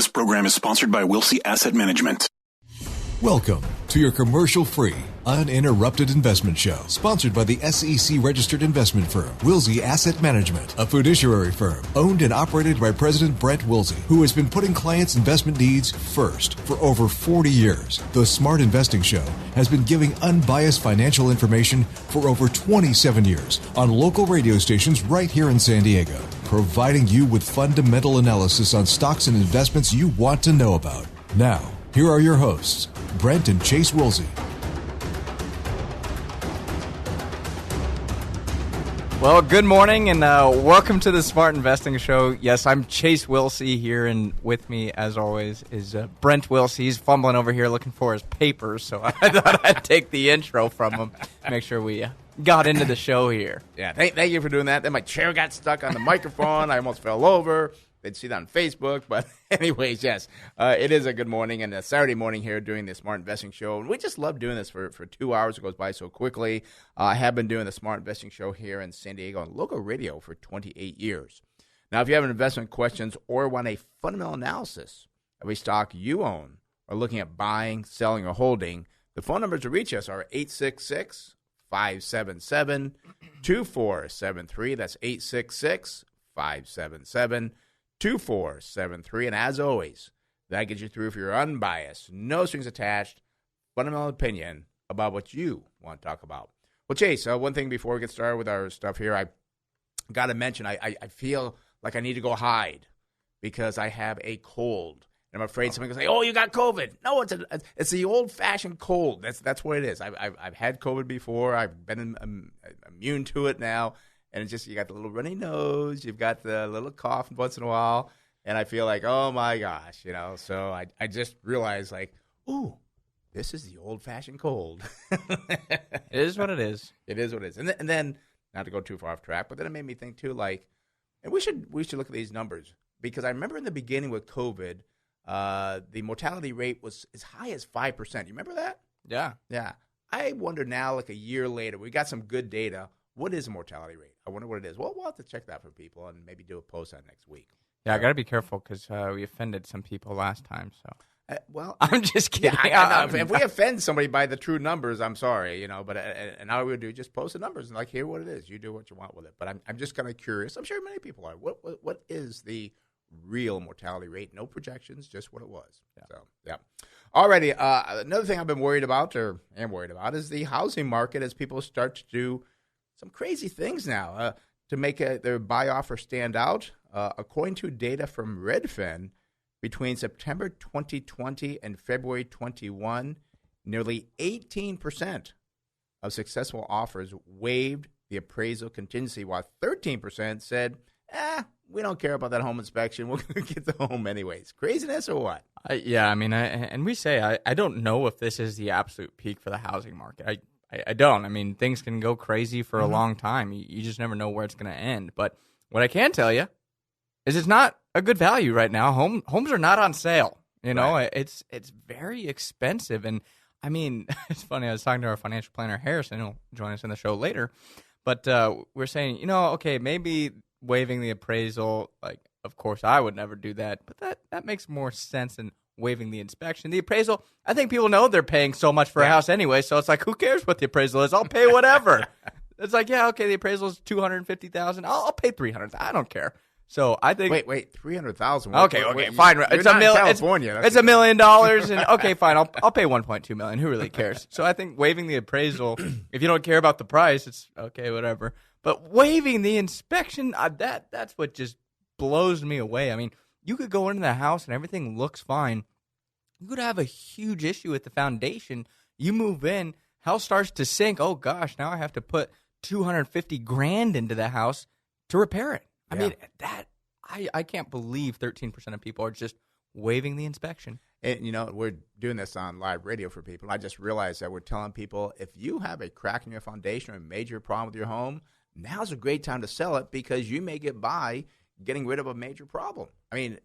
This program is sponsored by Wilsey Asset Management. Welcome to your commercial-free, uninterrupted investment show, sponsored by the SEC-registered investment firm, Wilsey Asset Management, a fiduciary firm owned and operated by President Brent Wilsey, who has been putting clients' investment needs first for over 40 years. The Smart Investing Show has been giving unbiased financial information for over 27 years on local radio stations right here in San Diego, providing you with fundamental analysis on stocks and investments you want to know about. Now, here are your hosts, Brent and Chase Wilsey. Well, good morning and welcome to the Smart Investing Show. Yes, I'm Chase Wilsey here, and with me, as always, is Brent Wilsey. He's fumbling over here looking for his papers, so I thought I'd take the intro from him, make sure we got into the show here. Yeah, thank you for doing that. Then my chair got stuck on the microphone. I almost fell over. They'd see that on Facebook. But anyways, yes, it is a good morning and a Saturday morning here doing the Smart Investing Show. And we just love doing this for 2 hours. It goes by so quickly. I have been doing the Smart Investing Show here in San Diego on local radio for 28 years. Now, if you have investment questions or want a fundamental analysis of a stock you own or looking at buying, selling, or holding, the phone numbers to reach us are 866-577-2473. That's 866-577-2473. 2473, and as always, that gets you through for your unbiased, no strings attached, fundamental opinion about what you want to talk about. Well, Chase, one thing before we get started with our stuff here, I got to mention I feel like I need to go hide because I have a cold. And I'm afraid somebody's going to say, "Oh, you got COVID." No, it's the old-fashioned cold. That's what it is. I've had COVID before. I've been immune to it now. And it's just, you got the little runny nose, you've got the little cough once in a while, and I feel like, oh my gosh, so I just realized like, ooh, this is the old-fashioned cold. It is what it is. It is what it is. And then, not to go too far off track, but then it made me think too, like, and we should look at these numbers, because I remember in the beginning with COVID, the mortality rate was as high as 5%. You remember that? Yeah. Yeah. I wonder now, like a year later, we got some good data. What is the mortality rate? I wonder what it is. Well, we'll have to check that for people and maybe do a post on next week. Yeah, I got to be careful because we offended some people last time. So, well, I'm just kidding. Yeah, if we offend somebody by the true numbers, I'm sorry, But and all we would do just post the numbers and like hear what it is. You do what you want with it. But I'm just kind of curious. I'm sure many people are. What is the real mortality rate? No projections, just what it was. Yeah. So yeah. Alrighty. Another thing I've been worried about, or am worried about, is the housing market as people start to do some crazy things now to make their buy offer stand out. According to data from Redfin, between September 2020 and February 21, nearly 18% of successful offers waived the appraisal contingency, while 13% said, we don't care about that home inspection. We're going to get the home anyways. Craziness or what? Yeah, I mean, I don't know if this is the absolute peak for the housing market. I don't. I mean, things can go crazy for a long time. You just never know where it's going to end. But what I can tell you is it's not a good value right now. Homes are not on sale. Right. It's very expensive. And, I mean, it's funny. I was talking to our financial planner, Harrison, who'll join us in the show later. But we're saying, okay, maybe waiving the appraisal, like, of course, I would never do that. But that makes more sense than waiving the inspection. The appraisal, I think people know they're paying so much for a house anyway, so it's like, who cares what the appraisal is? I'll pay whatever. It's like, yeah, okay, the appraisal is $250,000. I'll pay $300,000. I don't care. So I think wait, $300,000. Okay, fine. It's a California. It's $1 million, and okay, fine. I'll pay $1.2 million. Who really cares? So I think waiving the appraisal, if you don't care about the price, it's okay, whatever. But waiving the inspection, that's what just blows me away. I mean, you could go into the house and everything looks fine. You could have a huge issue with the foundation. You move in, house starts to sink. Oh gosh, now I have to put $250,000 into the house to repair it. I mean, I can't believe 13% of people are just waiving the inspection. And, we're doing this on live radio for people. I just realized that we're telling people if you have a crack in your foundation or a major problem with your home, now's a great time to sell it because you may get by getting rid of a major problem. I mean,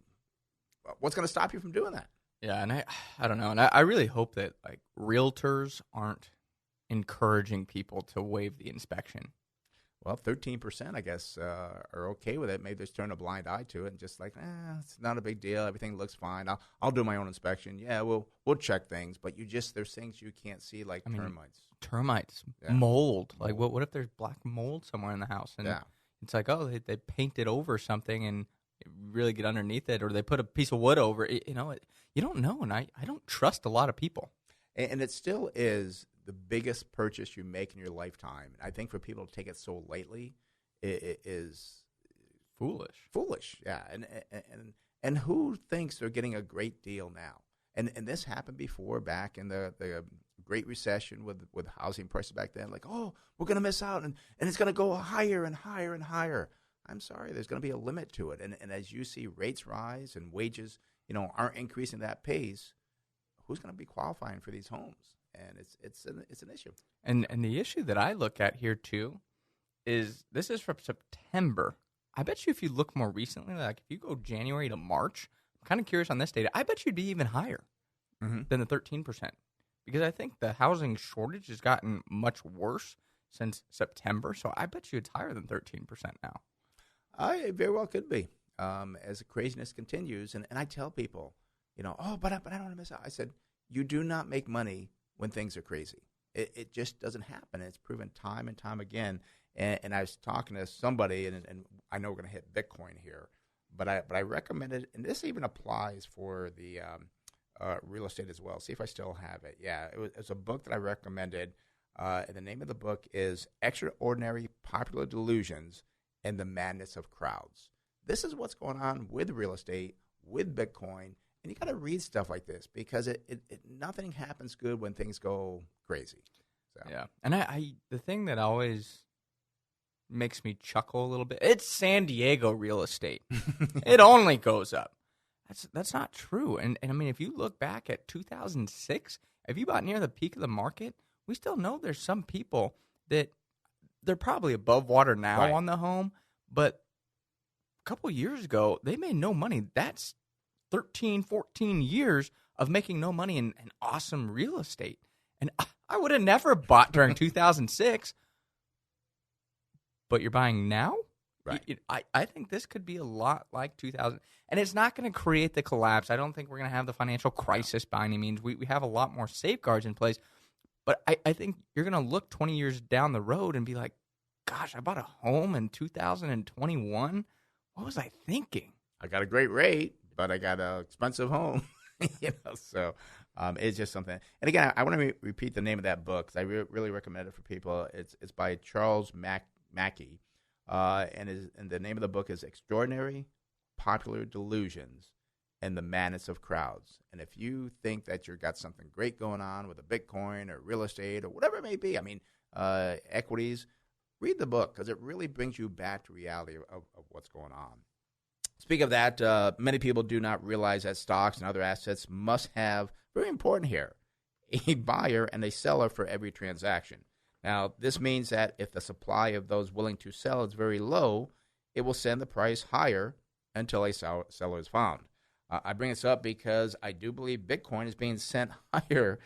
what's going to stop you from doing that? Yeah, and I don't know. And I really hope that, like, realtors aren't encouraging people to waive the inspection. Well, 13%, I guess, are okay with it. Maybe just turn a blind eye to it and just like, it's not a big deal. Everything looks fine. I'll do my own inspection. Yeah, we'll check things, but there's things you can't see like termites, Yeah. mold. Like, what if there's black mold somewhere in the house? And Yeah. it's like, oh, they painted over something and really get underneath it, or they put a piece of wood over it. You don't know, and I don't trust a lot of people. And it still is the biggest purchase you make in your lifetime. I think for people to take it so lightly, it is foolish. Yeah. And who thinks they're getting a great deal now? And this happened before, back in the Great Recession with housing prices back then. Like, oh, we're going to miss out, and it's going to go higher and higher and higher. I'm sorry, there's going to be a limit to it. And as you see rates rise and wages, aren't increasing that pace, who's going to be qualifying for these homes? And it's an issue. And the issue that I look at here too is this is from September. I bet you if you look more recently, like if you go January to March, I'm kind of curious on this data. I bet you'd be even higher than the 13%, because I think the housing shortage has gotten much worse since September. So I bet you it's higher than 13% now. It very well could be, as the craziness continues. And I tell people, but I don't want to miss out. I said, you do not make money when things are crazy. It just doesn't happen. It's proven time and time again. And I was talking to somebody, and I know we're going to hit Bitcoin here, but I recommended, and this even applies for the real estate as well. See if I still have it. Yeah, it was a book that I recommended, and the name of the book is Extraordinary Popular Delusions and the Madness of Crowds. This is what's going on with real estate, with Bitcoin. And you got to read stuff like this because nothing happens good when things go crazy. So. Yeah, and I the thing that always makes me chuckle a little bit, it's San Diego real estate. It only goes up. That's not true. And I mean, if you look back at 2006, if you bought near the peak of the market, we still know there's some people that they're probably above water now on the home, but a couple years ago, they made no money. That's 13, 14 years of making no money in awesome real estate. And I would have never bought during 2006, but you're buying now? Right. I think this could be a lot like 2000. And it's not going to create the collapse. I don't think we're going to have the financial crisis by any means. We have a lot more safeguards in place. But I think you're going to look 20 years down the road and be like, gosh, I bought a home in 2021. What was I thinking? I got a great rate, but I got an expensive home. So it's just something. And again, I want to repeat the name of that book because I really recommend it for people. It's by Charles Mackey, and the name of the book is Extraordinary Popular Delusions and the Madness of Crowds. And if you think that you've got something great going on with a Bitcoin or real estate or whatever it may be, equities, read the book because it really brings you back to reality of what's going on. Speaking of that, many people do not realize that stocks and other assets must have, very important here, a buyer and a seller for every transaction. Now, this means that if the supply of those willing to sell is very low, it will send the price higher until a seller is found. I bring this up because I do believe Bitcoin is being sent higher,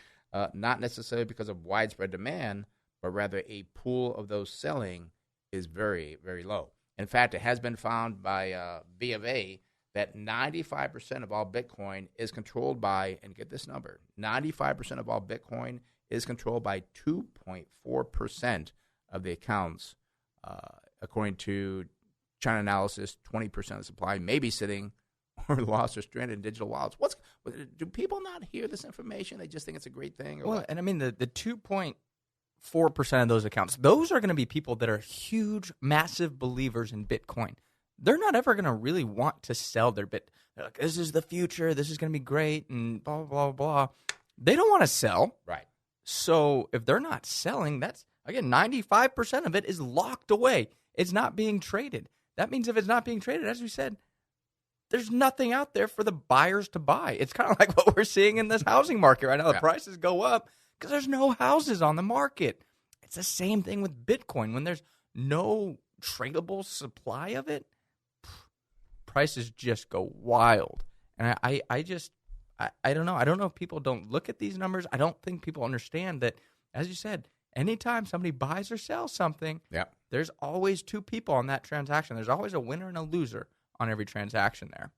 not necessarily because of widespread demand, but rather a pool of those selling is very, very low. In fact, it has been found by B of A that 95% of all Bitcoin is controlled by, and get this number, 95% of all Bitcoin is controlled by 2.4% of the accounts. According to China Analysis, 20% of the supply may be sitting or lost or stranded in digital wallets. Do people not hear this information? They just think it's a great thing? Well, and I mean, the 2.4% of those accounts, those are going to be people that are huge, massive believers in Bitcoin. They're not ever going to really want to sell their Bit. They're like, this is the future. This is going to be great and blah, blah, blah, blah. They don't want to sell. Right. So if they're not selling, that's, again, 95% of it is locked away. It's not being traded. That means if it's not being traded, as we said, there's nothing out there for the buyers to buy. It's kind of like what we're seeing in this housing market right now. The prices go up because there's no houses on the market. It's the same thing with Bitcoin. When there's no tradable supply of it, prices just go wild. And I don't know. I don't know if people don't look at these numbers. I don't think people understand that, as you said, anytime somebody buys or sells something, there's always two people on that transaction. There's always a winner and a loser on every transaction there.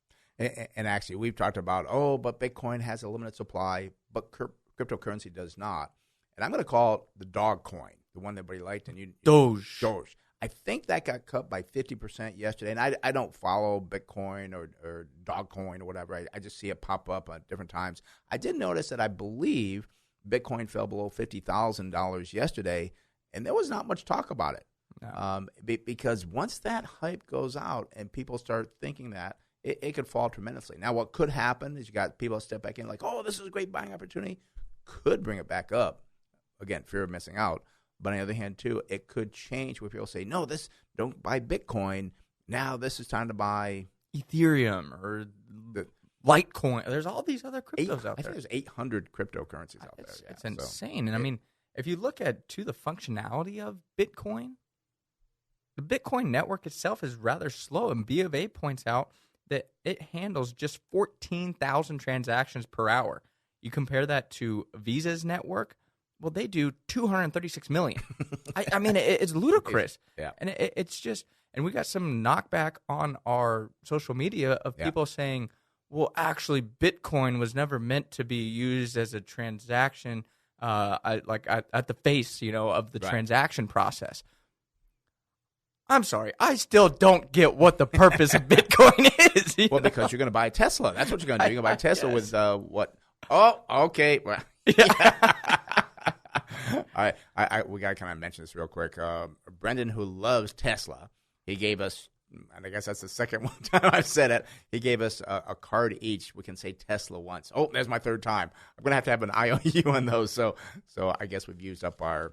And actually, we've talked about, but Bitcoin has a limited supply, but cryptocurrency does not. And I'm going to call it the dog coin, the one that everybody liked. And Doge. I think that got cut by 50% yesterday. And I don't follow Bitcoin or Dogcoin or whatever. I just see it pop up at different times. I did notice that I believe Bitcoin fell below $50,000 yesterday, and there was not much talk about it. No. Because once that hype goes out and people start thinking that, it could fall tremendously. Now, what could happen is you got people step back in like, this is a great buying opportunity. Could bring it back up. Again, fear of missing out. But on the other hand, too, it could change where people say, no, don't buy Bitcoin. Now this is time to buy Ethereum or Litecoin. There's all these other cryptos out there. I think there's 800 cryptocurrencies out there. It's insane. And I mean, if you look at, the functionality of Bitcoin, the Bitcoin network itself is rather slow. And B of A points out that it handles just 14,000 transactions per hour. You compare that to Visa's network, well, they do 236 million. I mean, it's ludicrous. Yeah. And it's just, and we got some knockback on our social media of people saying, well, actually, Bitcoin was never meant to be used as a transaction, at the face, of the transaction process. I'm sorry, I still don't get what the purpose of Bitcoin is. Because you're going to buy a Tesla. That's what you're going to do. You're going to buy a Tesla with what? Oh, okay. Well, we got to kind of mention this real quick. Brendan, who loves Tesla, he gave us, and I guess that's the second one time I've said it, he gave us a card each. We can say Tesla once. Oh, there's my third time. I'm going to have an IOU on those. So I guess we've used up our...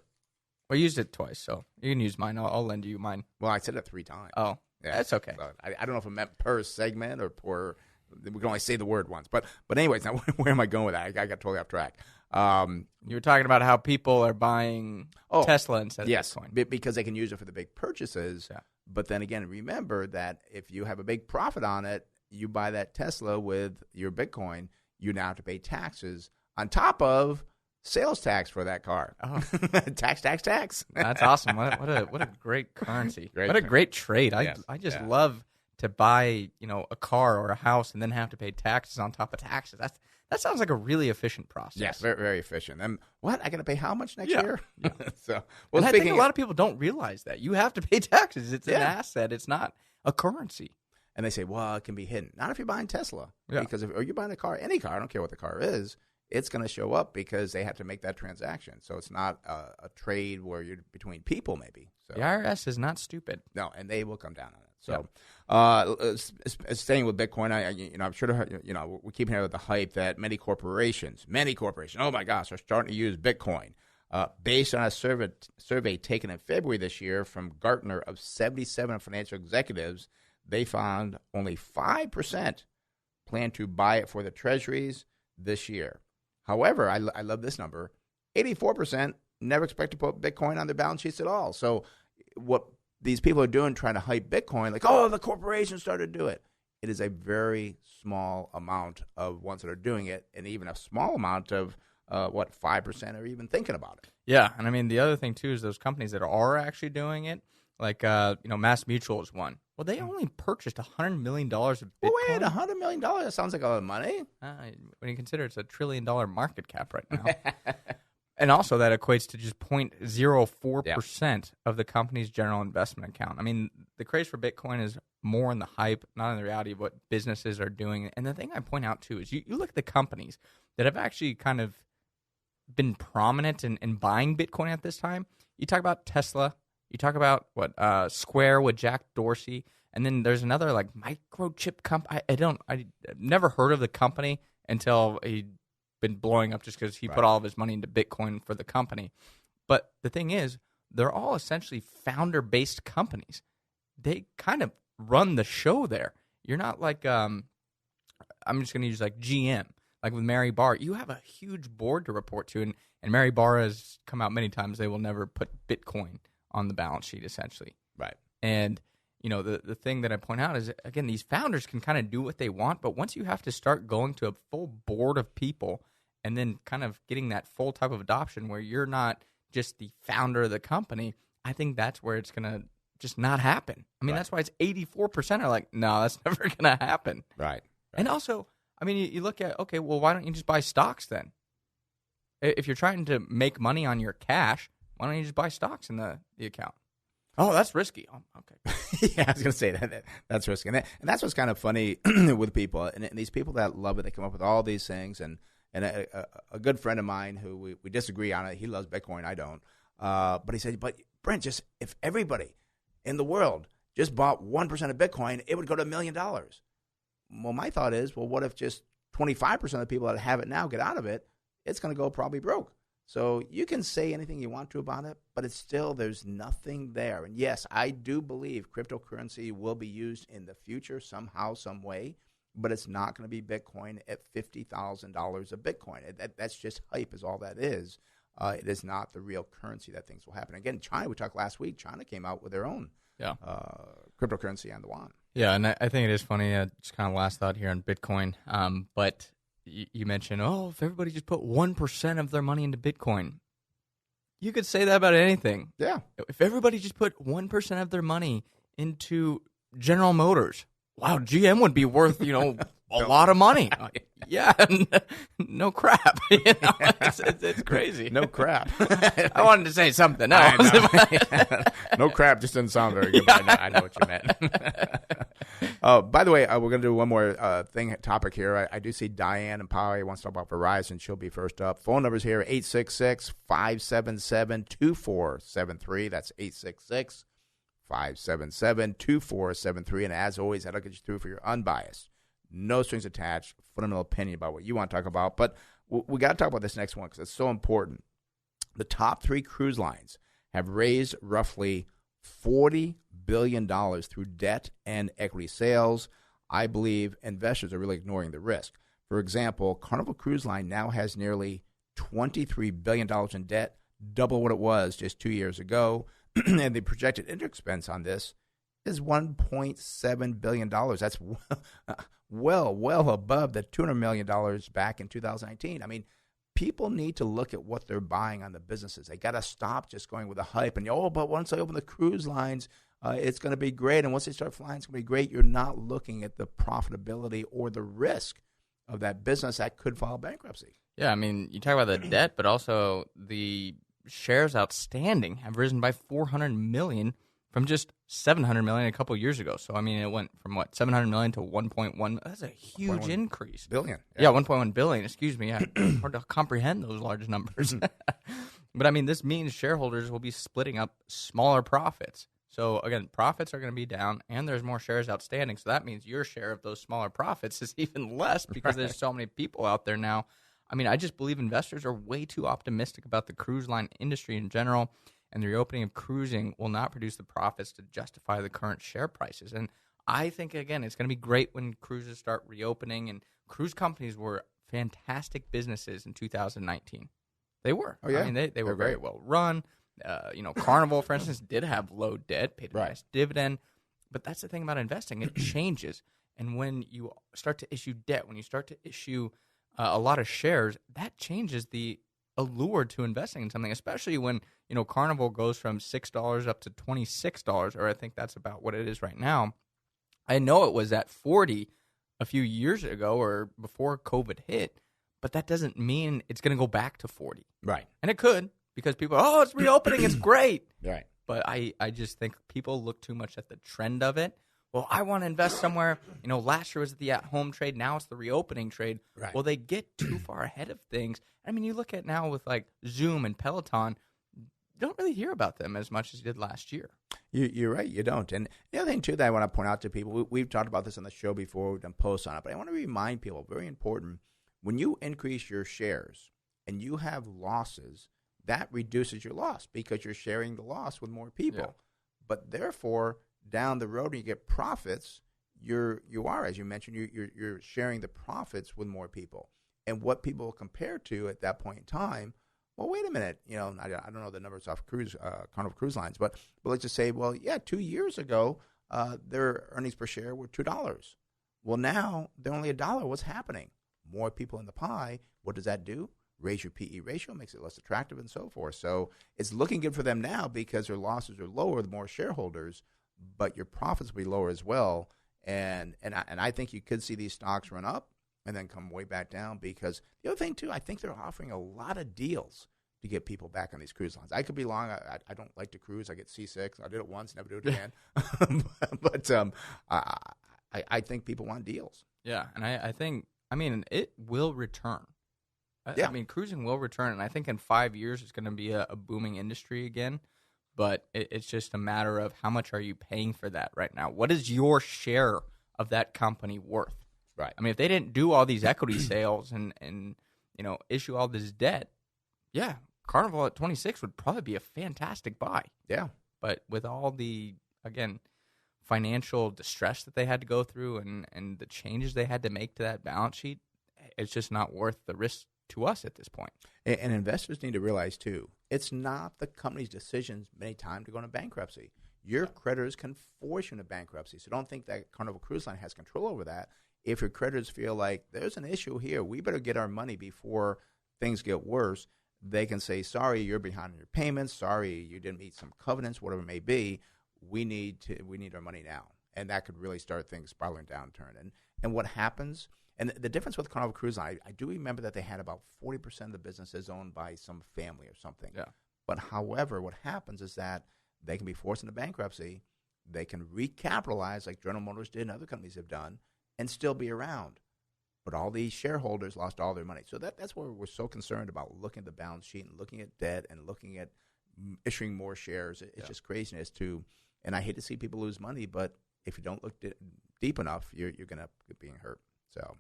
We used it twice, so you can use mine. I'll lend you mine. Well, I said it 3 times. Oh, yeah, that's okay. So I don't know if it meant per segment or per... We can only say the word once. But anyways, now where am I going with that? I got totally off track. You were talking about how people are buying Tesla instead of Bitcoin. Because they can use it for the big purchases. Yeah. But then again, remember that if you have a big profit on it, you buy that Tesla with your Bitcoin, you now have to pay taxes on top of sales tax for that car. Oh. tax. That's awesome. What a great currency. What a great trade. I just love to buy, a car or a house and then have to pay taxes on top of taxes. That sounds like a really efficient process. Yes, very, very efficient. And what? I got to pay how much next year? Yeah. I think a lot of people don't realize that. You have to pay taxes. It's an asset. It's not a currency. And they say, well, it can be hidden. Not if you're buying Tesla. Yeah. Because if you're buying a car, any car, I don't care what the car is, it's going to show up because they have to make that transaction. So it's not a trade where you're between people maybe. So the IRS is not stupid. No, and they will come down on it. So staying with Bitcoin, I'm sure we're keeping here with the hype that many corporations, oh my gosh, are starting to use Bitcoin. Based on a survey taken in February this year from Gartner of 77 financial executives, they found only 5% plan to buy it for the treasuries this year. However, I love this number, 84% never expect to put Bitcoin on their balance sheets at all. So what these people are doing, trying to hype Bitcoin, like, the corporations started to do it. It is a very small amount of ones that are doing it, and even a small amount of, 5% are even thinking about it. Yeah, and I mean, the other thing, too, is those companies that are actually doing it, like, Mass Mutual is one. Well, they only purchased $100 million of Bitcoin. Wait, $100 million? That sounds like a lot of money. When you consider it's a $1 trillion market cap right now. And also that equates to just 0.04% of the company's general investment account. I mean, the craze for Bitcoin is more in the hype, not in the reality of what businesses are doing. And the thing I point out, too, is you look at the companies that have actually kind of been prominent in buying Bitcoin at this time. You talk about Tesla. You talk about Square with Jack Dorsey. And then there's another like microchip company. I've never heard of the company until he been blowing up just because he put all of his money into Bitcoin for the company. But the thing is, they're all essentially founder-based companies. They kind of run the show there. You're not like, I'm just going to use like GM, like with Mary Barr. You have a huge board to report to, and Mary Barr has come out many times. They will never put Bitcoin on the balance sheet, essentially. Right. And the thing that I point out is, again, these founders can kind of do what they want, but once you have to start going to a full board of people and then kind of getting that full type of adoption where you're not just the founder of the company, I think that's where it's going to just not happen. I mean, that's why it's 84% are like, no, that's never going to happen. Right. And also, I mean, you look at, okay, well, why don't you just buy stocks then? If you're trying to make money on your cash, why don't you just buy stocks in the account? Oh, that's risky. Oh, okay. Yeah, I was going to say that's risky. And that's what's kind of funny with people. And these people that love it, they come up with all these things. And a good friend of mine who we disagree on it, he loves Bitcoin, I don't. But he said, but Brent, just if everybody in the world just bought 1% of Bitcoin, it would go to $1 million. Well, my thought is, well, what if just 25% of the people that have it now get out of it? It's going to go probably broke. So you can say anything you want to about it, but it's still, there's nothing there. And yes, I do believe cryptocurrency will be used in the future somehow, some way, but it's not going to be Bitcoin at $50,000 a Bitcoin. That's just hype is all that is. It is not the real currency that things will happen. Again, China, we talked last week, China came out with their own cryptocurrency on the yuan. Yeah, and I think it is funny, just kind of last thought here on Bitcoin, but you mentioned, if everybody just put 1% of their money into Bitcoin. You could say that about anything. Yeah. If everybody just put 1% of their money into General Motors, wow, GM would be worth, a lot of money. Yeah, no crap. It's crazy. No crap. I wanted to say something else. No crap just didn't sound very good, but I know what you meant. By the way, we're going to do one more topic here. I do see Diane and Polly wants to talk about Verizon. She'll be first up. Phone numbers here, 866-577-2473. That's 866-577-2473. And as always, that'll get you through for your unbiased, no strings attached, fundamental opinion about what you want to talk about. But we got to talk about this next one because it's so important. The top 3 cruise lines have raised roughly $40 billion through debt and equity sales. I believe investors are really ignoring the risk. For example, Carnival Cruise Line now has nearly $23 billion in debt, double what it was just 2 years ago. And the projected interest expense on this is $1.7 billion. That's well above the $200 million back in 2019. I mean, people need to look at what they're buying on the businesses. They got to stop just going with the hype and, but once they open the cruise lines, it's going to be great. And once they start flying, it's going to be great. You're not looking at the profitability or the risk of that business that could file bankruptcy. Yeah, I mean, you talk about the debt, but also the shares outstanding have risen by 400 million from just 700 million a couple of years ago. So, I mean, it went from 700 million to 1.1. That's a huge increase. Billion. Yeah, 1.1 billion. Excuse me. Yeah, hard to comprehend those large numbers. But, I mean, this means shareholders will be splitting up smaller profits. So, again, profits are going to be down, and there's more shares outstanding. So that means your share of those smaller profits is even less because there's so many people out there now. I mean, I just believe investors are way too optimistic about the cruise line industry in general, and the reopening of cruising will not produce the profits to justify the current share prices. And I think, again, it's going to be great when cruises start reopening, and cruise companies were fantastic businesses in 2019. They were. Oh, yeah. I mean, they were very well run. Carnival, for instance, did have low debt, paid a nice dividend. But that's the thing about investing. It changes. And when you start to issue debt, when you start to issue a lot of shares, that changes the allure to investing in something, especially when, Carnival goes from $6 up to $26, or I think that's about what it is right now. I know it was at 40 a few years ago or before COVID hit, but that doesn't mean it's going to go back to 40. Right. And it could, because people, it's reopening, it's great. Right. But I just think people look too much at the trend of it. Well, I want to invest somewhere. Last year was the at-home trade. Now it's the reopening trade. Right. Well, they get too far ahead of things. I mean, you look at now with like Zoom and Peloton, you don't really hear about them as much as you did last year. You're right, you don't. And the other thing, too, that I want to point out to people, we've talked about this on the show before, we've done posts on it, but I want to remind people, very important, when you increase your shares and you have losses, that reduces your loss because you're sharing the loss with more people. Yeah. But therefore, down the road, when you get profits, you are, as you mentioned, you're sharing the profits with more people. And what people will compare to at that point in time, well, wait a minute, I don't know the numbers off Carnival Cruise Lines, but let's just say, 2 years ago, their earnings per share were $2. Well, now they're only $1. What's happening? More people in the pie. What does that do? raise your PE ratio, makes it less attractive, and so forth. So it's looking good for them now because their losses are lower, the more shareholders, but your profits will be lower as well. And I think you could see these stocks run up and then come way back down, because the other thing, too, I think they're offering a lot of deals to get people back on these cruise lines. I could be wrong. I don't like to cruise. I get seasick. I did it once, never do it again. But I think people want deals. Yeah, and I think, it will return. Yeah. Cruising will return, and I think in 5 years it's going to be a booming industry again. But it's just a matter of how much are you paying for that right now? What is your share of that company worth? Right. If they didn't do all these equity sales and issue all this debt, yeah, Carnival at 26 would probably be a fantastic buy. Yeah. But with all the, again, financial distress that they had to go through and the changes they had to make to that balance sheet, it's just not worth the risk to us at this point. And investors need to realize, too, it's not the company's decisions many times to go into bankruptcy. Your creditors can force you into bankruptcy. So don't think that Carnival Cruise Line has control over that. If your creditors feel like there's an issue here, we better get our money before things get worse, they can say, sorry, you're behind on your payments. Sorry, you didn't meet some covenants, whatever it may be. We need our money now. And that could really start things spiraling downturn. And what happens, and the difference with Carnival Cruise Line, I do remember that they had about 40% of the businesses owned by some family or something. Yeah. But however, what happens is that they can be forced into bankruptcy. They can recapitalize like General Motors did and other companies have done and still be around. But all these shareholders lost all their money. So that's where we're so concerned about looking at the balance sheet and looking at debt and looking at issuing more shares. It's just craziness too. And I hate to see people lose money, but if you don't look deep enough, you're going to get being hurt. So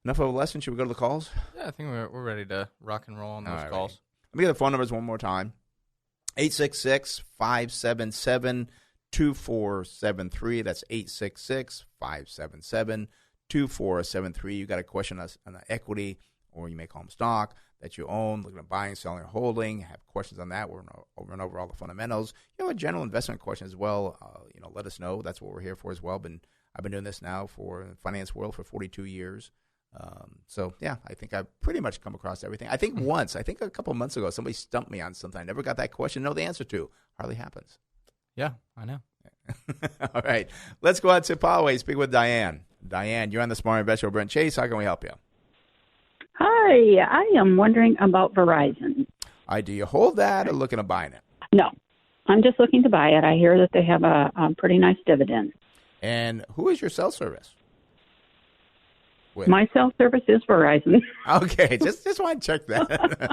enough of a lesson. Should we go to the calls? Yeah, I think we're ready to rock and roll on those calls. Let me get the phone numbers one more time. 866-577-2473. That's 866-577-2473. You got a question on equity, or you may call them stock that you own, looking at buying, selling, or holding, have questions on that. We're going to run over all the fundamentals. You have a general investment question as well. Let us know. That's what we're here for as well. I've been doing this now for the finance world for 42 years. I think I've pretty much come across everything. I think a couple of months ago, somebody stumped me on something. I never got that question, know the answer to. Hardly happens. Yeah, I know. All right. Let's go out to Poway, speak with Diane. Diane, you're on the Smart Investor with Brent Chase. How can we help you? Hi, I am wondering about Verizon. Do you hold that or looking at buying it? No, I'm just looking to buy it. I hear that they have a pretty nice dividend. And who is your cell service with? My cell service is Verizon. Okay, just want to check that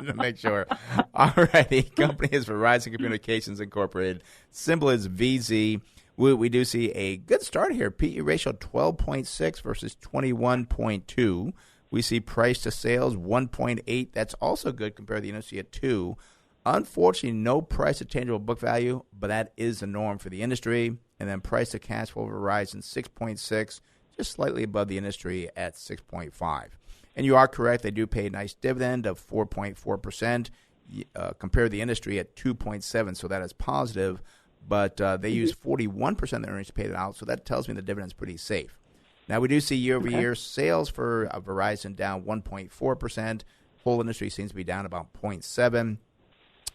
to make sure. All righty, company is Verizon Communications Incorporated. Symbol is VZ. We do see a good start here. PE ratio 12.6 versus 21.2. We see price to sales 1.8. That's also good compared to the industry at 2. Unfortunately, no price to tangible book value, but that is the norm for the industry. And then price to cash flow Verizon 6.6, just slightly above the industry at 6.5. And you are correct. They do pay a nice dividend of 4.4% compared to the industry at 2.7. So that is positive. But they use 41% of their earnings to pay that out. So that tells me the dividend is pretty safe. Now, we do see year-over-year sales for Verizon down 1.4%. Whole industry seems to be down about 0.7%.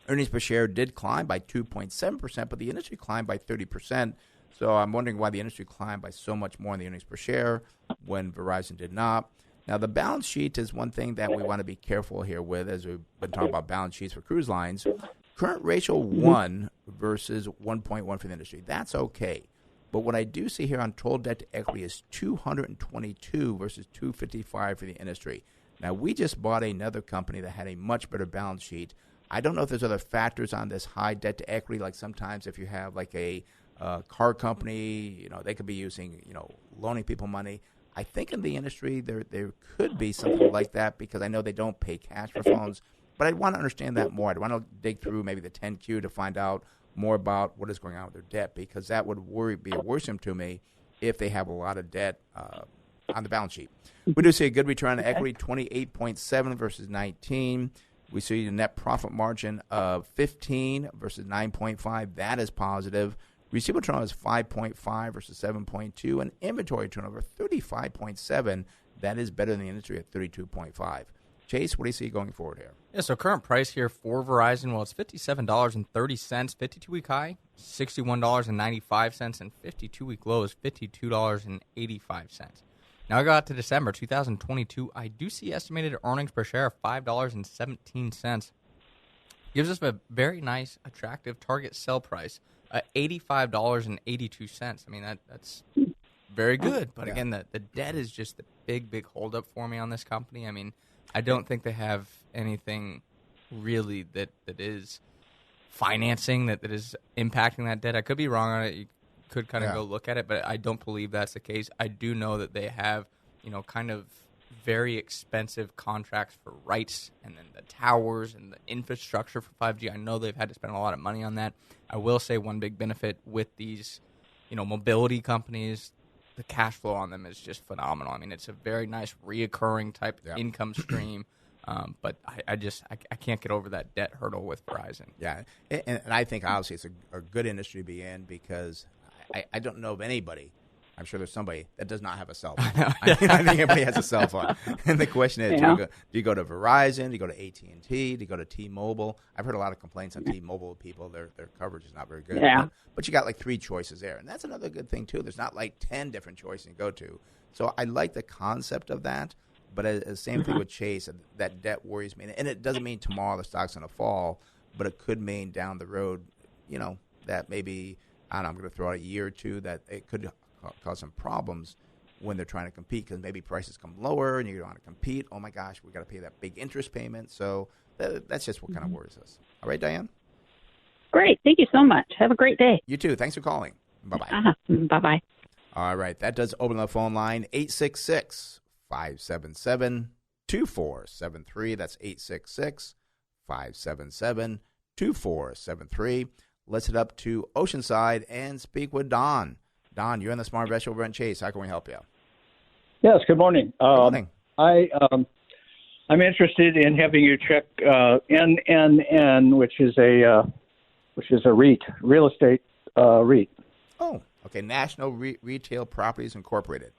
Earnings per share did climb by 2.7%, but the industry climbed by 30%. So I'm wondering why the industry climbed by so much more in the earnings per share when Verizon did not. Now, the balance sheet is one thing that we want to be careful here with, as we've been talking about balance sheets for cruise lines. Current ratio 1 versus 1.1 for the industry. That's okay. But what I do see here on total debt to equity is 222 versus 255 for the industry. Now, we just bought another company that had a much better balance sheet. I don't know if there's other factors on this high debt to equity, like sometimes if you have like a car company, they could be using, loaning people money. I think in the industry there could be something like that because I know they don't pay cash for phones. But I'd want to understand that more. I'd want to dig through maybe the 10Q to find out more about what is going on with their debt, because that would be worrisome to me if they have a lot of debt on the balance sheet. We do see a good return on equity, 28.7 versus 19. We see a net profit margin of 15 versus 9.5. That is positive. Receivable turnover is 5.5 versus 7.2, and inventory turnover 35.7. That is better than the industry at 32.5. Chase, what do you see going forward here? Yeah, so current price here for Verizon, well, it's $57.30, 52-week high, $61.95, and 52-week low is $52.85. Now I got to December 2022. I do see estimated earnings per share of $5.17. Gives us a very nice, attractive target sell price, $85.82. I mean, that's very good. But again, the debt is just the big holdup for me on this company. I mean, I don't think they have anything really that is financing that is impacting that debt. I could be wrong on it. You could kind of go look at it, but I don't believe that's the case. I do know that they have, kind of very expensive contracts for rights and then the towers and the infrastructure for 5G. I know they've had to spend a lot of money on that. I will say one big benefit with these, mobility companies, the cash flow on them is just phenomenal. I mean, it's a very nice reoccurring type income stream. But I can't get over that debt hurdle with Verizon. Yeah, and I think obviously it's a good industry to be in because I don't know of anybody. I'm sure there's somebody that does not have a cell phone. I think everybody has a cell phone. And the question is, do you go to Verizon? Do you go to AT&T? Do you go to T-Mobile? I've heard a lot of complaints on T-Mobile people. Their coverage is not very good. Yeah. But you got like 3 choices there. And that's another good thing, too. There's not like 10 different choices you go to. So I like the concept of that. But the same thing with Chase, that debt worries me. And it doesn't mean tomorrow the stock's going to fall, but it could mean down the road, that maybe, I don't know, I'm going to throw out a year or two that it could cause some problems when they're trying to compete because maybe prices come lower and you don't want to compete. Oh, my gosh, we got to pay that big interest payment. So that's just what kind of worries us. All right, Diane? Great. Thank you so much. Have a great day. You too. Thanks for calling. Bye-bye. Bye-bye. All right. That does open the phone line, 866-577-2473. That's 866-577-2473. Let's head up to Oceanside and speak with Don. Don, you're in the Smart Investor over at Chase. How can we help you? Yes, good morning. Good morning. I'm interested in having you check NNN, which is a REIT, real estate REIT. Oh, okay. National Retail Properties Incorporated.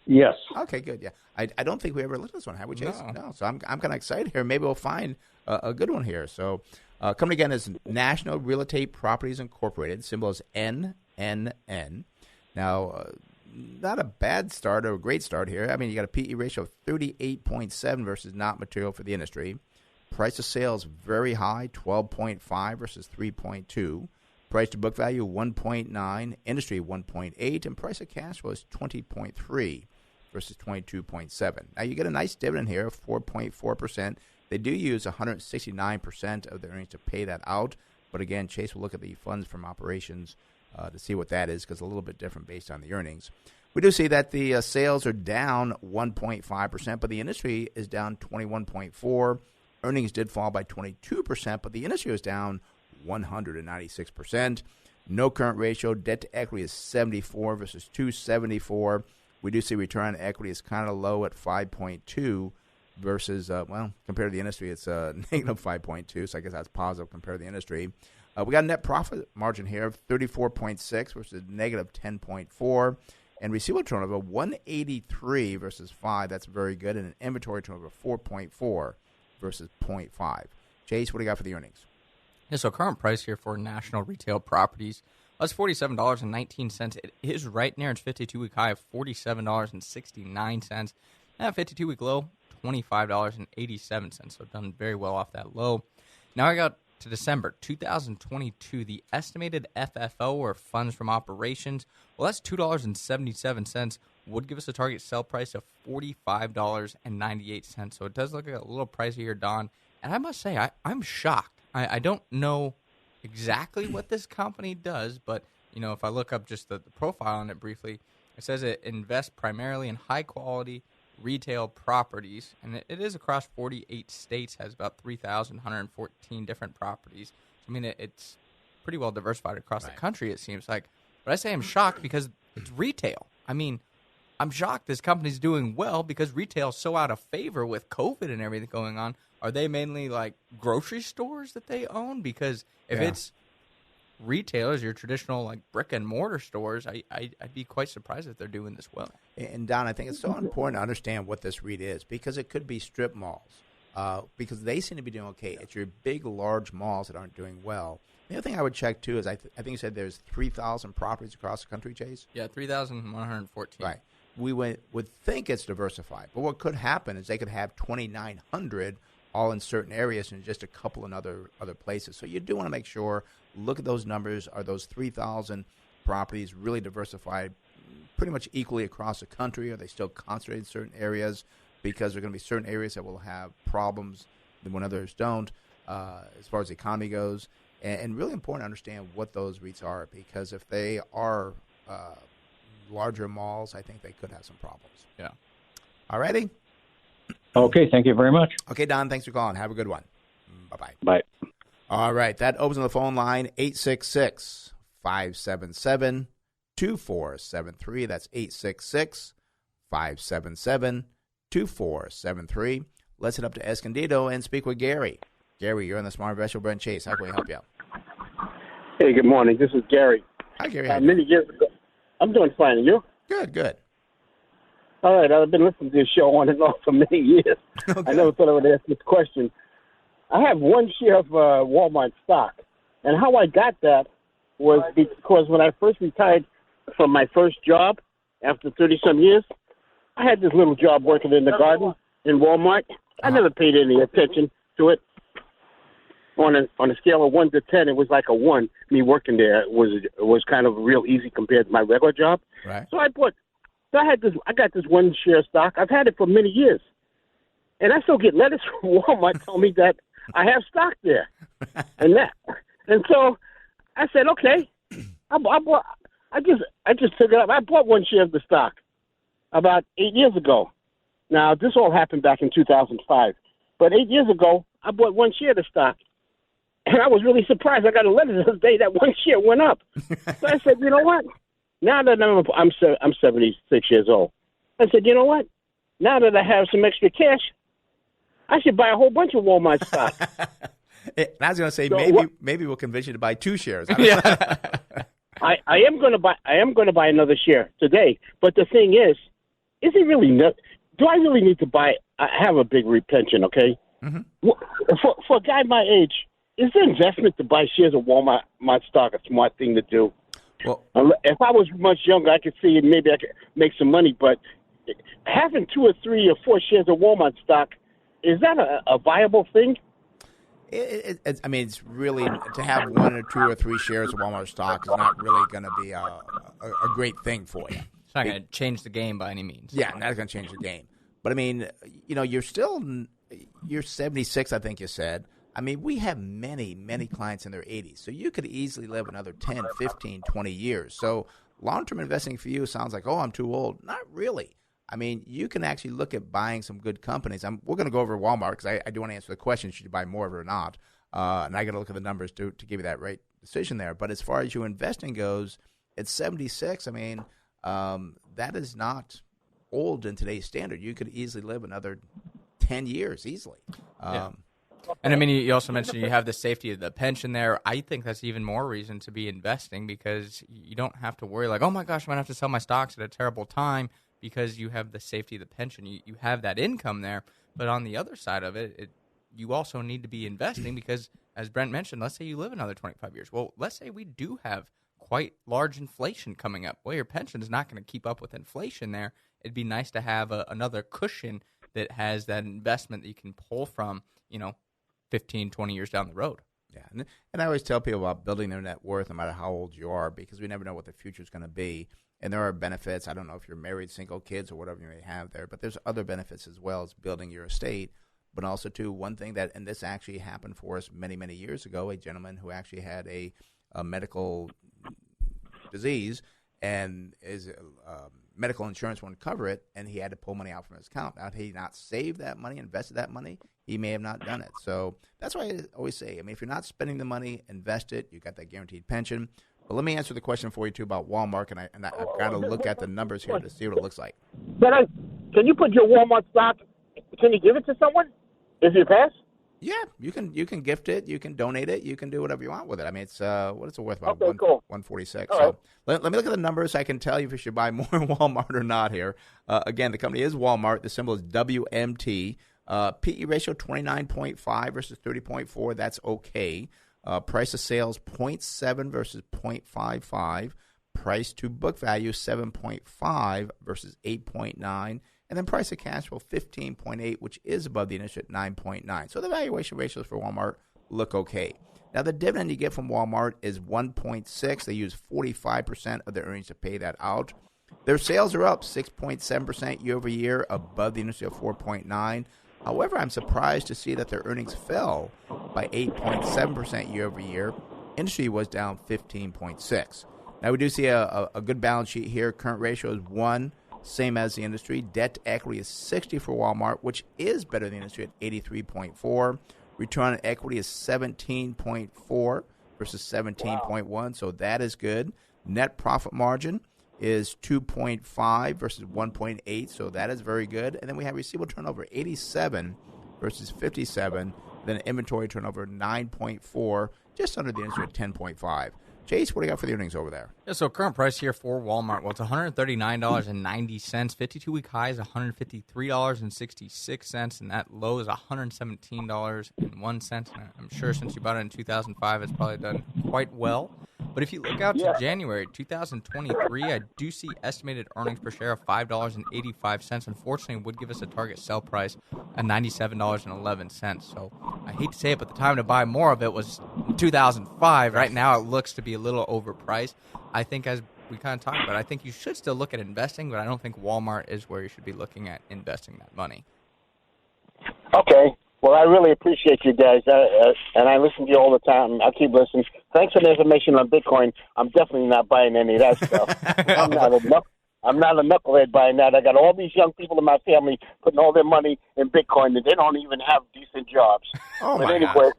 Yes. Okay, good. Yeah, I don't think we ever looked at this one, have we, Chase? No. So I'm kind of excited here. Maybe we'll find a good one here. So, company again is National Real Estate Properties Incorporated. Symbol is NNN. Now, not a bad start or a great start here. I mean, you got a PE ratio of 38.7 versus not material for the industry. Price of sales very high, 12.5 versus 3.2. Price to book value 1.9, industry 1.8, and price of cash flow is 20.3 versus 22.7. Now you get a nice dividend here of 4.4%. They do use 169% of the earnings to pay that out. But again, Chase will look at the funds from operations to see what that is because it's a little bit different based on the earnings. We do see that the sales are down 1.5%, but the industry is down 21.4%. Earnings did fall by 22%, but the industry was down 196%. No current ratio. Debt to equity is 74 versus 274. We do see return on equity is kind of low at 5.2 versus, compared to the industry, it's negative 5.2. So I guess that's positive compared to the industry. We got a net profit margin here of 34.6 versus negative 10.4. And receivable turnover 183 versus 5. That's very good. And an inventory turnover 4.4 versus 0.5. Chase, what do you got for the earnings? Yeah, so current price here for National Retail Properties, that's $47.19. It is right near its 52-week high of $47.69. And 52-week low, $25.87. So done very well off that low. Now I got to December 2022. The estimated FFO, or funds from operations, well, that's $2.77. Would give us a target sell price of $45.98. So it does look like a little pricey here, Don. And I must say, I'm shocked. I don't know exactly what this company does, but if I look up just the profile on it briefly, it says it invests primarily in high-quality retail properties, and it is across 48 states, has about 3,114 different properties. I mean, it's pretty well diversified across the country, it seems like. But I say I'm shocked because it's retail. I mean, I'm shocked this company's doing well because retail's so out of favor with COVID and everything going on. Are they mainly like grocery stores that they own? Because if it's retailers, your traditional like brick and mortar stores, I'd be quite surprised if they're doing this well. And Don, I think it's so important to understand what this REIT is, because it could be strip malls, because they seem to be doing okay. It's your big, large malls that aren't doing well. The other thing I would check, too, is I think you said there's 3,000 properties across the country, Chase? Yeah, 3,114. Right. We would think it's diversified, but what could happen is they could have 2,900 all in certain areas and just a couple in other places. So you do want to make sure, look at those numbers. Are those 3,000 properties really diversified pretty much equally across the country? Are they still concentrated in certain areas? Because there are going to be certain areas that will have problems when others don't, as far as the economy goes. And really important to understand what those REITs are, because if they are larger malls, I think they could have some problems. Yeah. All righty? Okay, thank you very much. Okay, Don, thanks for calling. Have a good one. Bye-bye. Bye. All right, that opens on the phone line, 866-577-2473. That's 866-577-2473. Let's head up to Escondido and speak with Gary. Gary, you're on the Smart Investor, Brent Chase. How can we help you out? Hey, good morning. This is Gary. Hi, Gary. Many years ago, I'm doing fine. And you? Good. All right. I've been listening to your show on and off for many years. Okay. I never thought I would ask this question. I have one share of Walmart stock, and how I got that was because when I first retired from my first job after 30-some years, I had this little job working in the garden in Walmart. I never paid any attention to it. On a scale of 1 to 10, it was like a 1. Me working there was kind of real easy compared to my regular job. Right. So I got this one share stock. I've had it for many years, and I still get letters from Walmart telling me that I have stock there, and so I said, okay, I just took it up. I bought one share of the stock about 8 years ago. Now this all happened back in 2005, but 8 years ago I bought one share of the stock. And I was really surprised. I got a letter the other day that one share went up. So I said, you know what? Now that I'm 76 years old, I said, you know what? Now that I have some extra cash, I should buy a whole bunch of Walmart stock. And I was going to say, maybe we'll convince you to buy 2 shares. I am going to buy another share today. But the thing is it really do I really need to buy? I have a big pension, okay? Mm-hmm. For a guy my age, is the investment to buy shares of Walmart stock a smart thing to do? Well, if I was much younger, I could see maybe I could make some money. But having 2 or 3 or 4 shares of Walmart stock, is that a viable thing? I mean, it's really, to have 1 or 2 or 3 shares of Walmart stock is not really going to be a great thing for you. It's not going to change the game by any means. Yeah, that's going to change the game. But I mean, you're 76, I think you said. I mean, we have many, many clients in their 80s. So you could easily live another 10, 15, 20 years. So long-term investing for you sounds like, oh, I'm too old. Not really. I mean, you can actually look at buying some good companies. We're going to go over Walmart because I do want to answer the question, should you buy more of it or not? And I got to look at the numbers to give you that right decision there. But as far as your investing goes, at 76, I mean, that is not old in today's standard. You could easily live another 10 years easily. Yeah. And I mean, you also mentioned you have the safety of the pension there. I think that's even more reason to be investing, because you don't have to worry like, oh my gosh, I'm going to have to sell my stocks at a terrible time, because you have the safety of the pension. You have that income there. But on the other side of it, you also need to be investing because, as Brent mentioned, let's say you live another 25 years. Well, let's say we do have quite large inflation coming up. Well, your pension is not going to keep up with inflation there. It'd be nice to have another cushion that has that investment that you can pull from, 15, 20 years down the road. Yeah, and I always tell people about building their net worth no matter how old you are, because we never know what the future is going to be. And there are benefits. I don't know if you're married, single, kids, or whatever you may have there, but there's other benefits as well as building your estate. But also, too, one thing that, and this actually happened for us many, many years ago, a gentleman who actually had a medical disease, and his medical insurance wouldn't cover it, and he had to pull money out from his account. Now, had he not saved that money, invested that money, he may have not done it. So that's why I always say, I mean, if you're not spending the money, invest it. You got that guaranteed pension. But let me answer the question for you, too, about Walmart, and I've got to look at the numbers here to see what it looks like. But can you put your Walmart stock, can you give it to someone? Is it pass? Yeah, you can gift it, you can donate it, you can do whatever you want with it. I mean, it's what is it worth? About Okay, cool. 146. All So right. let me look at the numbers. I can tell you if you should buy more Walmart or not here. Again, the company is Walmart. The symbol is WMT. PE ratio 29.5 versus 30.4. That's okay. Price of sales 0.7 versus 0.55. Price to book value 7.5 versus 8.9. And then price of cash flow 15.8, which is above the industry at 9.9. So the valuation ratios for Walmart look okay. Now, the dividend you get from Walmart is 1.6. They use 45% of their earnings to pay that out. Their sales are up 6.7% year over year, above the industry of 4.9. However, I'm surprised to see that their earnings fell by 8.7% year over year. Industry was down 15.6. Now, we do see a good balance sheet here. Current ratio is 1. Same as the industry. Debt to equity is 60 for Walmart, which is better than the industry at 83.4. Return on equity is 17.4 versus 17.1, so that is good. Net profit margin is 2.5 versus 1.8, so that is very good. And then we have receivable turnover 87 versus 57. Then inventory turnover 9.4, just under the industry at 10.5. Chase, what do you got for the earnings over there? Yeah, so current price here for Walmart, well, it's $139.90. 52-week high is $153.66, and that low is $117.01. And I'm sure since you bought it in 2005, it's probably done quite well. But if you look out to January 2023, I do see estimated earnings per share of $5.85. Unfortunately, it would give us a target sell price at $97.11. So I hate to say it, but the time to buy more of it was 2005. Right now, it looks to be a little overpriced. I think, as we kind of talked about, I think you should still look at investing, but I don't think Walmart is where you should be looking at investing that money. Okay. Well, I really appreciate you guys, and I listen to you all the time. I keep listening. Thanks for the information on Bitcoin. I'm definitely not buying any of that stuff. I'm not a knucklehead buying that. I got all these young people in my family putting all their money in Bitcoin, and they don't even have decent jobs. Oh, but my anyway,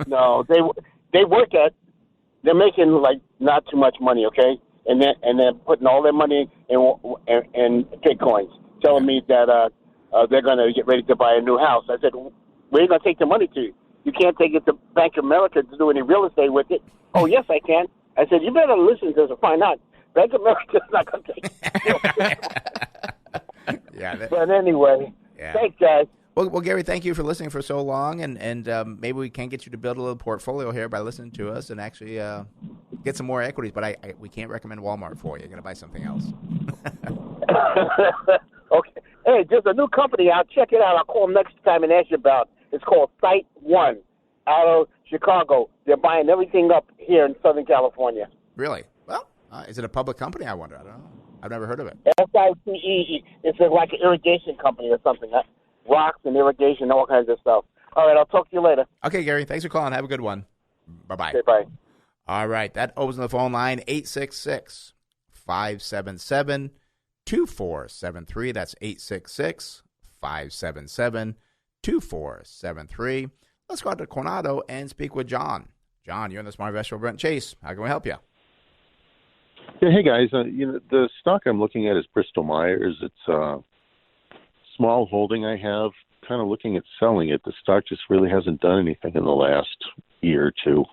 no, they work at. They're making like not too much money, okay, and they're putting all their money in Bitcoins, telling me that they're going to get ready to buy a new house. I said, where are you going to take the money to? You can't take it to Bank of America to do any real estate with it. Oh, yes, I can. I said, you better listen to us and find out. Bank of America is not going to take it. But anyway, thanks, guys. Well, Gary, thank you for listening for so long, and maybe we can get you to build a little portfolio here by listening to us and actually get some more equities. But we can't recommend Walmart for you. You're going to buy something else. Okay. Hey, there's a new company. I'll check it out. I'll call them next time and ask you about. It's called Site One out of Chicago. They're buying everything up here in Southern California. Really? Well, is it a public company? I wonder. I don't know. I've never heard of it. SITE. It's like an irrigation company or something. Rocks and irrigation, all kinds of stuff. All right, I'll talk to you later. Okay, Gary. Thanks for calling. Have a good one. Bye-bye. Okay, bye. All right. That opens the phone line, 866-577-2473. That's 866-577-2473. Let's go out to Coronado and speak with John. John, you're in the Smart Investor with Brent Chase. How can we help you? Yeah, hey guys. The stock I'm looking at is Bristol Myers. It's a small holding I have. Kind of looking at selling it. The stock just really hasn't done anything in the last year or two.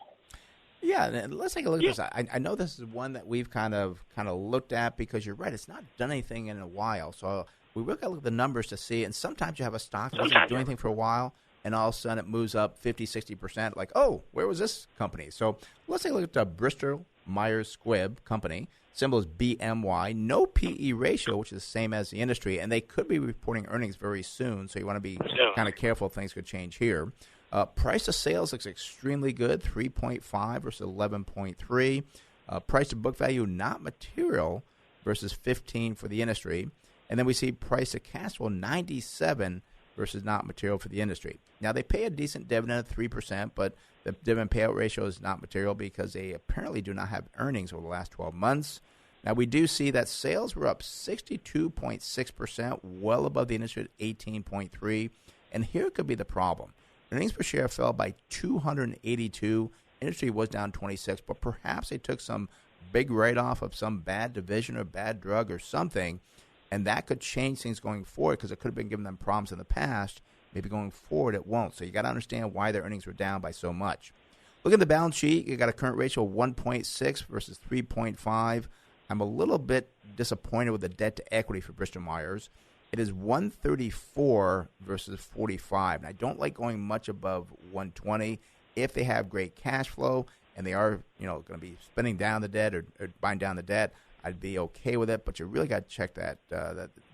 Yeah, let's take a look at this. I know this is one that we've kind of looked at because you're right. It's not done anything in a while. So we really got to look at the numbers to see. And sometimes you have a stock that doesn't do anything for a while, and all of a sudden it moves up 50, 60%. Like, oh, where was this company? So let's take a look at the Bristol Myers Squibb company. Symbol is BMY. No PE ratio, which is the same as the industry. And they could be reporting earnings very soon. So you want to be kind of careful. Things could change here. Price to sales looks extremely good, 3.5 versus 11.3. Price to book value not material versus 15 for the industry. And then we see price to cash flow 97 versus not material for the industry. Now, they pay a decent dividend of 3%, but the dividend payout ratio is not material because they apparently do not have earnings over the last 12 months. Now, we do see that sales were up 62.6%, well above the industry at 18.3. And here could be the problem. Earnings per share fell by 282. Industry was down 26, but perhaps they took some big write-off of some bad division or bad drug or something, and that could change things going forward because it could have been giving them problems in the past. maybe going forward it won't. So you got to understand why their earnings were down by so much. Look at the balance sheet. You got a current ratio of 1.6 versus 3.5. I'm a little bit disappointed with the debt to equity for Bristol Myers. It is 134 versus 45. And I don't like going much above 120 if they have great cash flow and they are, going to be spending down the debt or buying down the debt. I'd be okay with it, but you really got to check that.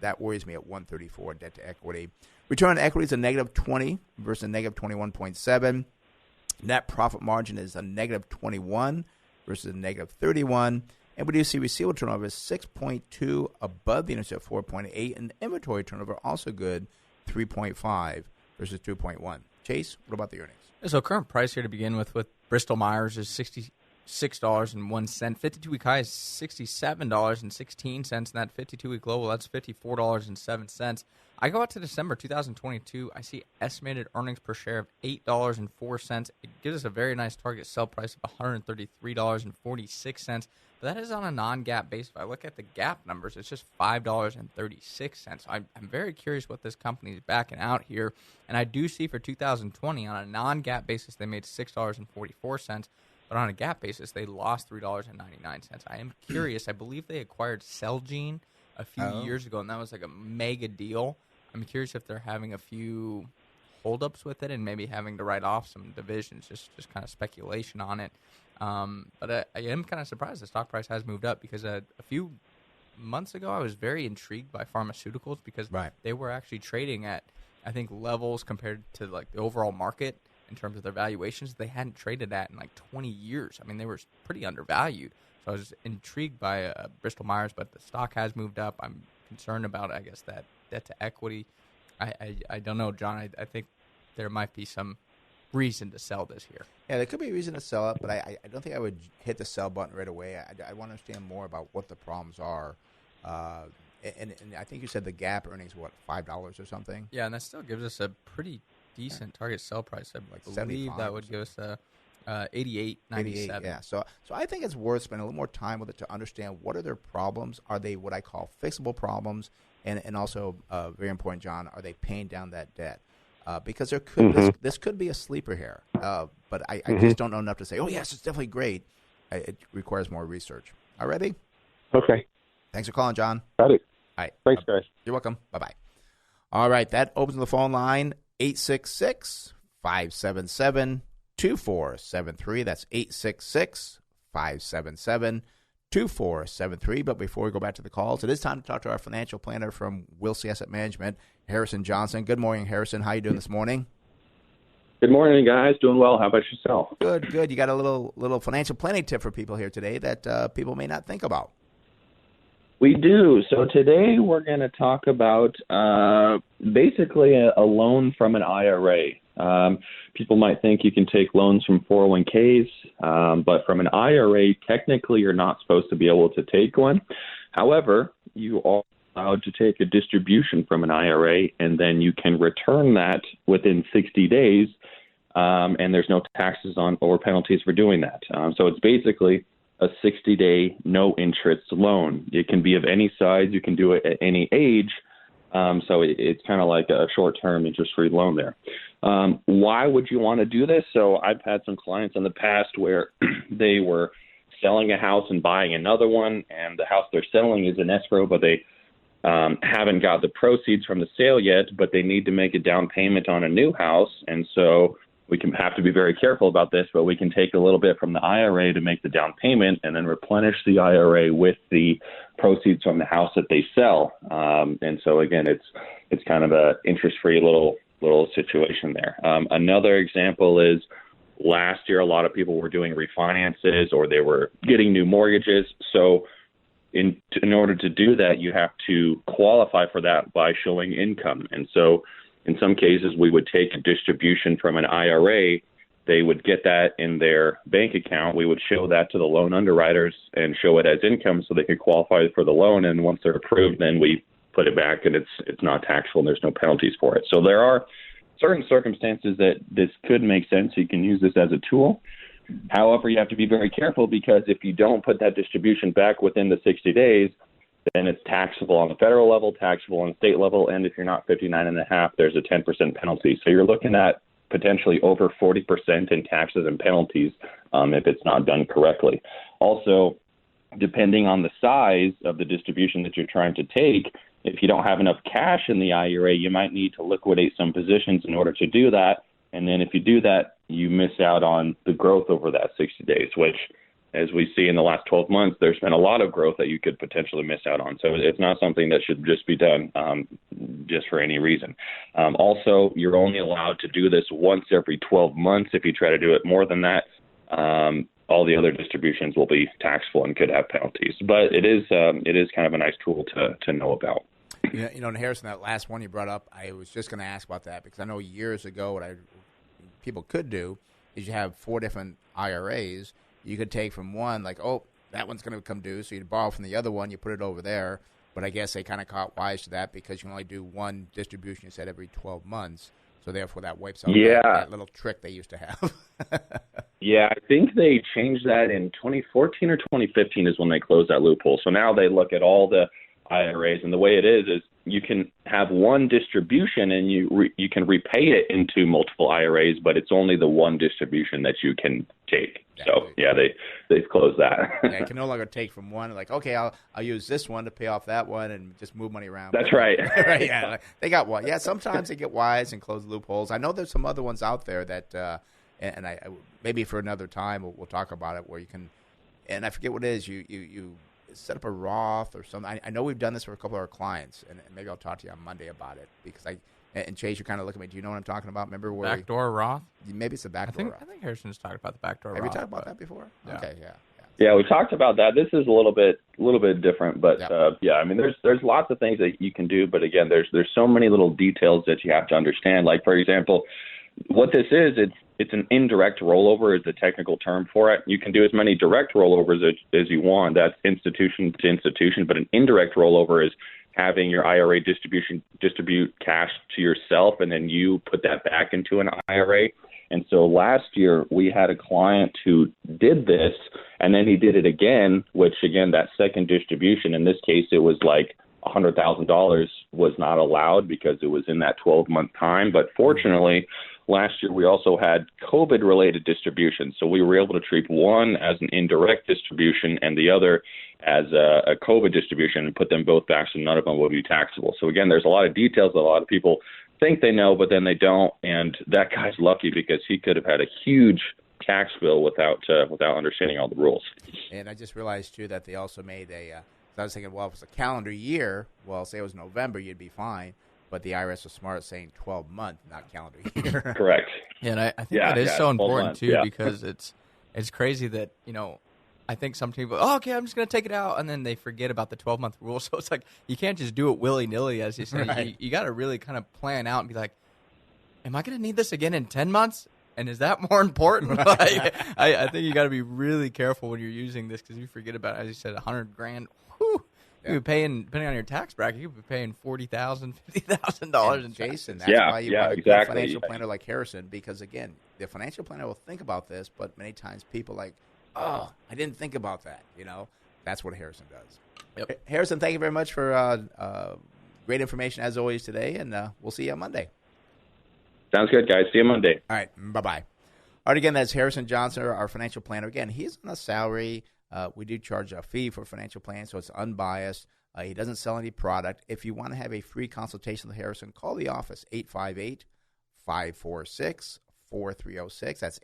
That worries me at 134 debt to equity. Return on equity is a negative 20 versus a negative 21.7. Net profit margin is a negative 21 versus a negative 31. And we do see receivable turnover is 6.2 above the industry at 4.8. And inventory turnover also good, 3.5 versus 2.1. Chase, what about the earnings? So current price here to begin with Bristol Myers is $66.01. 52-week high is $67.16. And that 52-week low, well, that's $54.07. I go out to December 2022. I see estimated earnings per share of $8.04. It gives us a very nice target sell price of $133.46. But that is on a non-GAAP basis. If I look at the GAAP numbers, it's just $5.36. I'm very curious what this company is backing out here. And I do see for 2020, on a non-GAAP basis, they made $6.44. But on a GAAP basis, they lost $3.99. I am curious. I believe they acquired Celgene a few years ago, and that was like a mega deal. I'm curious if they're having a few holdups with it and maybe having to write off some divisions, just kind of speculation on it. But I am kind of surprised the stock price has moved up because a few months ago I was very intrigued by pharmaceuticals because they were actually trading at, I think, levels compared to like the overall market in terms of their valuations they hadn't traded at in like 20 years. I mean, they were pretty undervalued. So I was intrigued by Bristol Myers, but the stock has moved up. I'm concerned about, I guess, that debt to equity. I don't know, John. I think there might be some reason to sell this here. Yeah, there could be a reason to sell it, but I don't think I would hit the sell button right away. I want to understand more about what the problems are. And I think you said the GAAP earnings were, what, $5 or something? Yeah, and that still gives us a pretty decent target sell price. I believe that would give us $88.97. Yeah, so I think it's worth spending a little more time with it to understand what are their problems. Are they what I call fixable problems? And also, very important, John, are they paying down that debt? Because there could this could be a sleeper here. But I just don't know enough to say, oh, yes, it's definitely great. It requires more research. All righty? Okay. Thanks for calling, John. Got it. All right. Thanks, guys. You're welcome. Bye-bye. All right, that opens the phone line, 866-577-2473. That's 866-577-2473. But before we go back to the calls, it is time to talk to our financial planner from Wilsey Asset Management, Harrison Johnson. Good morning, Harrison. How are you doing this morning? Good morning, guys. Doing well. How about yourself? Good. You got a little financial planning tip for people here today that people may not think about. We do. So today we're going to talk about basically a loan from an IRA. People might think you can take loans from 401ks, but from an IRA, technically you're not supposed to be able to take one. However, you are allowed to take a distribution from an IRA, and then you can return that within 60 days, and there's no taxes on or penalties for doing that. So it's basically a 60-day no-interest loan. It can be of any size. You can do it at any age. So it's kind of like a short-term interest-free loan there. Why would you want to do this? So I've had some clients in the past where they were selling a house and buying another one, and the house they're selling is in escrow, but they haven't got the proceeds from the sale yet, but they need to make a down payment on a new house. And so we can have to be very careful about this, but we can take a little bit from the IRA to make the down payment and then replenish the IRA with the proceeds from the house that they sell. And so again, it's kind of a interest-free little situation there. Another example is last year, a lot of people were doing refinances or they were getting new mortgages. So in order to do that, you have to qualify for that by showing income. And so in some cases, we would take a distribution from an IRA. They would get that in their bank account. We would show that to the loan underwriters and show it as income so they could qualify for the loan. And once they're approved, then we put it back and it's not taxable and there's no penalties for it. So there are certain circumstances that this could make sense. You can use this as a tool. However, you have to be very careful because if you don't put that distribution back within the 60 days, then it's taxable on the federal level, taxable on the state level, and if you're not 59.5, there's a 10% penalty. So you're looking at potentially over 40% in taxes and penalties if it's not done correctly. Also, depending on the size of the distribution that you're trying to take, if you don't have enough cash in the IRA, you might need to liquidate some positions in order to do that. And then if you do that, you miss out on the growth over that 60 days, which, as we see in the last 12 months, there's been a lot of growth that you could potentially miss out on. So it's not something that should just be done just for any reason. Also, you're only allowed to do this once every 12 months. If you try to do it more than that, all the other distributions will be taxable and could have penalties. But it is kind of a nice tool to know about. You know, Harrison, that last one you brought up, I was just going to ask about that because I know years ago what people could do is you have 4 different IRAs. You could take from one, like, oh, that one's going to come due, so you'd borrow from the other one, you put it over there. But I guess they kind of caught wise to that because you can only do one distribution, you said, every 12 months. So therefore that wipes out that little trick they used to have. Yeah, I think they changed that in 2014 or 2015 is when they closed that loophole. So now they look at all the IRAs, and the way it is you can have one distribution and you can repay it into multiple IRAs, but it's only the one distribution that you can take. So yeah, they've closed that. Yeah, you can no longer take from one. Like, okay, I'll use this one to pay off that one and just move money around. That's right. Right. Yeah, they got one. Yeah, sometimes they get wise and close loopholes. I know there's some other ones out there that, and I maybe for another time we'll talk about it where you can, and I forget what it is. You set up a Roth or something. I know we've done this for a couple of our clients, and maybe I'll talk to you on Monday about it because and Chase, you're kind of looking at me. Do you know what I'm talking about? Remember where backdoor Roth? Maybe it's a backdoor Roth. I think Harrison's talked about the backdoor Have Roth. Have you talked about that before? Yeah. Okay, yeah. Yeah, we talked about that. This is a little bit different, but I mean, there's lots of things that you can do, but again, there's so many little details that you have to understand. Like, for example, what this is, it's an indirect rollover is the technical term for it. You can do as many direct rollovers as you want. That's institution to institution, but an indirect rollover is having your IRA distribute cash to yourself, and then you put that back into an IRA. And so last year we had a client who did this, and then he did it again, which again, that second distribution, in this case, it was like $100,000 was not allowed because it was in that 12-month time. But fortunately, last year we also had COVID-related distributions. So we were able to treat one as an indirect distribution and the other as a COVID distribution and put them both back so none of them will be taxable. So again, there's a lot of details that a lot of people think they know, but then they don't. And that guy's lucky because he could have had a huge tax bill without understanding all the rules. And I just realized, too, that they also made I was thinking, well, if it was a calendar year, well, say it was November, you'd be fine. But the IRS was smart saying 12-month, not calendar year. Correct. Yeah, and I think that is so important, too, because it's crazy that, I think some people, okay, I'm just going to take it out, and then they forget about the 12-month rule. So it's like you can't just do it willy-nilly, as you say. Right. You got to really kind of plan out and be like, am I going to need this again in 10 months? And is that more important? Like, I think you got to be really careful when you're using this because you forget about, as you said, $100,000. Whew. Yeah. You'd be paying, depending on your tax bracket, you'd be paying $40,000, $50,000 in Jason, taxes. that's why you want a good financial planner like Harrison, because again, the financial planner will think about this, but many times people like, oh, I didn't think about that. That's what Harrison does. Yep. Harrison, thank you very much for great information as always today, and we'll see you on Monday. Sounds good, guys. See you Monday. All right, bye-bye. All right, again, that's Harrison Johnson, our financial planner. Again, he's on a salary. We do charge a fee for financial plan, so it's unbiased. He doesn't sell any product. If you want to have a free consultation with Harrison, call the office, 858-546-4306. That's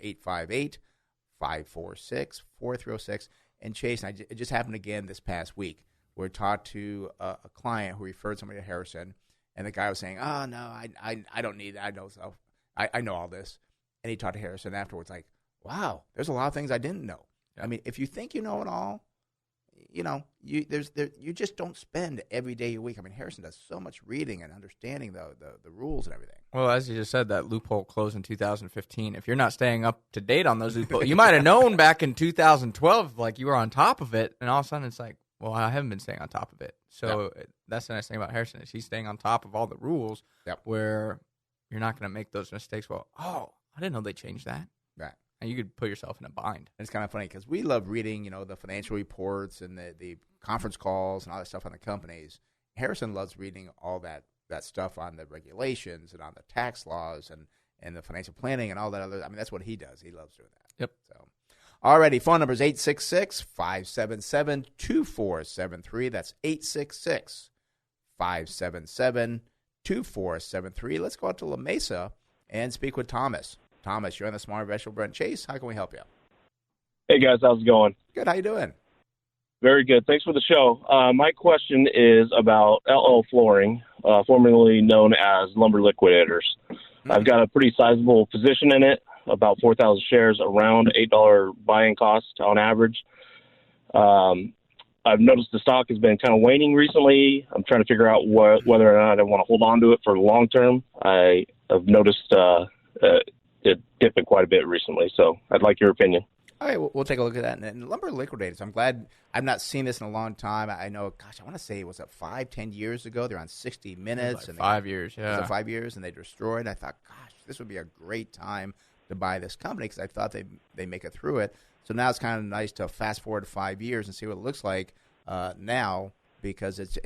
858-546-4306. And Chase, it just happened again this past week. We talked to a client who referred somebody to Harrison, and the guy was saying, oh, no, I don't need that. I know so. I know all this. And he talked to Harrison afterwards like, wow, there's a lot of things I didn't know. I mean, if you think you know it all, you just don't spend every day of your week. I mean, Harrison does so much reading and understanding the rules and everything. Well, as you just said, that loophole closed in 2015. If you're not staying up to date on those loopholes, you might have known back in 2012, like you were on top of it, and all of a sudden it's like, well, I haven't been staying on top of it. So that's the nice thing about Harrison is he's staying on top of all the rules where you're not going to make those mistakes. Well, I didn't know they changed that. Right. And you could put yourself in a bind. And it's kind of funny because we love reading, the financial reports and the conference calls and all that stuff on the companies. Harrison loves reading all that stuff on the regulations and on the tax laws and the financial planning and all that other. I mean, that's what he does. He loves doing that. Yep. So, alrighty, phone number is 866-577-2473. That's 866-577-2473. Let's go out to La Mesa and speak with Thomas. Thomas, you're on the Smart Investor with Brent Chase. How can we help you? Hey, guys. How's it going? Good. How you doing? Very good. Thanks for the show. My question is about LL Flooring, formerly known as Lumber Liquidators. I've got a pretty sizable position in it, about 4,000 shares, around $8 buying cost on average. I've noticed the stock has been kind of waning recently. I'm trying to figure out whether or not I want to hold on to it for the long term. I have noticed it dipping quite a bit recently, so I'd like your opinion. All right, we'll take a look at that. And Lumber Liquidators, I'm glad I've not seen this in a long time. I know, gosh, I want to say, was it 5-10 years ago? They're on 60 Minutes. Like 5 years, yeah. Was it 5 years? And they destroyed. I thought, gosh, this would be a great time to buy this company because I thought they make it through it. So now it's kind of nice to fast forward 5 years and see what it looks like now because it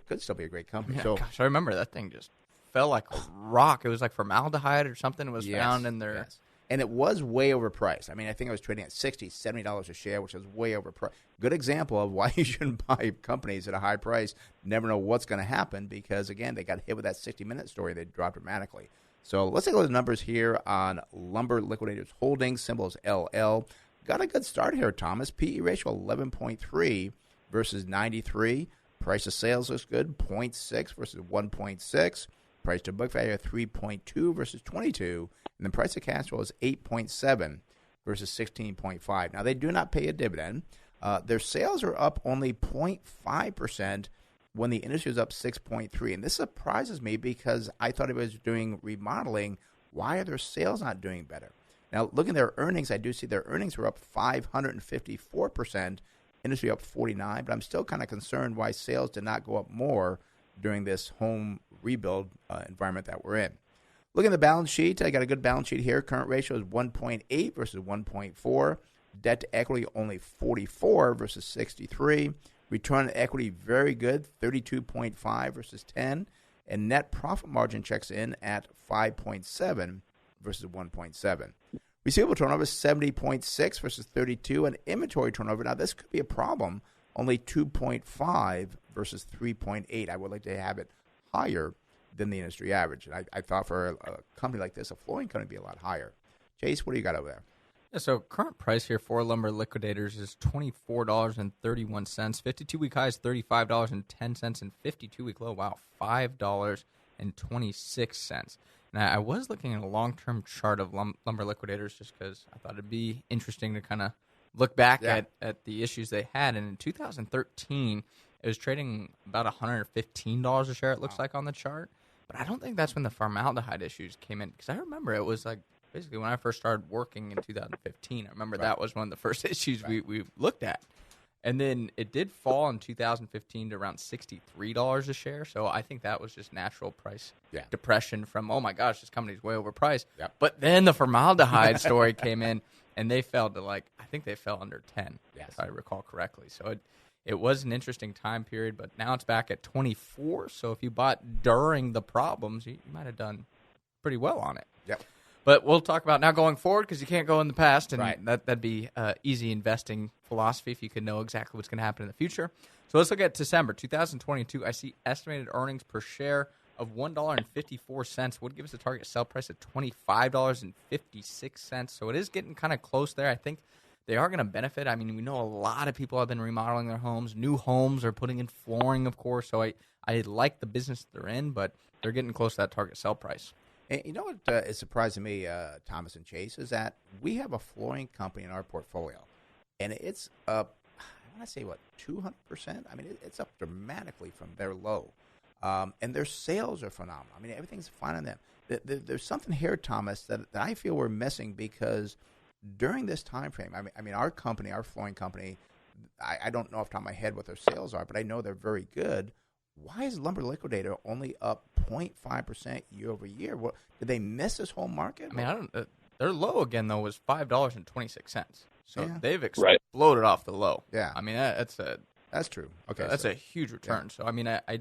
could still be a great company. Yeah, So, gosh, I remember that thing just fell like a rock. It was like formaldehyde or something was found in there. Yes. And it was way overpriced. I mean, I think it was trading at $60, $70 a share, which is way overpriced. Good example of why you shouldn't buy companies at a high price. Never know what's going to happen because, again, they got hit with that 60-minute story. They dropped dramatically. So let's take a look at the numbers here on Lumber Liquidators Holdings, symbol is LL. Got a good start here, Thomas. PE ratio 11.3 versus 93. Price to sales looks good, 0.6 versus 1.6. Price to book value 3.2 versus 22. And the price to cash flow is 8.7 versus 16.5. Now, they do not pay a dividend. Their sales are up only 0.5% when the industry is up 6.3. And this surprises me because I thought it was doing remodeling. Why are their sales not doing better? Now, looking at their earnings, I do see their earnings were up 554%, industry up 49%, but I'm still kind of concerned why sales did not go up more during this home rebuild environment that we're in. Looking at the balance sheet, I got a good balance sheet here. Current ratio is 1.8 versus 1.4. Debt to equity only 44 versus 63. Return on equity very good, 32.5 versus 10. And net profit margin checks in at 5.7 versus 1.7. Receivable turnover is 70.6 versus 32. And inventory turnover, now this could be a problem, only 2.5 versus 3.8. I would like to have it higher than the industry average. And I thought for a company like this, a flooring company, would be a lot higher. Chase, what do you got over there? Yeah, so current price here for Lumber Liquidators is $24.31. 52-week high is $35.10, and 52-week low, wow, $5.26. Now, I was looking at a long-term chart of Lumber Liquidators just because I thought it'd be interesting to kind of look back at the issues they had. And in 2013, it was trading about $115 a share, it looks like, on the chart. But I don't think that's when the formaldehyde issues came in. Because I remember it was like basically when I first started working in 2015. I remember that was one of the first issues we looked at. And then it did fall in 2015 to around $63 a share. So I think that was just natural price depression from, oh, my gosh, this company's way overpriced. Yep. But then the formaldehyde story came in, and they fell to I think they fell under 10, if I recall correctly. So it was an interesting time period, but now it's back at 24. So if you bought during the problems, you might have done pretty well on it. Yep. But we'll talk about now going forward because you can't go in the past, and that'd be easy investing philosophy if you could know exactly what's going to happen in the future. So let's look at December 2022. I see estimated earnings per share of $1.54 would give us a target sell price of $25.56. So it is getting kind of close there. I think they are going to benefit. I mean, we know a lot of people have been remodeling their homes. New homes are putting in flooring, of course. So I like the business they're in, but they're getting close to that target sell price. And you know what is surprising me, Thomas and Chase, is that we have a flooring company in our portfolio, and it's up, I want to say, 200%? I mean, it's up dramatically from their low. And their sales are phenomenal. I mean, everything's fine on them. There's something here, Thomas, that I feel we're missing because during this time frame, I mean, our company, our flooring company, I don't know off the top of my head what their sales are, but I know they're very good. Why is Lumber Liquidator only up 0.5% year over year? What, did they miss this whole market? I mean, their low again though was $5.26. So they've exploded off the low. Yeah, I mean that's That's true. Okay, that's a huge return. So I mean, I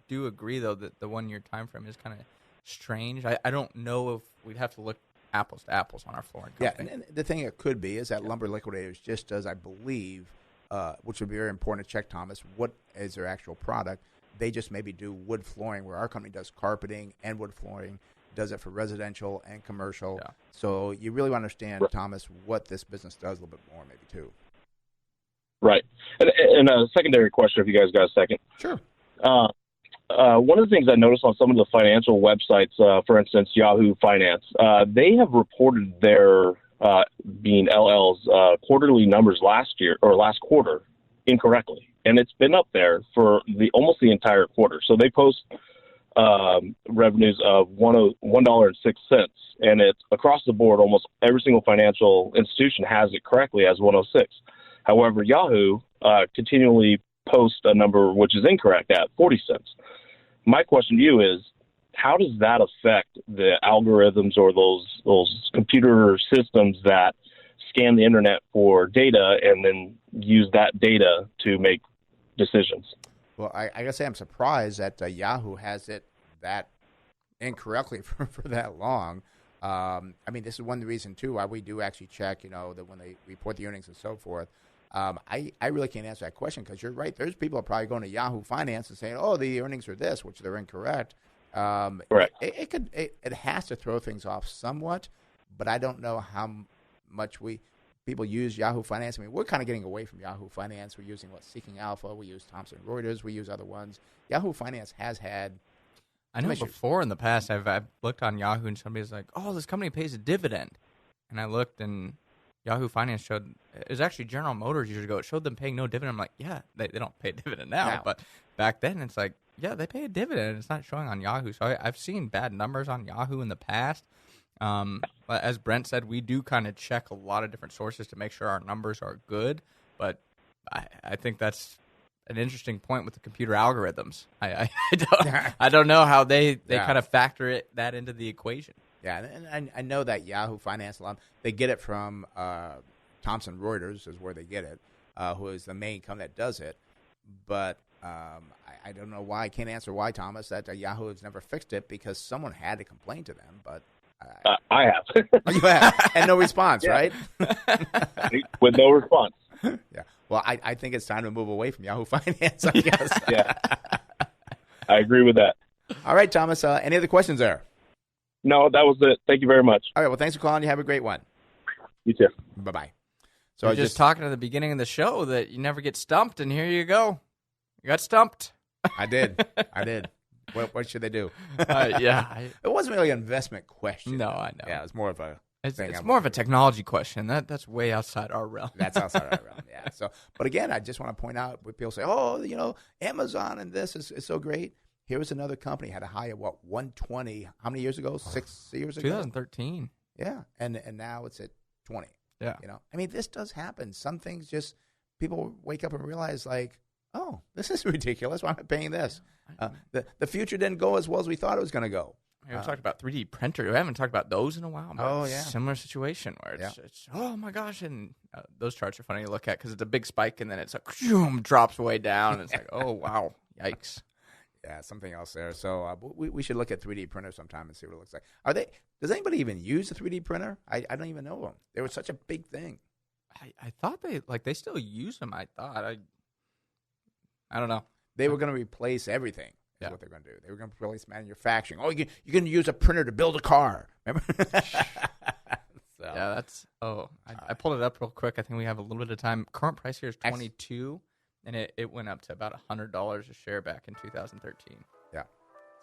do agree though that the 1 year time frame is kind of strange. I don't know if we'd have to look apples to apples on our flooring company. Yeah, and the thing it could be is that Lumber Liquidators just does, I believe, which would be very important to check, Thomas, what is their actual product. They just maybe do wood flooring, where our company does carpeting and wood flooring, does it for residential and commercial. Yeah. So you really want to understand, Thomas, what this business does a little bit more, maybe, too. Right. And a secondary question, if you guys got a second. Sure. One of the things I noticed on some of the financial websites, for instance, Yahoo Finance, they have reported their being LL's quarterly numbers last quarter incorrectly, and it's been up there for almost the entire quarter. So they post revenues of $1.06, and it's across the board. Almost every single financial institution has it correctly as 106. However, Yahoo continually posts a number which is incorrect at 40 cents. My question to you is, how does that affect the algorithms or those computer systems that scan the internet for data and then use that data to make decisions? Well, I gotta say I'm surprised that Yahoo has it that incorrectly for that long. I mean, this is one reason too why we do actually check, that when they report the earnings and so forth. I really can't answer that question, because you're right. There's people are probably going to Yahoo Finance and saying, "Oh, the earnings are this," which they're incorrect. Correct. It has to throw things off somewhat, but I don't know how much people use Yahoo Finance. I mean, we're kind of getting away from Yahoo Finance. We're using Seeking Alpha. We use Thomson Reuters. We use other ones. Yahoo Finance has had. I know before in the past I've looked on Yahoo and somebody's like, "Oh, this company pays a dividend," and I looked and Yahoo Finance showed, it was actually General Motors years ago. It showed them paying no dividend. I'm like, yeah, they don't pay a dividend now, but back then it's like, yeah, they pay a dividend. It's not showing on Yahoo. So I've seen bad numbers on Yahoo in the past. But as Brent said, we do kind of check a lot of different sources to make sure our numbers are good. But I think that's an interesting point with the computer algorithms. I don't know how they kind of factor that into the equation. Yeah, and I know that Yahoo Finance, they get it from Thomson Reuters is where they get it, who is the main company that does it. But I don't know why. I can't answer why, Thomas, that Yahoo has never fixed it, because someone had to complain to them. But I have. You have, and no response, right? With no response. Yeah. Well, I think it's time to move away from Yahoo Finance, I guess. Yeah. I agree with that. All right, Thomas. Any other questions there? No, that was it. Thank you very much. All right. Well, thanks for calling. You have a great one. You too. Bye-bye. So I was just talking at the beginning of the show that you never get stumped, and here you go. You got stumped. I did. What should they do? It wasn't really an investment question. No, I know. Yeah, it's more of a It's more of a technology question. That's way outside our realm. That's outside our realm, yeah. So, but again, I just want to point out, when people say, "Oh, Amazon and this is so great." Here was another company had a high of 120. How many years ago? 6 years ago. 2013. Yeah, and now it's at 20. Yeah. I mean, this does happen. Some things just people wake up and realize, like, oh, this is ridiculous. Why am I paying this? The future didn't go as well as we thought it was going to go. We talked about 3D printer. We haven't talked about those in a while. Oh, yeah. Similar situation where it's oh, my gosh. And those charts are funny to look at because it's a big spike and then it's like, drops way down. And it's like, oh, wow. Yikes. Yeah, something else there. So we should look at 3D printers sometime and see what it looks like. Does anybody even use a 3D printer? I don't even know them. They were such a big thing. I thought they still use them. I thought. I don't know. They were going to replace everything. Is what they're going to do. They were going to replace manufacturing. Oh, you can use a printer to build a car. Remember? Yeah, that's. Oh, I pulled it up real quick. I think we have a little bit of time. Current price here is $22, and it went up to about $100 a share back in 2013. Yeah.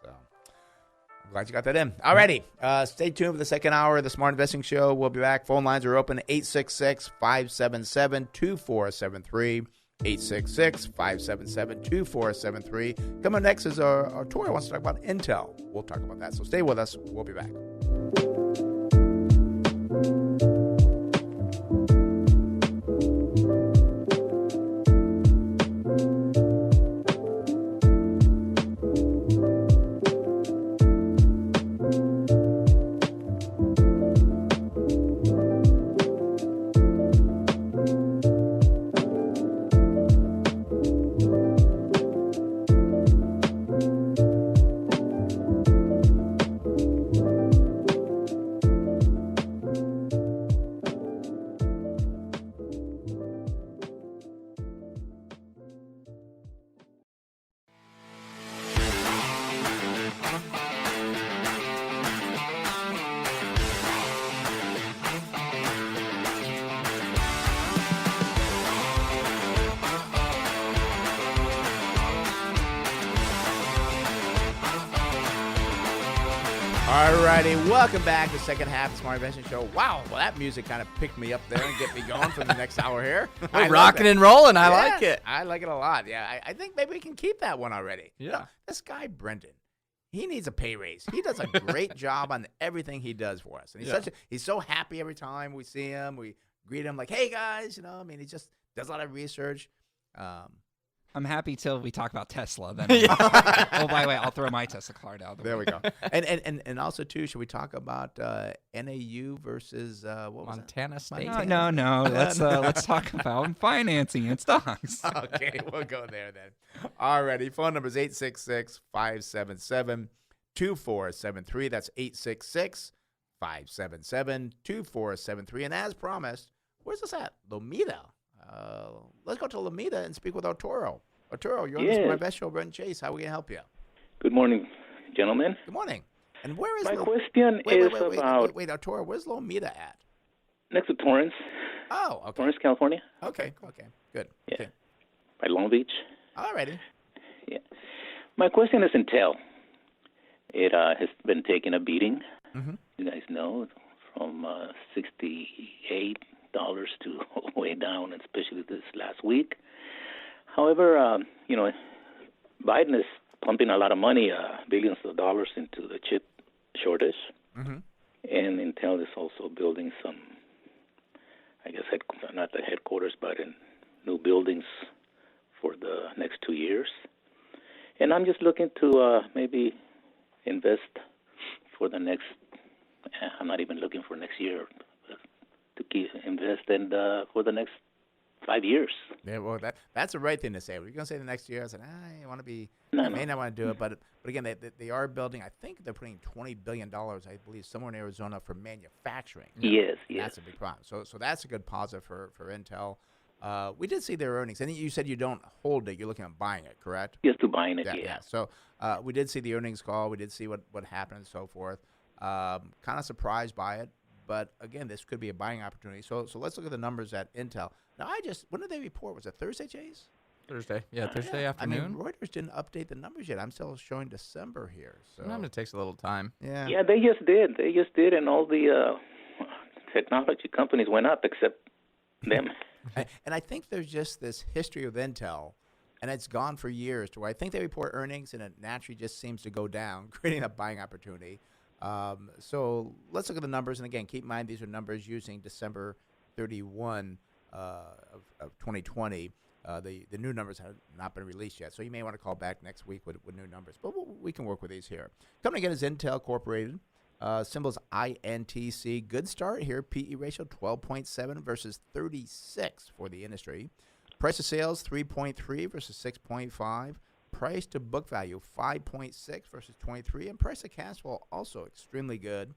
So I'm glad you got that in. Alrighty. Stay tuned for the second hour of the Smart Investing Show. We'll be back. Phone lines are open 866-577-2473. 866-577-2473. Coming next is our Tori wants to talk about Intel. We'll talk about that. So stay with us. We'll be back. All righty, welcome back to the second half of the Smart Invention Show. Wow, well, that music kind of picked me up there and get me going for the next hour here. We're rocking and rolling. I Yeah, like it. I like it a lot. Yeah, I think maybe we can keep that one already. Yeah. You know, this guy, Brendan, he needs a pay raise. He does a great job on everything he does for us. And he's so happy every time we see him. We greet him like, hey, guys. You know, I mean, he just does a lot of research. I'm happy till we talk about Tesla. Then, oh, by the way, I'll throw my Tesla card out. There we go. And also too, should we talk about NAU versus what was Montana State? No. Let's talk about financing and stocks. Okay, we'll go there then. Alrighty, phone number is 866-577-2473. That's 866-577-2473. And as promised, where's this at? Lomita. Let's go to Lomita and speak with Arturo. Arturo, you're on the Smart Invest Show, Brent Chase. How are we going to help you? Good morning, gentlemen. Good morning. And where is my question is about... Wait, Arturo, where's Lomita at? Next to Torrance. Oh, okay. Torrance, California. Okay, good. Yeah. Okay. By Long Beach. Alrighty. Yeah. My question is Intel. It has been taking a beating. Mm-hmm. You guys know, from $68 to way down, especially this last week. However, Biden is pumping a lot of money, billions of dollars into the chip shortage. Mm-hmm. And Intel is also building some, I guess, not the headquarters, but in new buildings for the next 2 years. And I'm just looking to maybe invest for the next, I'm not even looking for next year, to invest in for the next 5 years. Yeah, well, that's the right thing to say. We're going to say the next year. I said, I want to be. No, I may not want to do it, but again, they are building. I think they're putting $20 billion, I believe, somewhere in Arizona for manufacturing. Yes. That's a big problem. So that's a good positive for Intel. We did see their earnings, and you said you don't hold it. You're looking at buying it, correct? Yes, to buying it. Yeah. So we did see the earnings call. We did see what happened and so forth. Kind of surprised by it. But again, this could be a buying opportunity. So let's look at the numbers at Intel. Now, when did they report? Was it Thursday, Chase? Thursday. Yeah, Thursday afternoon. I mean, Reuters didn't update the numbers yet. I'm still showing December here. So sometimes it takes a little time. Yeah. Yeah, they just did, and all the technology companies went up except them. And I think there's just this history of Intel, and it's gone for years, to where I think they report earnings, and it naturally just seems to go down, creating a buying opportunity. So let's look at the numbers. And again, keep in mind these are numbers using December 31 of 2020. The new numbers have not been released yet. So you may want to call back next week with new numbers. But we can work with these here. Company again is Intel Corporated. Symbols INTC. Good start here. PE ratio 12.7 versus 36 for the industry. Price of sales 3.3 versus 6.5. Price to book value 5.6 versus 23, and price to cash flow also extremely good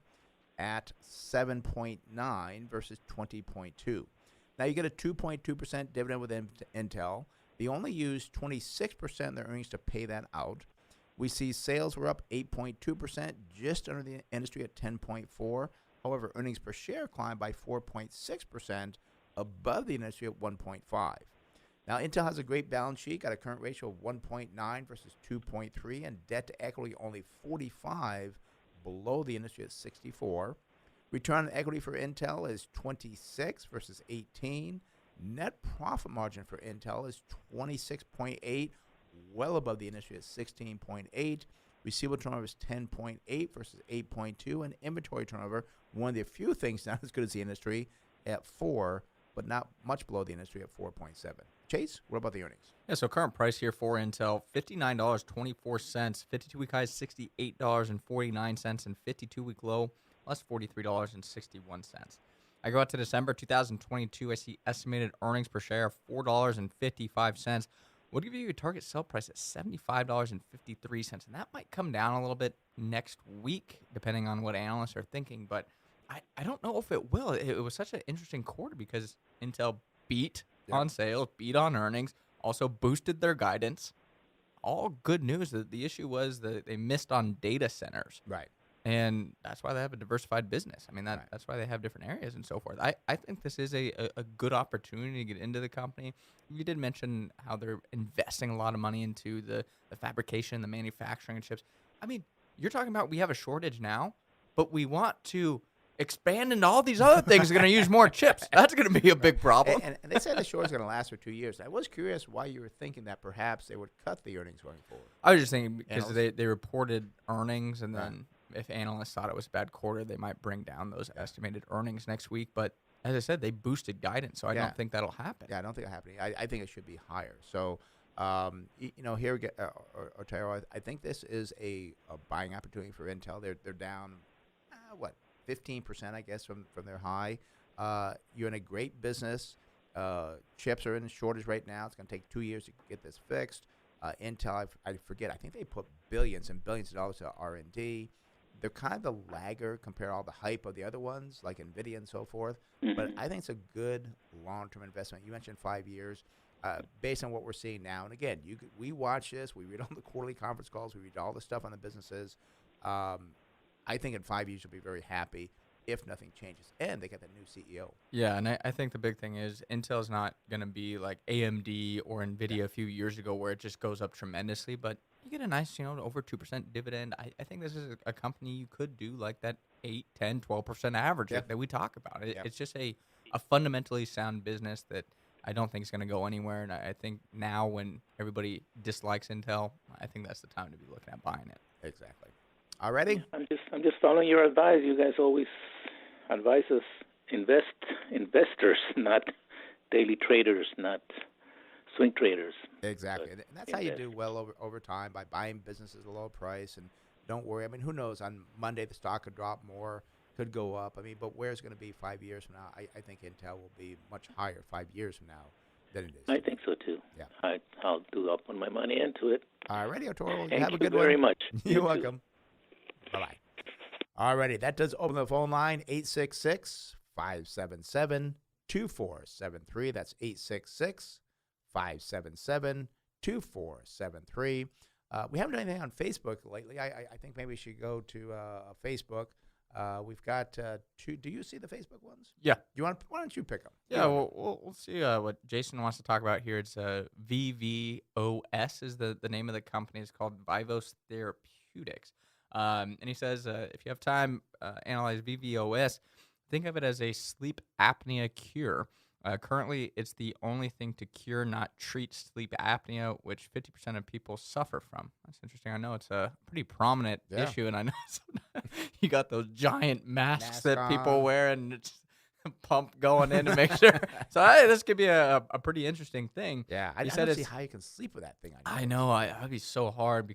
at 7.9 versus 20.2. Now you get a 2.2% dividend with Intel. They only use 26% of their earnings to pay that out. We see sales were up 8.2%, just under the industry at 10.4. However, earnings per share climbed by 4.6%, above the industry at 1.5. Now, Intel has a great balance sheet, got a current ratio of 1.9 versus 2.3, and debt to equity only 45, below the industry at 64. Return on equity for Intel is 26 versus 18. Net profit margin for Intel is 26.8, well above the industry at 16.8. Receivable turnover is 10.8 versus 8.2, and inventory turnover, one of the few things not as good as the industry, at 4, but not much below the industry at 4.7. Chase, what about the earnings? Yeah, so current price here for Intel, $59.24. 52-week high is $68.49, and 52-week low, plus $43.61. I go out to December 2022. I see estimated earnings per share of $4.55. We'll give you a target sell price at $75.53, and that might come down a little bit next week, depending on what analysts are thinking, but I don't know if it will. It was such an interesting quarter because Intel beat on sales, beat on earnings, also boosted their guidance. All good news. The issue was that they missed on data centers. Right. And that's why they have a diversified business. I mean, that's why they have different areas and so forth. I think this is a good opportunity to get into the company. You did mention how they're investing a lot of money into the fabrication, the manufacturing of chips. I mean, you're talking about we have a shortage now. but we want to expand into all these other things are going to use more chips. That's going to be a big problem. And they say the short is going to last for 2 years. I was curious why you were thinking that perhaps they would cut the earnings going forward. I was just thinking because they reported earnings, and then if analysts thought it was a bad quarter, they might bring down those estimated earnings next week. But as I said, they boosted guidance, so I don't think that'll happen. Yeah, I don't think it'll happen. I think it should be higher. So, here we get, Otero, I think this is a buying opportunity for Intel. They're down, 15%, I guess, from their high. You're in a great business. Chips are in shortage right now. It's going to take 2 years to get this fixed. Intel, I forget, I think they put billions and billions of dollars to R&D. They're kind of the lagger compared to all the hype of the other ones, like NVIDIA and so forth. Mm-hmm. But I think it's a good long-term investment. You mentioned 5 years. Based on what we're seeing now, and again, we watch this. We read all the quarterly conference calls. We read all the stuff on the businesses. I think in 5 years you'll be very happy if nothing changes. And they got that new CEO. Yeah, and I think the big thing is Intel's not going to be like AMD or NVIDIA a few years ago where it just goes up tremendously, but you get a nice, over 2% dividend. I think this is a company you could do like that 8, 10, 12% average that we talk about. It's just a fundamentally sound business that I don't think is going to go anywhere, and I think now when everybody dislikes Intel, I think that's the time to be looking at buying it. Exactly. All righty. I'm just following your advice. You guys always advise us investors, not daily traders, not swing traders. Exactly, and that's how you do well over time, by buying businesses at a low price. And don't worry. I mean, who knows? On Monday the stock could drop more, could go up. I mean, but where's it going to be 5 years from now? I think Intel will be much higher 5 years from now than it is. I think so too. Yeah, I'll put my money into it. All righty, Toro. Thank have you a good very one. much. You're welcome. Bye-bye. All righty, that does open the phone line, 866-577-2473. That's 866-577-2473. We haven't done anything on Facebook lately. I think maybe we should go to Facebook. We've got two. Do you see the Facebook ones? Yeah. Why don't you pick them? Yeah, we'll see what Jason wants to talk about here. It's VVOS is the name of the company. It's called Vivos Therapeutics. And he says, if you have time, analyze VVOS. Think of it as a sleep apnea cure. Currently, it's the only thing to cure, not treat sleep apnea, which 50% of people suffer from. That's interesting. I know it's a pretty prominent issue, and I know you got those giant masks that people wear, and it's a pump going in to make sure. So hey, this could be a pretty interesting thing. Yeah, I don't see how you can sleep with that thing. I know. That'd be so hard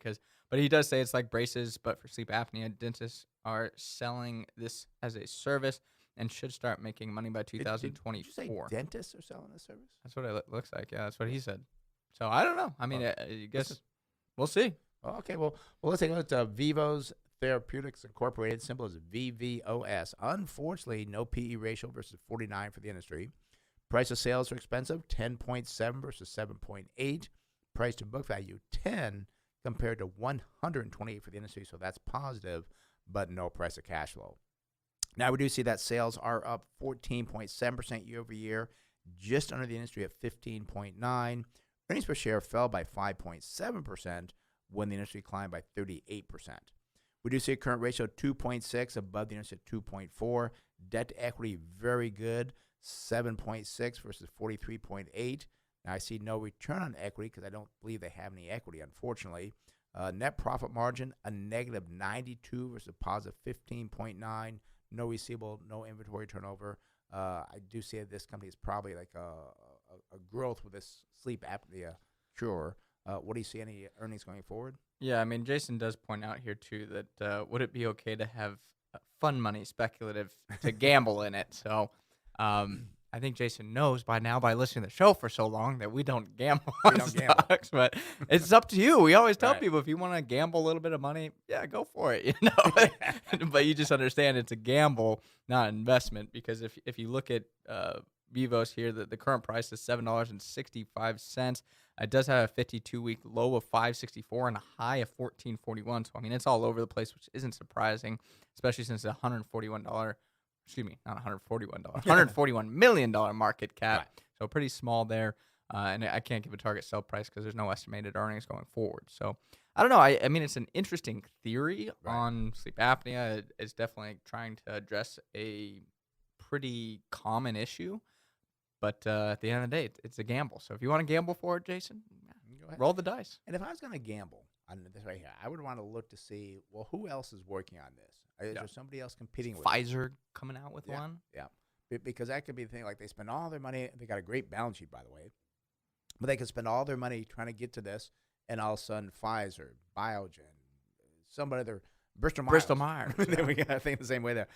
but he does say it's like braces, but for sleep apnea. Dentists are selling this as a service and should start making money by 2024. Did you say dentists are selling this service? That's what it looks like. Yeah, that's what he said. So I don't know. I mean, I guess we'll see. Okay, well, let's take a look at Vivos Therapeutics Incorporated, symbol is VVOS. Unfortunately, no PE ratio versus 49 for the industry. Price of sales are expensive, 10.7 versus 7.8. Price to book value, 10 compared to 128 for the industry, so that's positive, but no price of cash flow. Now, we do see that sales are up 14.7% year over year, just under the industry at 15.9. Earnings per share fell by 5.7% when the industry climbed by 38%. We do see a current ratio of 2.6 above the industry at 2.4. Debt to equity, very good, 7.6 versus 43.8. Now, I see no return on equity because I don't believe they have any equity, unfortunately. Net profit margin, a negative 92 versus a positive 15.9. No receivable, no inventory turnover. I do see that this company is probably like a growth with this sleep apnea cure. What do you see any earnings going forward? Yeah, I mean, Jason does point out here, too, that would it be okay to have fun money, speculative, to gamble in it? So I think Jason knows by now, by listening to the show for so long, that we don't gamble on stocks. But it's up to you. We always tell people, if you want to gamble a little bit of money, yeah, go for it. But you just understand it's a gamble, not an investment. Because if you look at Vivos here, the current price is $7.65. It does have a 52-week low of $5.64 and a high of $14.41. So, I mean, it's all over the place, which isn't surprising, especially since it's $141 $141 million market cap. Right. So pretty small there. And I can't give a target sell price because there's no estimated earnings going forward. So I don't know. I mean, it's an interesting theory on sleep apnea. It's definitely trying to address a pretty common issue. But at the end of the day, it's a gamble. So if you want to gamble for it, Jason, roll the dice. And if I was going to gamble on this right here, I would want to look to see, well, who else is working on this? Is there somebody else competing with Pfizer coming out with one? Yeah. Because that could be the thing. Like they spend all their money. They got a great balance sheet, by the way. But they could spend all their money trying to get to this, and all of a sudden Pfizer, Biogen, somebody other, Bristol Myers. Yeah. We got to think the same way there.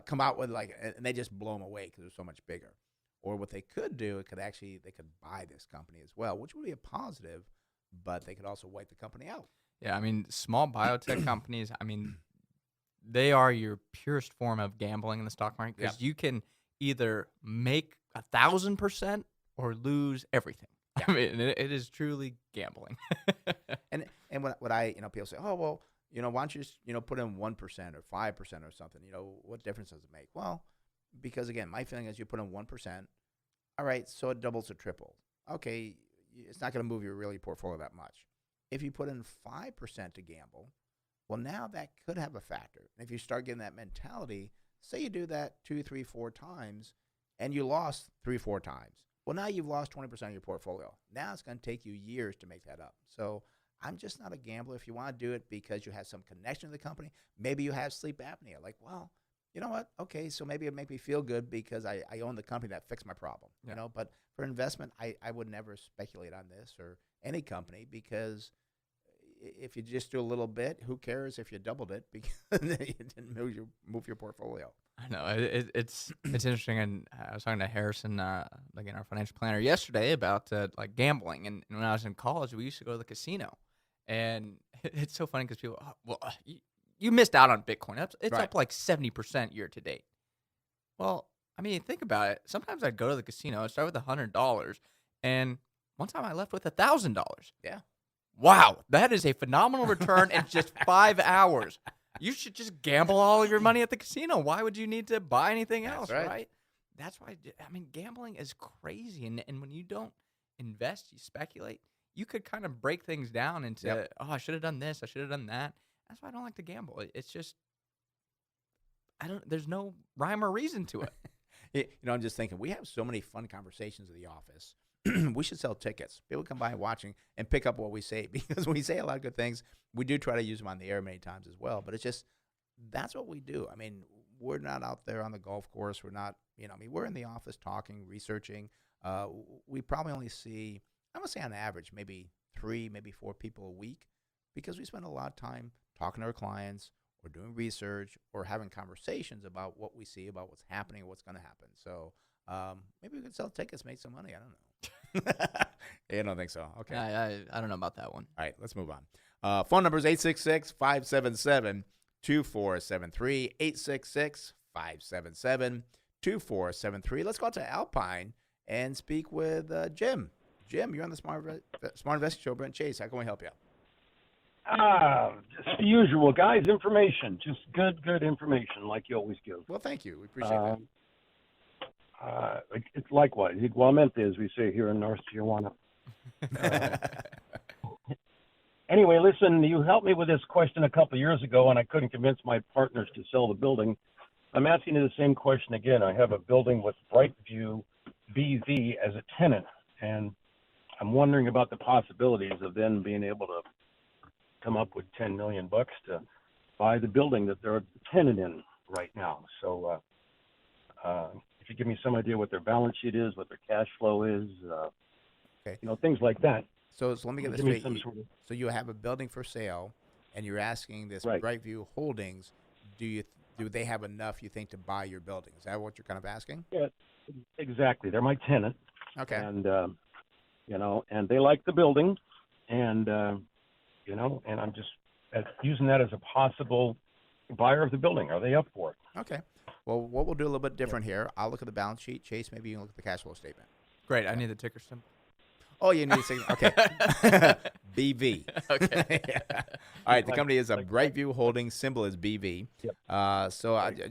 Come out with and they just blow them away because they're so much bigger. Or what they could do, they could buy this company as well, which would be a positive, but they could also wipe the company out. Yeah, I mean, small biotech companies, I mean, they are your purest form of gambling in the stock market because you can either make 1,000% or lose everything. Yeah. I mean, it is truly gambling. and what I, people say, oh, well, why don't you just, put in 1% or 5% or something? What difference does it make? Well, because, again, my feeling is you put in 1%, all right, so it doubles or triples. Okay, it's not going to move your really portfolio that much. If you put in 5% to gamble, well, now that could have a factor. And if you start getting that mentality, say you do that 2, 3, 4 times, and you lost 3, 4 times. Well, now you've lost 20% of your portfolio. Now it's going to take you years to make that up. So I'm just not a gambler. If you want to do it because you have some connection to the company, maybe you have sleep apnea. Like, well, you know what? Okay, so maybe it make me feel good because I own the company that fixed my problem. Yeah. But for investment, I would never speculate on this or any company because if you just do a little bit, who cares if you doubled it because you didn't move your portfolio. I know it's interesting, and I was talking to Harrison, again, our financial planner, yesterday about like gambling. And when I was in college, we used to go to the casino, and it's so funny because people, you missed out on Bitcoin. It's up like 70% year to date. Well, I mean, think about it. Sometimes I'd go to the casino, I'd start with $100, and one time I left with $1,000. Yeah. Wow, that is a phenomenal return in just 5 hours. You should just gamble all of your money at the casino. Why would you need to buy anything else, right? That's why, I mean, gambling is crazy. And when you don't invest, you speculate, you could kind of break things down into, I should have done this, I should have done that. That's why I don't like to gamble. It's just, there's no rhyme or reason to it. I'm just thinking, we have so many fun conversations at the office. We should sell tickets. People come by watching and pick up what we say because we say a lot of good things. We do try to use them on the air many times as well, but it's just, that's what we do. I mean, we're not out there on the golf course. We're not, we're in the office talking, researching. We probably only see, I'm going to say on average, maybe 3, maybe 4 people a week because we spend a lot of time talking to our clients or doing research or having conversations about what we see, about what's happening, what's going to happen. So maybe we could sell tickets, make some money. I don't know. You don't think so? Okay. I don't know about that one. All right, let's move on. Phone number is 866-577-2473, 866-577-2473. Let's go out to Alpine and speak with Jim. Jim, you're on the Smart Investing Show. Brent Chase, how can we help you? Just the usual, guys. Information, just good information, like you always give. Well, thank you. We appreciate that. It's likewise. Igualmente, as we say here in North Tijuana. Anyway, listen, you helped me with this question a couple of years ago, and I couldn't convince my partners to sell the building. I'm asking you the same question again. I have a building with Brightview BV as a tenant, and I'm wondering about the possibilities of then being able to come up with $10 million to buy the building that they're a tenant in right now. So if you give me some idea what their balance sheet is, what their cash flow is, things like that. So let me get this straight. So you have a building for sale, and you're asking this Brightview Holdings, do they have enough, you think, to buy your building? Is that what you're kind of asking? Yeah, exactly. They're my tenant. Okay. And, and they like the building, and, and I'm just using that as a possible buyer of the building. Are they up for it? Okay. Well, what we'll do a little bit different here, I'll look at the balance sheet. Chase, maybe you can look at the cash flow statement. Great. I need the ticker symbol. Oh, you need a signal. Okay. BV. Okay. Yeah. All right. The company is a Brightview Holdings. Symbol is BV. Yep.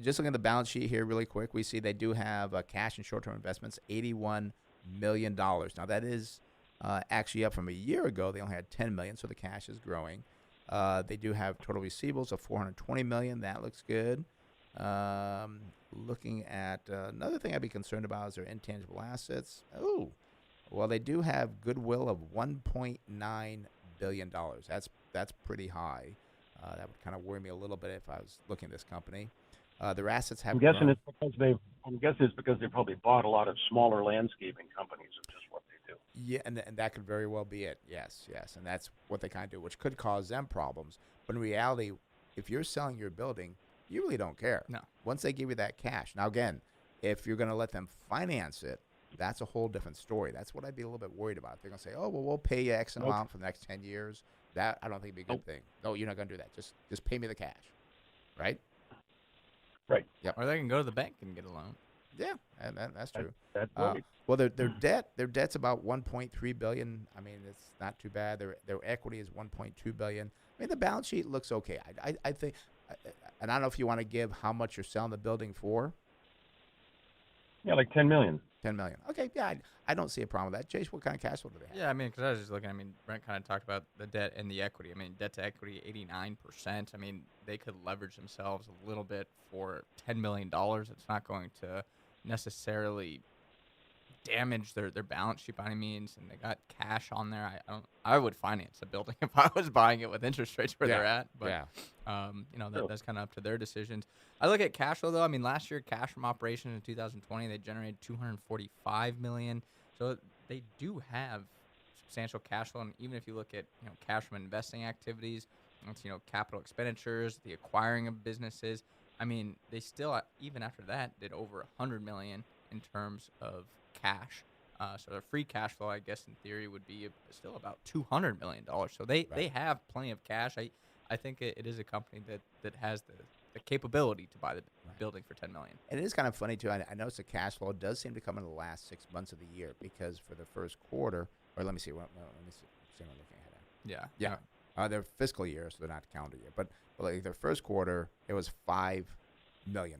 Just looking at the balance sheet here really quick, we see they do have cash and short-term investments, $81 million. Now, that is actually up from a year ago. They only had $10 million, so the cash is growing. They do have total receivables of $420 million. That looks good. Looking at another thing I'd be concerned about is their intangible assets. Oh, well, they do have goodwill of $1.9 billion. That's pretty high. That would kind of worry me a little bit if I was looking at this company. Their assets have. I'm guessing it's because they probably bought a lot of smaller landscaping companies, which is what they do. Yeah, and that could very well be it. Yes, and that's what they kind of do, which could cause them problems. But in reality, if you're selling your building, you really don't care. No. Once they give you that cash. Now, again, if you're going to let them finance it, that's a whole different story. That's what I'd be a little bit worried about. They're going to say, oh, well, we'll pay you X amount for the next 10 years. That I don't think would be a good thing. No, you're not going to do that. Just pay me the cash, right? Right. Yep. Or they can go to the bank and get a loan. Yeah, and that's true. That's right. Well, their debt's about $1.3 billion. I mean, it's not too bad. Their equity is $1.2 billion. I mean, the balance sheet looks okay. I think, and I don't know if you want to give how much you're selling the building for. Yeah, like $10 million. $10 million. Okay, yeah, I don't see a problem with that. Chase, what kind of cash flow do they have? Yeah, I mean, because I was just looking. I mean, Brent kind of talked about the debt and the equity. I mean, debt to equity 89%. I mean, they could leverage themselves a little bit for $10 million. It's not going to necessarily damage their balance sheet by any means, and they got cash on there. I would finance a building if I was buying it with interest rates where they're at. But that's kind of up to their decisions. I look at cash flow though. I mean, last year cash from operations in 2020 they generated $245 million. So they do have substantial cash flow, and even if you look at cash from investing activities, it's capital expenditures, the acquiring of businesses. I mean, they still even after that did over $100 million in terms of cash. So their free cash flow, I guess, in theory, would be still about $200 million. So they have plenty of cash. I think it is a company that has the capability to buy the building for $10 million. And it is kind of funny, too. I noticed the cash flow does seem to come in the last 6 months of the year because for the first quarter, or let me see what I'm looking at. Yeah. Their fiscal year, so they're not calendar year. But like their first quarter, it was $5 million.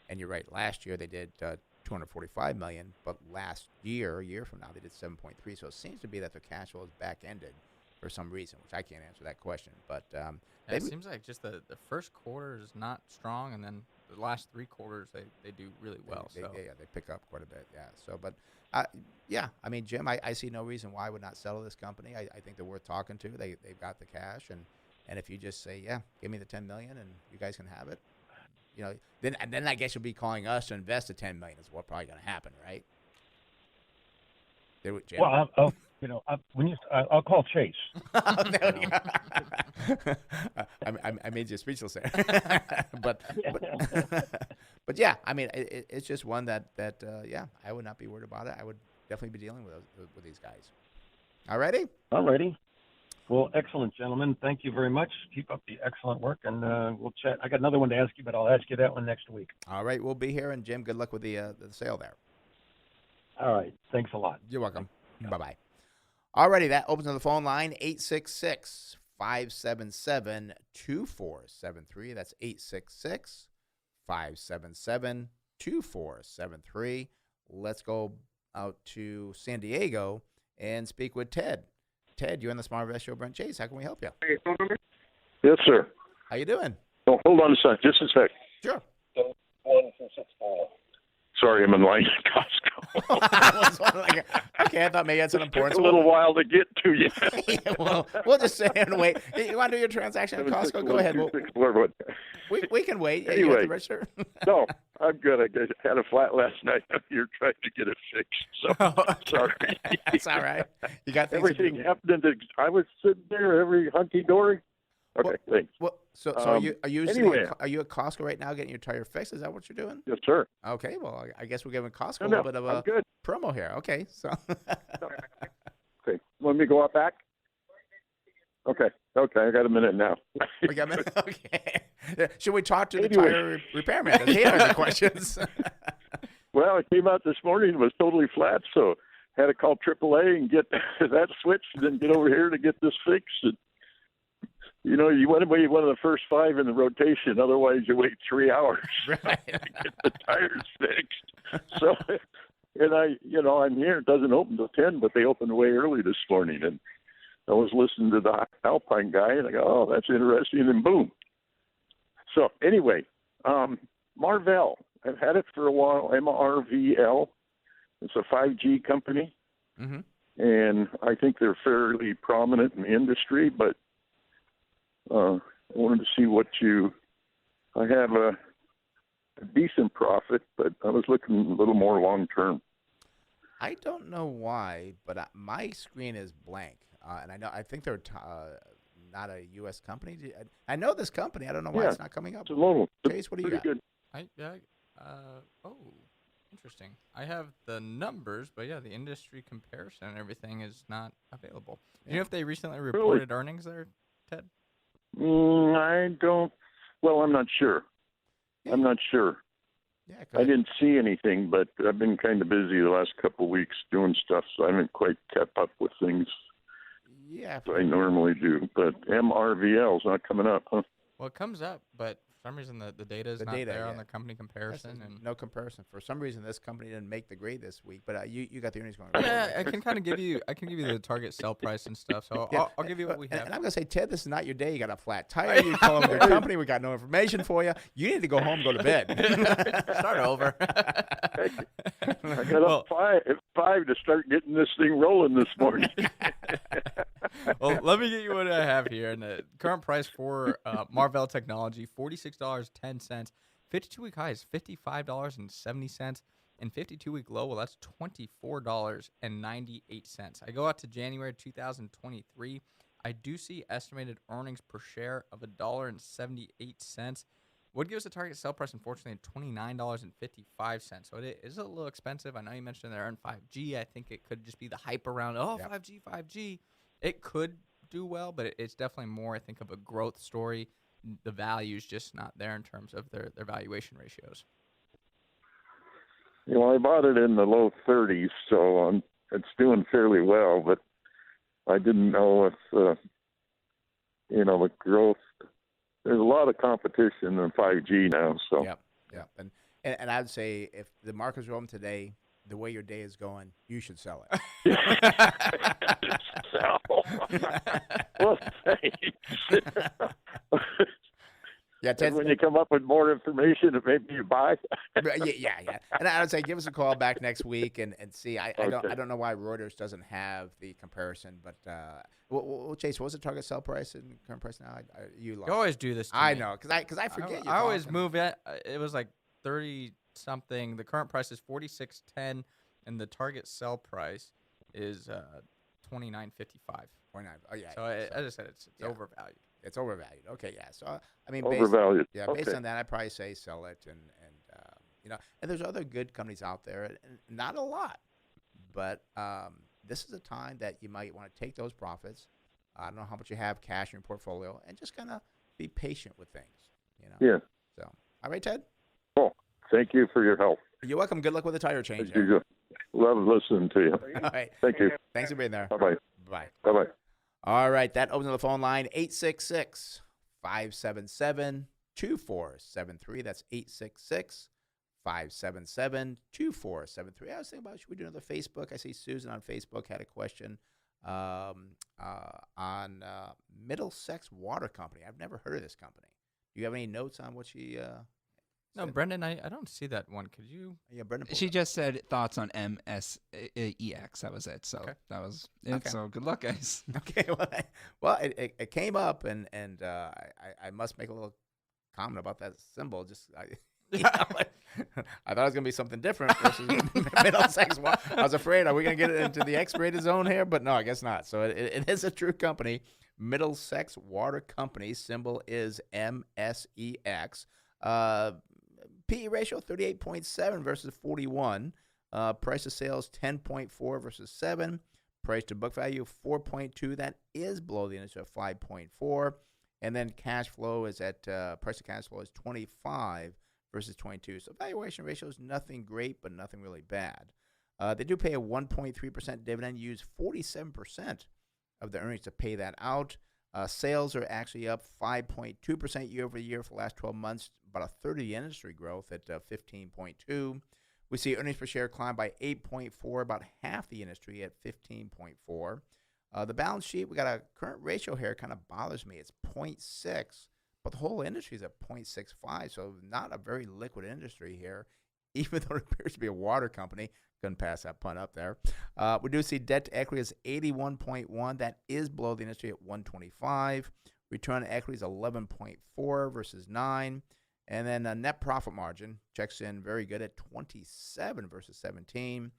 And you're right, last year they did $245 million, but last year, a year from now, they did 7.3. So it seems to be that their cash flow is back-ended for some reason, which I can't answer that question. But it seems like just the first quarter is not strong, and then the last 3 quarters they do really well. They pick up quite a bit. Yeah. So, but I mean, Jim, I see no reason why I would not settle this company. I think they're worth talking to. They've got the cash, and if you just say, yeah, give me the $10 million, and you guys can have it. Then I guess you'll be calling us to invest the $10 million. Is what probably going to happen, right? Jim? Well, I'll call Chase. I made you speechless there, but yeah, I mean, it's just one that I would not be worried about it. I would definitely be dealing with these guys. All righty. Well, excellent, gentlemen. Thank you very much. Keep up the excellent work, and we'll chat. I got another one to ask you, but I'll ask you that one next week. All right, we'll be here, and Jim, good luck with the sale there. All right, thanks a lot. You're welcome. Yeah. Bye-bye. All righty, that opens on the phone line, 866-577-2473. That's 866-577-2473. Let's go out to San Diego and speak with Ted. Ted, you're on the Smart Invest Show, Brent Chase. How can we help you? Yes, sir. How you doing? Oh, hold on a sec. Just a sec. Sure. Sorry, I'm in line at Costco. Okay, I thought maybe that's an important. It's a little while to get to you. Well, we'll just sit here and wait. You want to do your transaction at Costco? Go ahead. We can wait. Anyway, you have to register? No, I'm good. I had a flat last night. You're trying to get it fixed. So sorry. That's all right. You got everything happened. I was sitting there, every hunky-dory. Okay, thanks. Well, so are you are you at Costco right now getting your tire fixed? Is that what you're doing? Yes, sir. Okay, well, I guess we're giving Costco a little bit of a promo here. Okay, so. Okay, let me go out back. Okay, I got a minute now. We got a minute. Okay. Should we talk to the tire repairman? Does he have any questions? Well, it came out this morning. It was totally flat, so had to call AAA and get that switched, and then get over here to get this fixed. And, you want to be one of the first 5 in the rotation. Otherwise, you wait 3 hours to get the tires fixed. So, and I'm here. It doesn't open till 10, but they opened way early this morning. And I was listening to the Alpine guy, and I go, oh, that's interesting, and boom. So anyway, Marvell, I've had it for a while, MRVL. It's a 5G company, and I think they're fairly prominent in the industry, but I wanted to see I have a decent profit, but I was looking a little more long-term. I don't know why, but my screen is blank, and I think they're not a U.S. company. I know this company. I don't know why it's not coming up. It's a local. Chase, what do you got? Good. Interesting. I have the numbers, but yeah, the industry comparison and everything is not available. Do you know if they recently reported earnings there, Ted? I don't. Well, I'm not sure. I'm not sure. Yeah, I didn't see anything, but I've been kind of busy the last couple of weeks doing stuff, so I haven't quite kept up with things. Yeah, I normally do. But MRVL is not coming up, huh? Well, it comes up, but for some reason the data is not there on the company comparison. And no comparison. For some reason, this company didn't make the grade this week, but you got the earnings going. Yeah, I can kind of give you the target sell price and stuff. So I'll give you what we have. And I'm gonna say, Ted, this is not your day. You got a flat tire. You calling your company. We got no information for you. You need to go home, and go to bed. Start over. I got up at 5 to start getting this thing rolling this morning. Well, let me get you what I have here. And the current price for Marvell Technology, $46.10. 52-week high is $55.70. And 52-week low, well, that's $24.98. I go out to January 2023. I do see estimated earnings per share of $1.78. Would give us a target sell price, unfortunately, at $29.55. So it is a little expensive. I know you mentioned they're in 5G. I think it could just be the hype around, 5G. It could do well, but it's definitely more, I think, of a growth story. The value's just not there in terms of their valuation ratios. I bought it in the low 30s, so it's doing fairly well, but I didn't know if, the growth. There's a lot of competition in 5G now. So. Yep. And I'd say if the market's rolling today, the way your day is going, you should sell it. Well, thanks. Yeah, Ted, when you come up with more information, maybe you buy. yeah. And I would say give us a call back next week and see. I don't know why Reuters doesn't have the comparison, but well, Chase, what was the target sell price and current price now? You lost. You always do this to I me. know, because I forget. I always move it. It was like 30 something. The current price is $46.10, and the target sell price is $29.55. 29. Oh yeah. So as I said, it's overvalued. It's overvalued. Okay, yeah. So overvalued. Based on that, I'd probably say sell it, and there's other good companies out there, and not a lot, but this is a time that you might want to take those profits. I don't know how much you have cash in your portfolio, and just kind of be patient with things. Yeah. So, all right, Ted. Oh, thank you for your help. You're welcome. Good luck with the tire change. Love listening to you. All right. Thank you. Thanks for being there. Bye-bye. Bye. Bye-bye. All right, that opens the phone line, 866-577-2473. That's 866-577-2473. I was thinking about, should we do another Facebook? I see Susan on Facebook had a question on Middlesex Water Company. I've never heard of this company. Do you have any notes on what she No, said? Brendan, I don't see that one. Could you? Yeah, Brendan. She just said thoughts on MSEX. That was it. So that was it. Okay. So good luck, guys. Okay. Well, it came up, and I must make a little comment about that symbol. I thought it was gonna be something different versus Middlesex. I was afraid, are we gonna get it into the X-rated zone here? But no, I guess not. So it is a true company. Middlesex Water Company, symbol is MSEX. PE ratio 38.7 versus 41. Price to sales 10.4 versus 7. Price to book value 4.2. That is below the industry of 5.4. And then cash flow is at price to cash flow is 25 versus 22. So valuation ratio is nothing great, but nothing really bad. They do pay a 1.3% dividend. Use 47% of the earnings to pay that out. Sales are actually up 5.2% year over year for the last 12 months, about a third of the industry growth at 15.2. We see earnings per share climb by 8.4, about half the industry at 15.4. The balance sheet, we got a current ratio here, kind of bothers me. It's 0.6, but the whole industry is at 0.65, so not a very liquid industry here, even though it appears to be a water company. Couldn't pass that pun up there. We do see debt to equity is 81.1. That is below the industry at 125. Return on equity is 11.4 versus 9. And then net profit margin checks in very good at 27 versus 17.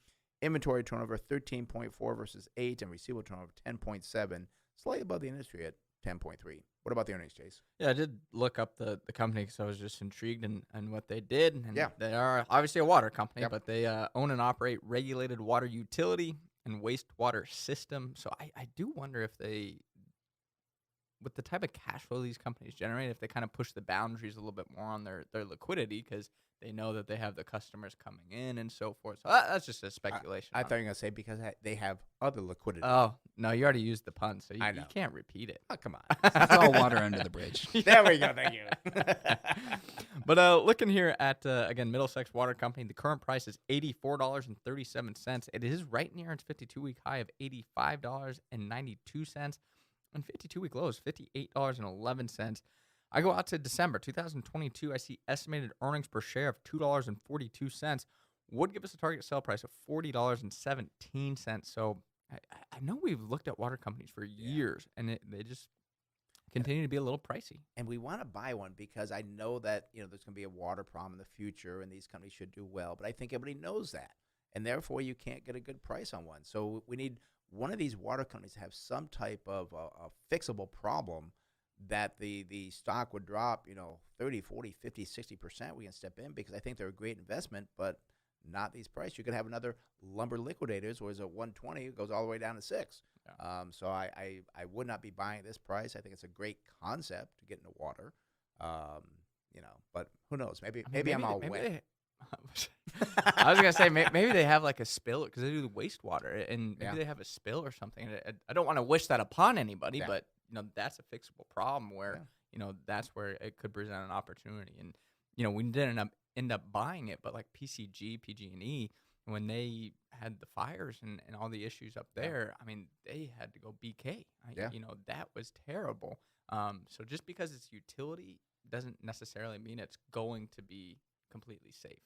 Inventory turnover 13.4 versus 8, and receivable turnover 10.7, slightly above the industry at 10.3. What about the earnings, Chase? Yeah, I did look up the company because I was just intrigued in what they did. And yeah. They are obviously a water company, but they own and operate regulated water utility and wastewater system. So I do wonder if they, with the type of cash flow these companies generate, if they kind of push the boundaries a little bit more on their liquidity, because they know that they have the customers coming in and so forth. So that's just a speculation. I thought you were going to say because they have other liquidity. Oh, no, you already used the pun, so you can't repeat it. Oh, come on. It's all water under the bridge. There we go. Thank you. But looking here at, again, Middlesex Water Company, the current price is $84.37. It is right near its 52-week high of $85.92. And 52-week low is $58.11. I go out to December 2022. I see estimated earnings per share of $2.42. Would give us a target sell price of $40.17. So I know we've looked at water companies for years, and they just continue to be a little pricey. And we want to buy one because I know that there's going to be a water problem in the future, and these companies should do well. But I think everybody knows that, and therefore you can't get a good price on one. So we need one of these water companies to have some type of a fixable problem that the stock would drop, 30, 40, 50, 60%. We can step in because I think they're a great investment, but not these prices. You could have another Lumber Liquidators, where it's at 120, it goes all the way down to 6. Yeah. So I would not be buying at this price. I think it's a great concept to get into water, but who knows? Maybe I'm all wet. I was gonna say maybe they have like a spill because they do the wastewater, and maybe they have a spill or something. I don't want to wish that upon anybody, but that's a fixable problem where that's where it could present an opportunity. And we didn't end up buying it, but like PCG, PG&E, when they had the fires and all the issues up there, I mean, they had to go BK. That was terrible. So just because it's utility doesn't necessarily mean it's going to be completely safe.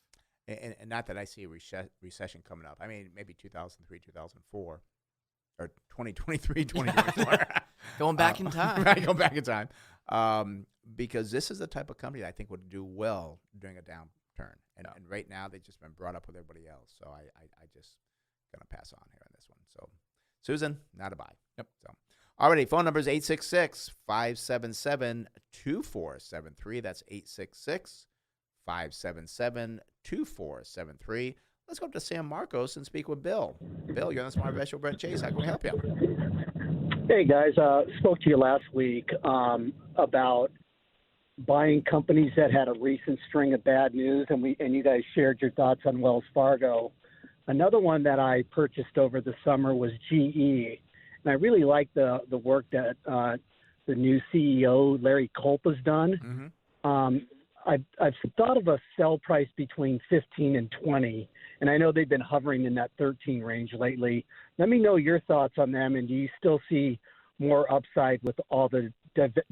And not that I see a recession coming up. I mean, maybe 2003, 2004, or 2023, 2024. Going back in time. Right, going back in time. Because this is the type of company that I think would do well during a downturn. And right now, they've just been brought up with everybody else. So I just going to pass on here on this one. So, Susan, not a buy. Yep. So, alrighty, phone number is 866-577-2473. That's 866-577-2473. Let's go up to San Marcos and speak with Bill. Bill, you're on the Smart Investor with Brent Chase. How can we help you? Hey, guys. Spoke to you last week about buying companies that had a recent string of bad news, and you guys shared your thoughts on Wells Fargo. Another one that I purchased over the summer was GE, and I really like the work that the new CEO, Larry Culp, has done. Mm-hmm. I've thought of a sell price between 15 and 20, and I know they've been hovering in that 13 range lately. Let me know your thoughts on them, and do you still see more upside with all the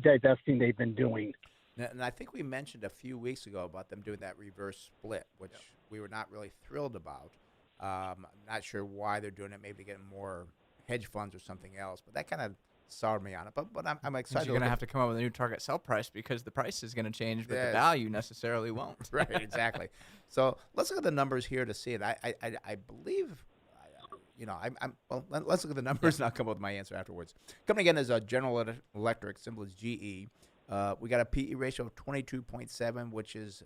divesting they've been doing? And I think we mentioned a few weeks ago about them doing that reverse split, which we were not really thrilled about. I'm not sure why they're doing it. Maybe getting more hedge funds or something else, but that kind of soured me on it. But I'm excited. You're going to have to come up with a new target sell price because the price is going to change, but the value necessarily won't. Right, exactly. So let's look at the numbers here to see it. I believe, let's look at the numbers and I'll come up with my answer afterwards. Company again is General Electric, symbol is GE. We got a PE ratio of 22.7, which is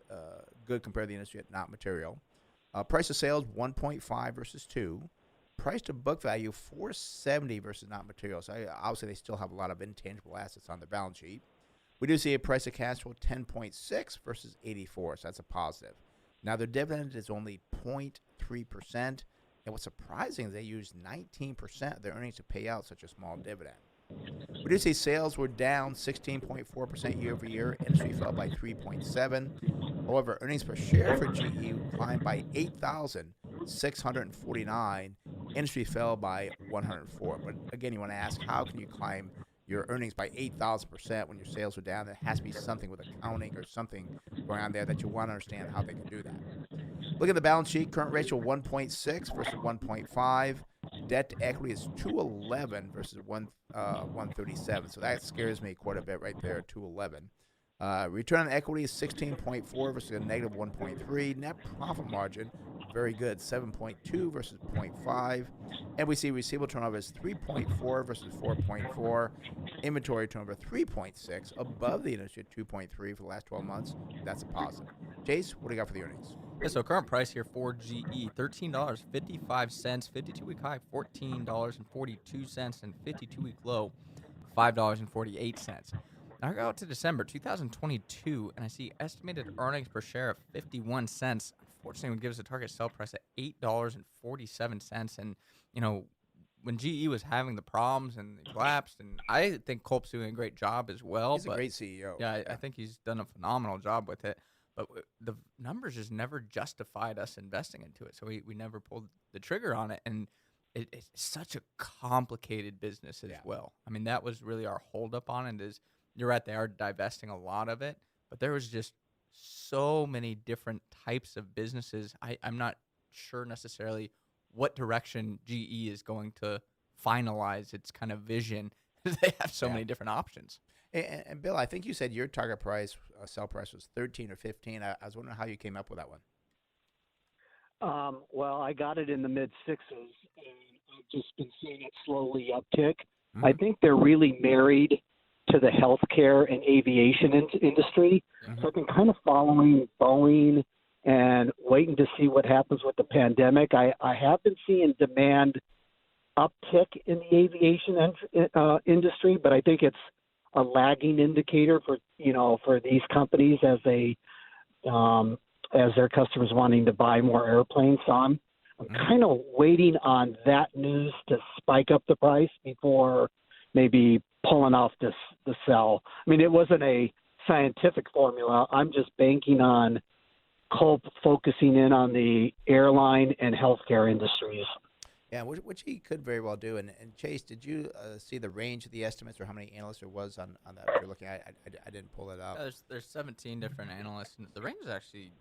good compared to the industry, not material. Price of sales 1.5 versus 2. Price to book value 470 versus not material. So obviously they still have a lot of intangible assets on their balance sheet. We do see a price of cash flow 10.6 versus 84, so that's a positive. Now their dividend is only 0.3%, and what's surprising is they use 19% of their earnings to pay out such a small dividend. We do see sales were down 16.4% year over year. Industry fell by 3.7%. However, earnings per share for GE climbed by 8,649, Industry fell by 104. But again, you want to ask, how can you climb your earnings by 8,000% when your sales are down? There has to be something with accounting or something going on there that you want to understand how they can do that. Look at the balance sheet. Current ratio 1.6 versus 1.5. Debt to equity is 211 versus 137. So that scares me quite a bit right there, 211. Return on equity is 16.4 versus a negative 1.3. Net profit margin, very good, 7.2 versus 0.5. And we see receivable turnover is 3.4 versus 4.4. Inventory turnover 3.6, above the industry at 2.3 for the last 12 months. That's a positive. Chase, what do you got for the earnings? Yeah, so current price here for GE, $13.55, 52-week high, $14.42, and 52-week low, $5.48. Now I go out to December 2022, and I see estimated earnings per share of 51 cents. Unfortunately, it gives a target sell price at $8.47. And, when GE was having the problems and it collapsed, and I think Culp's doing a great job as well. He's a great CEO. Yeah, I think he's done a phenomenal job with it. But the numbers just never justified us investing into it. So we never pulled the trigger on it. And it's such a complicated business as well. I mean, that was really our holdup on it is, you're right, they are divesting a lot of it. But there was just so many different types of businesses. I'm not sure necessarily what direction GE is going to finalize its kind of vision. They have so many different options. And Bill, I think you said your target price, sell price, was 13 or 15. I was wondering how you came up with that one. Well, I got it in the mid sixes, and I've just been seeing it slowly uptick. I think they're really married to the healthcare and aviation industry. So I've been kind of following Boeing and waiting to see what happens with the pandemic. I have been seeing demand uptick in the aviation industry, but I think it's a lagging indicator for these companies as their customers wanting to buy more airplanes. So I'm kind of waiting on that news to spike up the price before maybe pulling off the sell. I mean, it wasn't a scientific formula. I'm just banking on Culp focusing in on the airline and healthcare industries. Yeah, which he could very well do. And Chase, did you see the range of the estimates or how many analysts there was on that you're looking at? I didn't pull it up. There's 17 different analysts, and the range is actually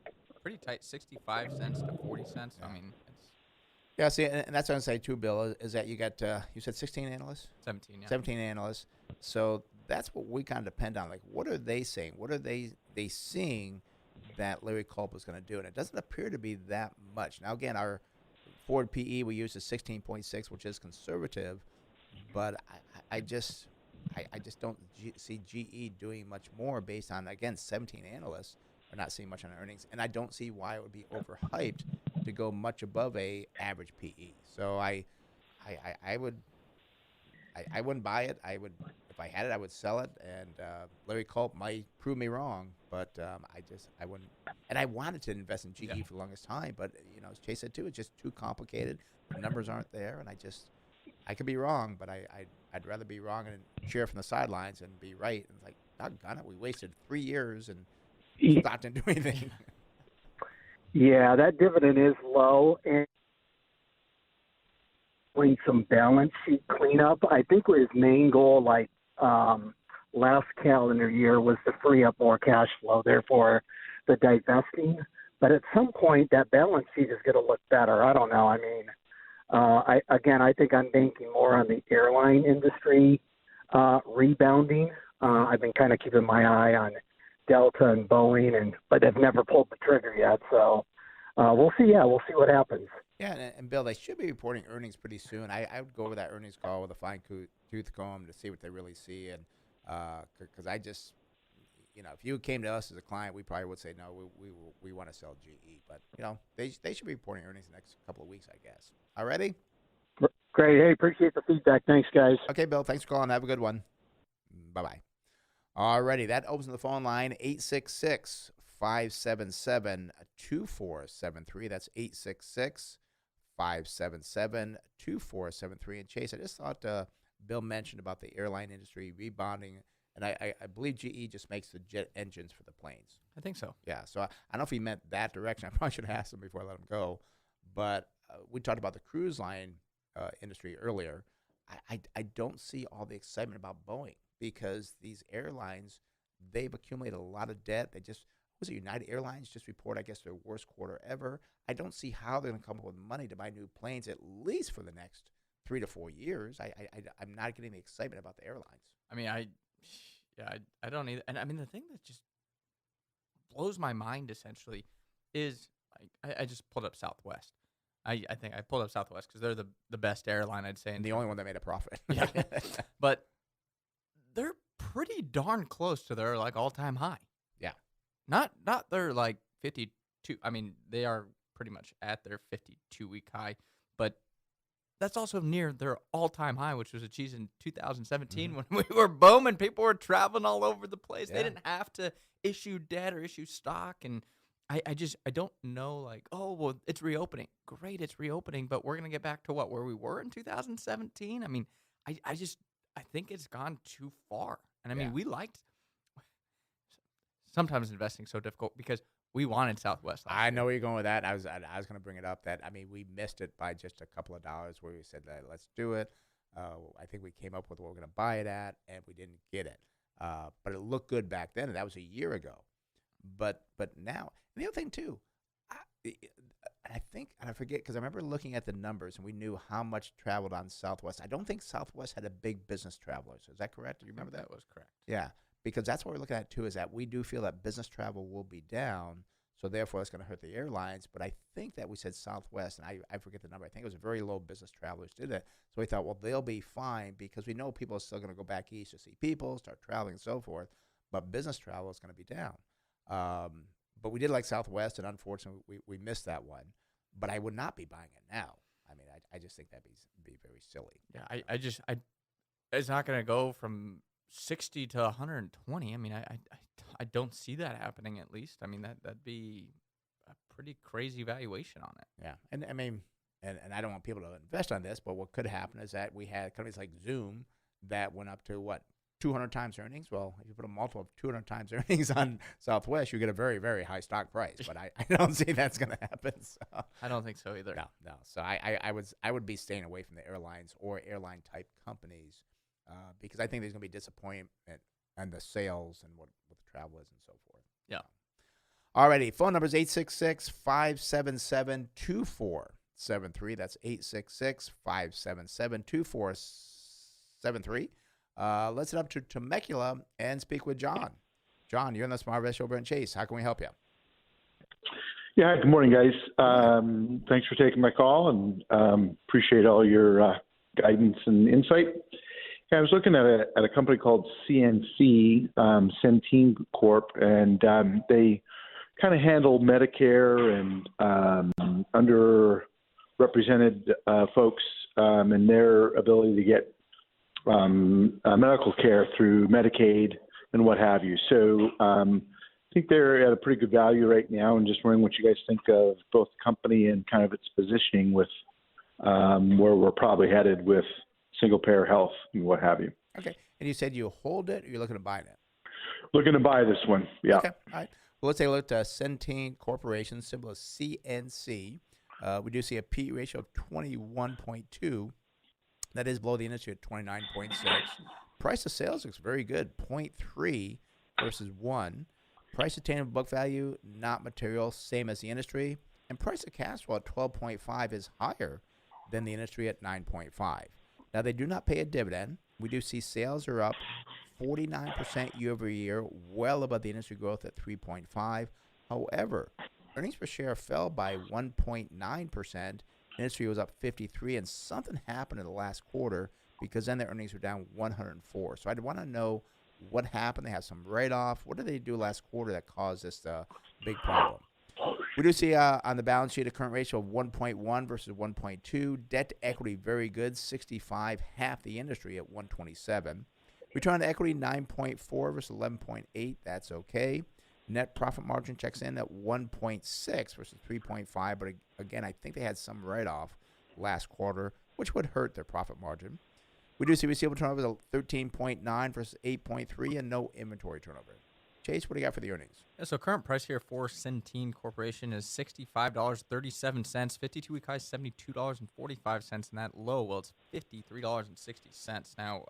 pretty tight, 65 cents to 40 cents. I mean, yeah, see, and that's what I'm saying too, Bill, is that you got, you said 16 analysts? 17, yeah. 17 analysts. So that's what we kind of depend on. Like, what are they saying? What are they seeing that Larry Culp is going to do? And it doesn't appear to be that much. Now, again, our forward PE we use is 16.6, which is conservative, but I just don't see GE doing much more based on, again, 17 analysts are not seeing much on earnings, and I don't see why it would be overhyped to go much above a average PE. So I wouldn't buy it. I would, if I had it, I would sell it. And Larry Culp might prove me wrong, but I wouldn't. And I wanted to invest in GE for the longest time, but as Chase said too, it's just too complicated. The numbers aren't there, and I could be wrong, but I'd rather be wrong and cheer from the sidelines and be right. And it's like, doggone it, we wasted 3 years and stopped didn't do anything. Yeah, that dividend is low, and doing some balance sheet cleanup. I think his main goal, last calendar year, was to free up more cash flow, therefore the divesting. But at some point, that balance sheet is going to look better. I don't know. I mean, I think I'm banking more on the airline industry rebounding. I've been kind of keeping my eye on Delta and Boeing, but they've never pulled the trigger yet. So we'll see. Yeah, we'll see what happens. Yeah, and Bill, they should be reporting earnings pretty soon. I would go over that earnings call with a fine-tooth comb to see what they really see, and because I just, if you came to us as a client, we probably would say no, we want to sell GE, but they should be reporting earnings the next couple of weeks, I guess. All ready? Great. Hey, appreciate the feedback. Thanks, guys. Okay, Bill. Thanks for calling. Have a good one. Bye-bye. All righty. That opens the phone line, 866-577-2473. That's 866-577-2473. And Chase, I just thought Bill mentioned about the airline industry rebounding, and I believe GE just makes the jet engines for the planes. I think so. Yeah, so I don't know if he meant that direction. I probably should have asked him before I let him go. But we talked about the cruise line industry earlier, I don't see all the excitement about Boeing because these airlines, they've accumulated a lot of debt. They just, was it United Airlines just report, I guess, their worst quarter ever. I don't see how they're going to come up with money to buy new planes, at least for the next 3 to 4 years. I'm not getting the excitement about the airlines. I mean, I don't either. And I mean, the thing that just blows my mind essentially is I just pulled up Southwest. I think I pulled up Southwest because they're the best airline, I'd say. And the only one that made a profit. Yeah. But they're pretty darn close to their all-time high. Yeah. Not their 52. I mean, they are pretty much at their 52-week high, but that's also near their all-time high, which was achieved in 2017 when we were booming. People were traveling all over the place. Yeah. They didn't have to issue debt or issue stock, and I don't know, oh, well, it's reopening. Great, it's reopening, but we're going to get back to where we were in 2017? I mean, I think it's gone too far. And I mean, we liked – sometimes investing so difficult because we wanted Southwest. I know where you're going with that. I was going to bring it up that, I mean, we missed it by just a couple of dollars where we said, let's do it. I think we came up with what we're going to buy it at, and we didn't get it. But it looked good back then, and that was a year ago. But now – and the other thing, too, I think, and I forget, because I remember looking at the numbers, and we knew how much traveled on Southwest. I don't think Southwest had a big business travelers. Is that correct? Do you remember that? That was correct. Yeah, because that's what we're looking at, too, is that we do feel that business travel will be down, so therefore it's going to hurt the airlines. But I think that we said Southwest, and I forget the number. I think it was very low business travelers did it. So we thought, well, they'll be fine because we know people are still going to go back east to see people, start traveling and so forth. But business travel is going to be down. But we did like Southwest, and unfortunately, we missed that one. But I would not be buying it now. I mean, I just think that'd be very silly. Yeah, it's not going to go from 60 to 120. I mean, I don't see that happening. At least, I mean, that'd be a pretty crazy valuation on it. Yeah, and I mean, and I don't want people to invest on this, but what could happen is that we had companies like Zoom that went up to 200 times earnings. Well, if you put a multiple of 200 times earnings on Southwest, you get a very, very high stock price. But I don't see that's going to happen. So. I don't think so either. No. So I would be staying away from the airlines or airline type companies because I think there's going to be disappointment in the sales and what the travel is and so forth. Yeah. Alrighty. Phone number is 866-577-2473. That's 866-577-2473. Let's head up to Temecula and speak with John. John, you're on the Smart Invest Show, Brent Chase. How can we help you? Yeah, good morning, guys. Thanks for taking my call, and appreciate all your guidance and insight. Yeah, I was looking at a company called CNC, Centene Corp, and they kind of handle Medicare and underrepresented folks and their ability to get medical care through Medicaid and what have you. So I think they're at a pretty good value right now, and just wondering what you guys think of both the company and kind of its positioning with where we're probably headed with single-payer health and what have you. Okay. And you said you hold it, or you're looking to buy it? Looking to buy this one, yeah. Okay, all right. Well, let's take a look at Centene Corporation, symbol is CNC. We do see a P ratio of 21.2. That is below the industry at 29.6. Price to sales looks very good, 0.3 versus 1. Price to tangible book value, not material, same as the industry. And price to cash flow at 12.5 is higher than the industry at 9.5. Now, they do not pay a dividend. We do see sales are up 49% year over year, well above the industry growth at 3.5. However, earnings per share fell by 1.9%. Industry was up 53, and something happened in the last quarter because then their earnings were down 104. So I'd want to know what happened. They have some write-off. What did they do last quarter that caused this big problem? We do see on the balance sheet a current ratio of 1.1 versus 1.2. Debt to equity, very good, 65, half the industry at 127. Return on equity, 9.4 versus 11.8. That's okay. Net profit margin checks in at 1.6 versus 3.5. But again, I think they had some write-off last quarter, which would hurt their profit margin. We do see receivable turnover of 13.9 versus 8.3 and no inventory turnover. Chase, what do you got for the earnings? Yeah, so current price here for Centene Corporation is $65.37. 52-week high $72.45, and that low, well, it's $53.60. Now,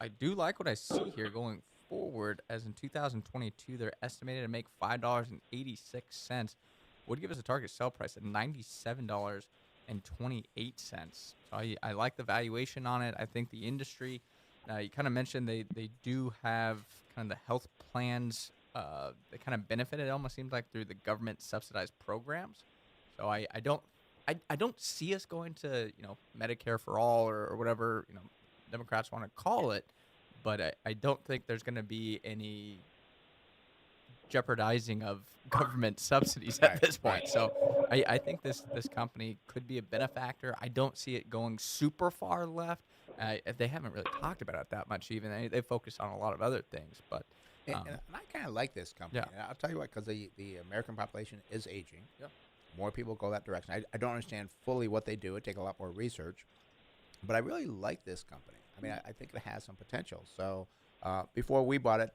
I do like what I see here going forward, as in 2022, they're estimated to make $5.86. Would give us a target sell price at $97.28. So I like the valuation on it. I think the industry, you kind of mentioned they do have kind of the health plans. They kind of benefit, it almost seems like, through the government subsidized programs. So I don't see us going to Medicare for all or whatever Democrats want to call it, but I don't think there's going to be any jeopardizing of government subsidies at this point. So I think this company could be a benefactor. I don't see it going super far left. They haven't really talked about it that much even. They focus on a lot of other things. But and I kind of like this company. Yeah. I'll tell you what, because the American population is aging. Yeah. More people go that direction. I don't understand fully what they do. It takes a lot more research. But I really like this company. I mean, I think it has some potential. So before we bought it,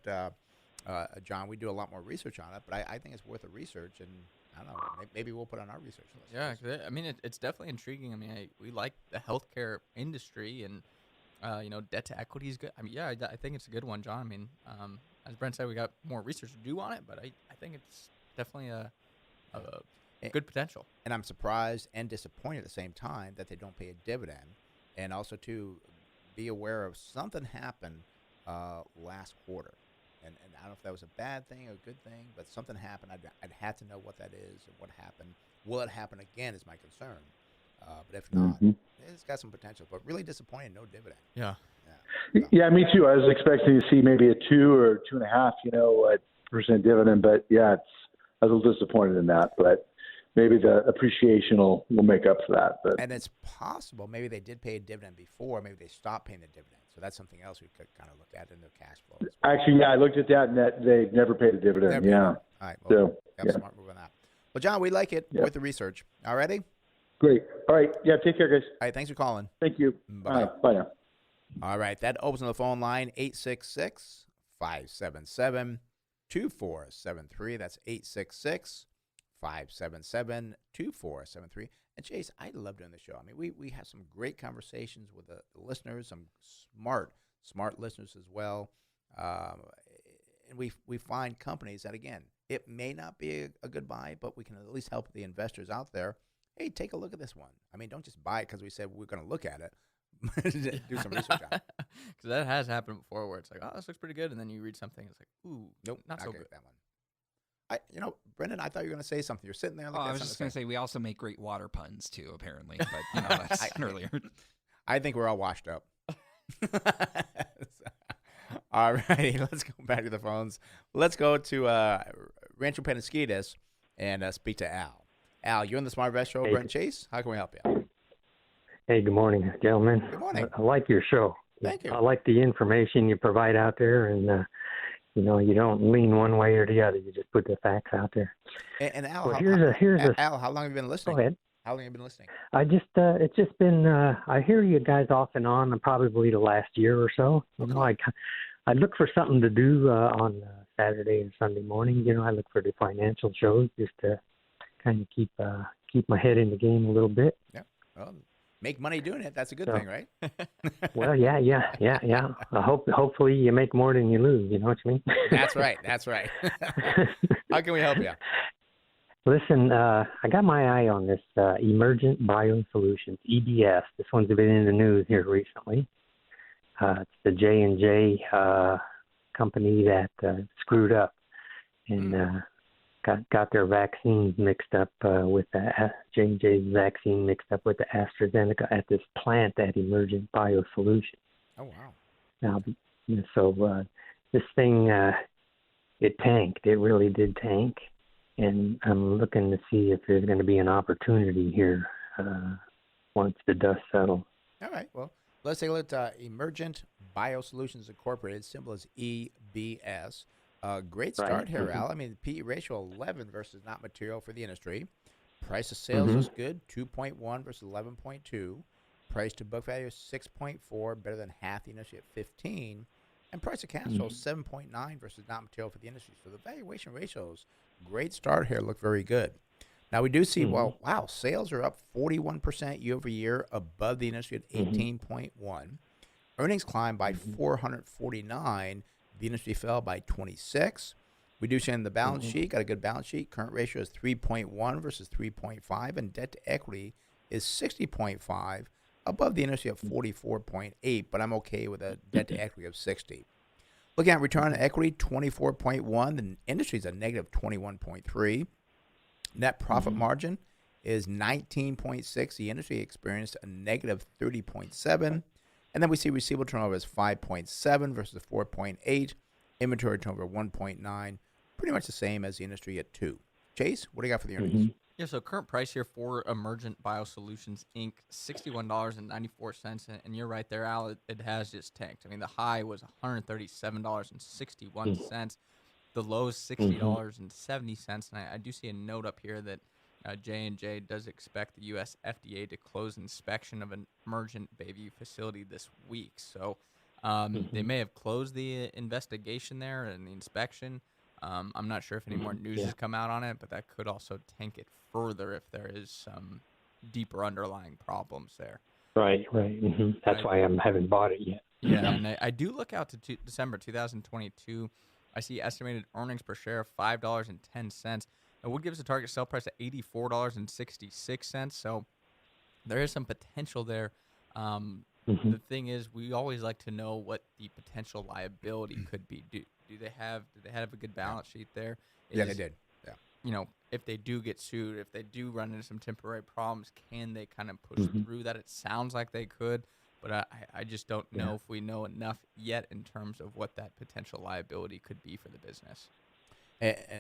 John, we do a lot more research on it. But I think it's worth a research. And I don't know, maybe we'll put it on our research list. Yeah, 'cause I mean, it's definitely intriguing. I mean, we like the healthcare industry, and debt to equity is good. I mean, yeah, I think it's a good one, John. I mean, as Brent said, we got more research to do on it, but I think it's definitely a good potential. And I'm surprised and disappointed at the same time that they don't pay a dividend, and also to be aware of something happened last quarter. And I don't know if that was a bad thing or a good thing, but something happened. I'd have to know what that is and what happened. Will it happen again is my concern. But if not, it's got some potential. But really disappointing, no dividend. Yeah. Yeah, me too. I was expecting to see maybe a 2 or 2.5, percent dividend. But yeah, I was a little disappointed in that. But maybe the appreciation will make up for that. But and it's possible maybe they did pay a dividend before. Maybe they stopped paying the dividend. So that's something else we could kind of look at in their cash flow. Actually, yeah, I looked at that, and they've never paid a dividend. Yeah. All right. Well, smart move on that. Well, John, we like it with the research. All righty? Great. All right. Yeah, take care, guys. All right, thanks for calling. Thank you. Bye. All right, bye now. All right, that opens on the phone line, 866-577-2473. That's 866-577-2473. And Chase, I love doing the show. I mean, we have some great conversations with the listeners, some smart listeners as well. And we find companies that, again, it may not be a good buy, but we can at least help the investors out there. Hey, take a look at this one. I mean, don't just buy it because we said we're going to look at it. Do some research on it. Because that has happened before, where it's like, oh, this looks pretty good, and then you read something, it's like, ooh, nope, not so good. That one. Brendan, I thought you were going to say something. You're sitting there. I was just going to say we also make great water puns too, apparently. But that's earlier. I think we're all washed up. All righty, let's go back to the phones. Let's go to Rancho Penasquitas and speak to Al. Al, you're on the Smart Invest Show, Brent Chase. How can we help you? Hey, good morning, gentlemen. Good morning. I like your show. Thank you. I like the information you provide out there, and you don't lean one way or the other. You just put the facts out there. And Al, well, Al, how long have you been listening? Go ahead. How long have you been listening? I just it's just been I hear you guys off and on probably the last year or so. Okay. I look for something to do on Saturday and Sunday morning. I look for the financial shows just to kind of keep my head in the game a little bit. Yeah. Well, make money doing it. That's a good thing, right? Well, yeah. Hopefully you make more than you lose. You know what I mean? That's right. How can we help you? Listen, I got my eye on this Emergent Biosolutions, EBS. This one's been in the news here recently. It's the J&J company that screwed up and got their vaccine mixed up with the J&J's vaccine mixed up with the AstraZeneca at this plant at Emergent Biosolutions. Oh, wow. Now, so this thing, it tanked. It really did tank. And I'm looking to see if there's going to be an opportunity here once the dust settles. All right. Well, let's take a look at Emergent Biosolutions Incorporated, symbol is EBS. Great start here, Al. I mean, PE ratio 11 versus not material for the industry. Price of sales was good, 2.1 versus 11.2. Price to book value 6.4, better than half the industry at 15. And price of cash flow 7.9 versus not material for the industry. So the valuation ratios, great start here, look very good. Now we do see, well, wow, sales are up 41% year over year, above the industry at 18.1. Earnings climbed by 449. The industry fell by 26. We do see in the balance sheet, got a good balance sheet. Current ratio is 3.1 versus 3.5, and debt to equity is 60.5, above the industry of 44.8, but I'm okay with a debt to equity of 60. Looking at return on equity, 24.1. The industry is a negative 21.3. Net profit margin is 19.6. The industry experienced a negative 30.7. And then we see receivable turnover is 5.7 versus 4.8. Inventory turnover 1.9. Pretty much the same as the industry at 2. Chase, what do you got for the earnings? Yeah, so current price here for Emergent Biosolutions Inc., $61.94. And you're right there, Al, it has just tanked. I mean, the high was $137.61. The low is $60.70. And I do see a note up here that J&J does expect the U.S. FDA to close inspection of an Emergent Bayview facility this week. So they may have closed the investigation there and the inspection. I'm not sure if any more news has come out on it, but that could also tank it further if there is some deeper underlying problems there. Right. That's why I haven't bought it yet. Yeah, and I do look out to December 2022. I see estimated earnings per share of $5.10. It would give us a target sell price of $84.66. So there is some potential there. The thing is, we always like to know what the potential liability could be. Do they have a good balance sheet there? Yeah, they did. Yeah. You know, if they do get sued, if they do run into some temporary problems, can they kind of push through that? It sounds like they could, but I just don't know if we know enough yet in terms of what that potential liability could be for the business.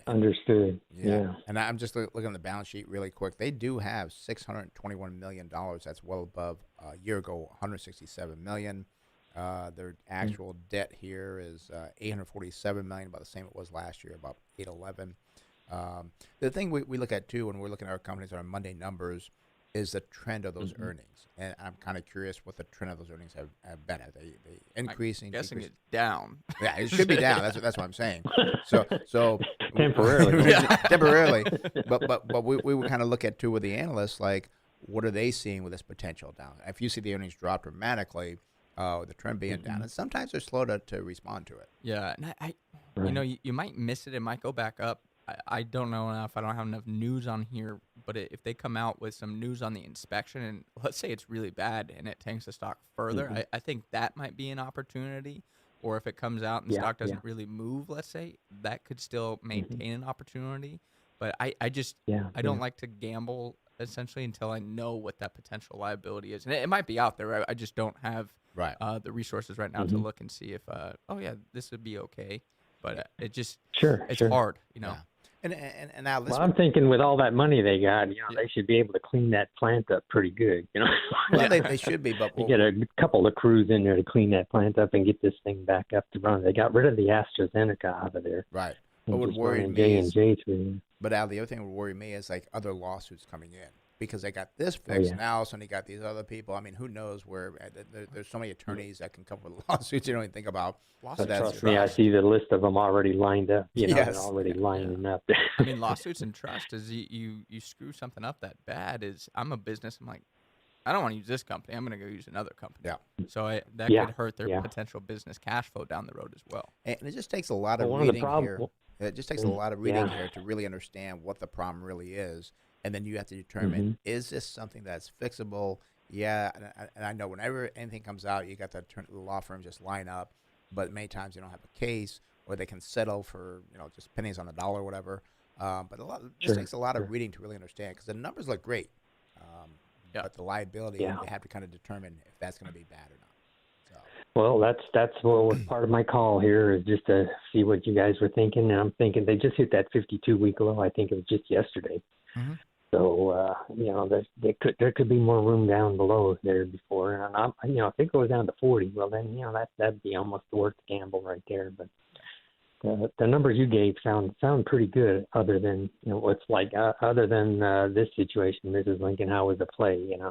Understood. Yeah. And I'm just looking at the balance sheet really quick. They do have $621 million. That's well above a year ago, $167 million. Their actual debt here is $847 million, about the same it was last year, about $811. The thing we look at, too, when we're looking at our companies on our Monday numbers is the trend of those earnings. And I'm kind of curious what the trend of those earnings have been. Are they increasing? I'm guessing it's down. Yeah, it should be down. That's what I'm saying. So temporarily. Temporarily. But we would kind of look at, too, with the analysts, like, what are they seeing with this potential down? If you see the earnings drop dramatically, the trend being down, and sometimes they're slow to respond to it. Yeah, and you know, you might miss it. It might go back up. I don't know enough. I don't have enough news on here. But if they come out with some news on the inspection, and let's say it's really bad and it tanks the stock further, I think that might be an opportunity. Or if it comes out and the stock doesn't really move, let's say, that could still maintain an opportunity. But I don't like to gamble essentially until I know what that potential liability is. And it might be out there. Right? I just don't have the resources right now to look and see if, this would be okay. But it just, it's hard, you know. Yeah. And now well, I'm thinking with all that money they got, you know, they should be able to clean that plant up pretty good, you know. Well, they should be, but get a couple of crews in there to clean that plant up and get this thing back up to run. They got rid of the AstraZeneca out of there. Right. What would worry me J&J through. But Al, the other thing that would worry me is like other lawsuits coming in. Because they got this fixed now, so they got these other people. I mean, who knows where? There's so many attorneys that can come with lawsuits you don't even think about. Trust me, I see the list of them already lined up. You know, they're already lining up. I mean, lawsuits and trust is you screw something up that bad. Is I'm a business. I'm like, I don't want to use this company. I'm going to go use another company. Yeah. So that could hurt their potential business cash flow down the road as well. And it just takes a lot of reading here. It just takes a lot of reading here to really understand what the problem really is. And then you have to determine, is this something that's fixable? Yeah, and I know whenever anything comes out, you got the law firm just line up. But many times they don't have a case, or they can settle for just pennies on the dollar or whatever. But this takes a lot of reading to really understand, because the numbers look great. But the liability, they have to kind of determine if that's going to be bad or not. So. Well, that's what was part of my call here, is just to see what you guys were thinking. And I'm thinking they just hit that 52-week low. I think it was just yesterday. So there could be more room down below there before, and if it goes down to 40, well then that'd be almost worth the gamble right there. But the numbers you gave sound pretty good. Other than what's like other than this situation, Mrs. Lincoln, how was the play? Yeah.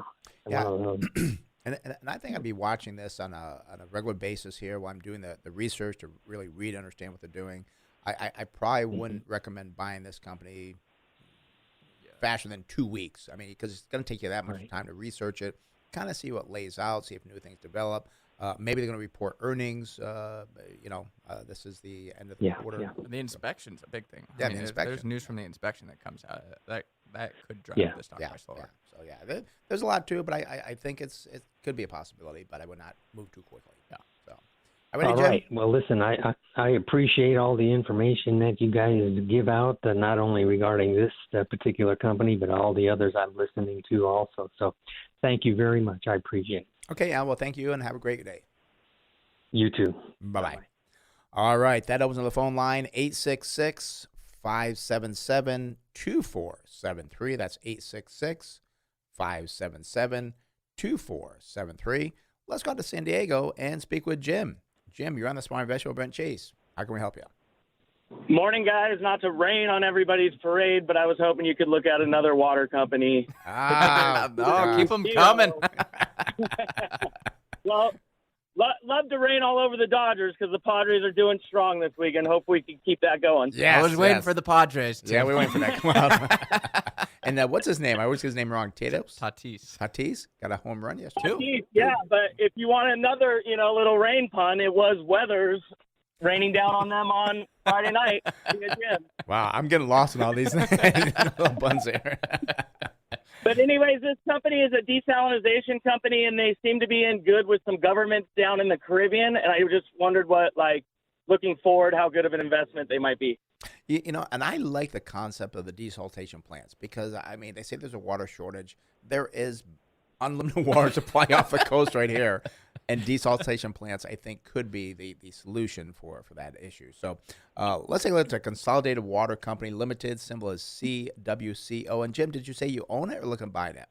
And I think I'd be watching this on a regular basis here while I'm doing the research to really read and understand what they're doing. I probably wouldn't recommend buying this company faster than 2 weeks. I mean, because it's going to take you that much time to research it, kind of see what lays out, see if new things develop. Maybe they're going to report earnings. This is the end of the quarter. Yeah. The inspection's a big thing. Yeah, I mean, the if inspection. there's news from the inspection that comes out. That could drive the stock price lower. So there's a lot to it, but I think it could be a possibility, but I would not move too quickly. Yeah. So. All right. Well, listen, I appreciate all the information that you guys give out, not only regarding this particular company, but all the others I'm listening to also. So thank you very much. I appreciate it. Okay, Al. Well, thank you, and have a great day. You too. Bye-bye. All right. That opens on the phone line, 866-577-2473. That's 866-577-2473. Let's go out to San Diego and speak with Jim. Jim, you're on the Smart Investor with Brent Chase. How can we help you? Morning, guys. Not to rain on everybody's parade, but I was hoping you could look at another water company. Keep them coming. Well, love to rain all over the Dodgers because the Padres are doing strong this week, and hope we can keep that going. I was waiting for the Padres. Too. Yeah, we're waiting for that. Come on. And what's his name? I always get his name wrong. Tatis got a home run yesterday. Tatis, yeah, but if you want another, little rain pun, it was Weathers raining down on them on Friday night. Wow, I'm getting lost in all these little buns here. But anyways, this company is a desalination company, and they seem to be in good with some governments down in the Caribbean. And I just wondered looking forward, how good of an investment they might be. And I like the concept of the desaltation plants because, I mean, they say there's a water shortage. There is unlimited water supply off the coast right here. And desaltation plants, I think, could be the solution for that issue. So let's take a look at Consolidated Water Company Limited, symbol is CWCO. And Jim, did you say you own it or looking to buy it?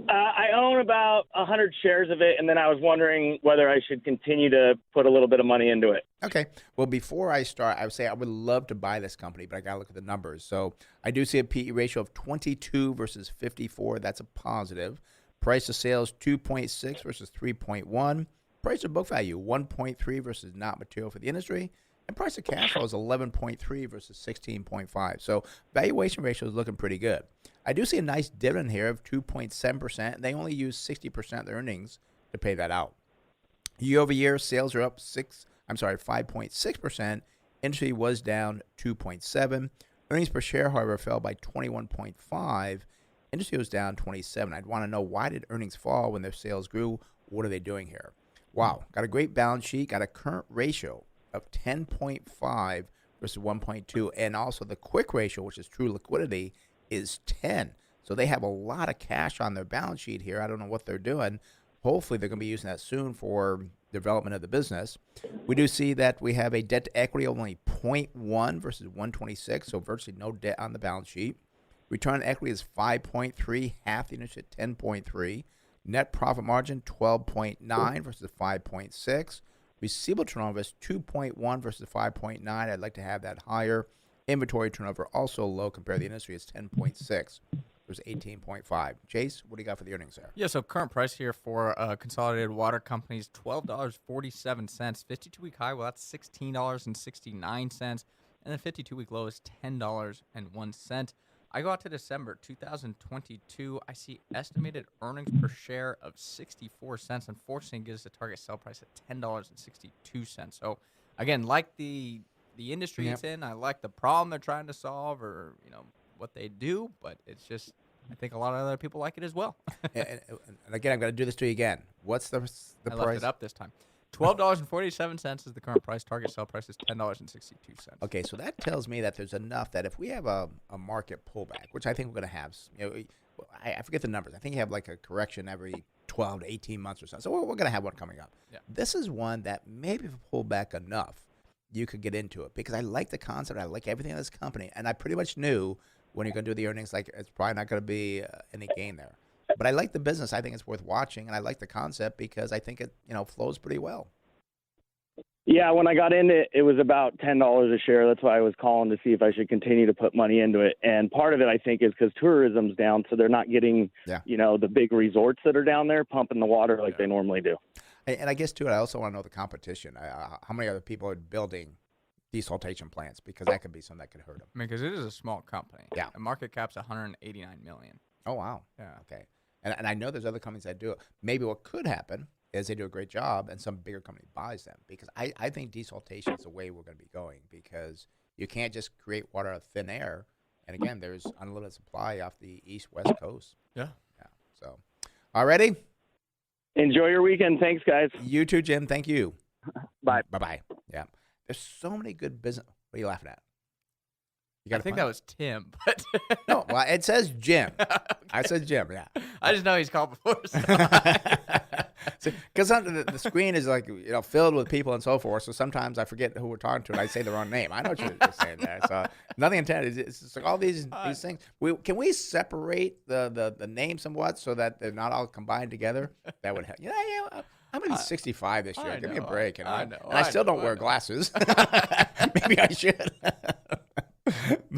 I own about 100 shares of it, and then I was wondering whether I should continue to put a little bit of money into it. Okay. Well, before I start, I would say I would love to buy this company, but I got to look at the numbers. So I do see a PE ratio of 22 versus 54. That's a positive. Price of sales, 2.6 versus 3.1. Price of book value, 1.3 versus not material for the industry. And price of cash flow is 11.3 versus 16.5. So valuation ratio is looking pretty good. I do see a nice dividend here of 2.7%. They only use 60% of their earnings to pay that out. Year over year, sales are up 5.6%. Industry was down 2.7. Earnings per share, however, fell by 21.5. Industry was down 27. I'd want to know, why did earnings fall when their sales grew? What are they doing here? Wow. Got a great balance sheet. Got a current ratio of 10.5 versus 1.2. And also the quick ratio, which is true liquidity, is 10. So they have a lot of cash on their balance sheet here. I don't know what they're doing. Hopefully they're going to be using that soon for development of the business. We do see that we have a debt to equity of only 0.1 versus 126, so virtually no debt on the balance sheet. Return on equity is 5.3, half the industry at 10.3. Net profit margin 12.9 versus 5.6. Receivable turnover is 2.1 versus 5.9. I'd like to have that higher. Inventory turnover also low compared to the industry. It's 10.6 versus 18.5. Chase, what do you got for the earnings there? Yeah, so current price here for Consolidated Water Companies, $12.47. 52-week high, well, that's $16.69. And the 52-week low is $10.01. I go out to December 2022. I see estimated earnings per share of 64 cents. Unfortunately, it gives the target sell price at $10.62. So, again, like the industry it's in, I like the problem they're trying to solve, or what they do. But it's just, I think a lot of other people like it as well. and again, I'm going to do this to you again. What's the price? I left it up this time. $12.47 is the current price. Target sell price is $10.62. Okay, so that tells me that there's enough that if we have a market pullback, which I think we're going to have, I forget the numbers. I think you have like a correction every 12 to 18 months or so. So we're going to have one coming up. Yeah. This is one that maybe if we pull back enough, you could get into it, because I like the concept. I like everything in this company, and I pretty much knew when you're going to do the earnings, like it's probably not going to be any gain there. But I like the business. I think it's worth watching, and I like the concept because I think it, flows pretty well. Yeah, when I got into it, it was about $10 a share. That's why I was calling to see if I should continue to put money into it. And part of it, I think, is because tourism's down, so they're not getting, the big resorts that are down there pumping the water like they normally do. And I guess, too, I also want to know the competition. How many other people are building desaltation plants? Because that could be something that could hurt them. I mean, because it is a small company. Yeah. The market cap's $189 million. Oh, wow. Yeah. Okay. And I know there's other companies that do it. Maybe what could happen is they do a great job and some bigger company buys them. Because I think desaltation is the way we're going to be going, because you can't just create water out of thin air. And, again, there's unlimited supply off the east-west coast. Yeah. Yeah. So, all righty. Enjoy your weekend. Thanks, guys. You too, Jim. Thank you. Bye. Bye-bye. Yeah. There's so many good business. What are you laughing at? I think that was Tim, but no, well, it says Jim. Okay. I said Jim, yeah. I just know he's called before. Because the screen is like, filled with people and so forth, so sometimes I forget who we're talking to and I say the wrong name. I know what you're saying there. So nothing intended. It's just like all these things. Can we separate the name somewhat so that they're not all combined together? That would help. I'm going to be 65 this year. Give me a break. I know. And I still don't wear glasses. Maybe I should.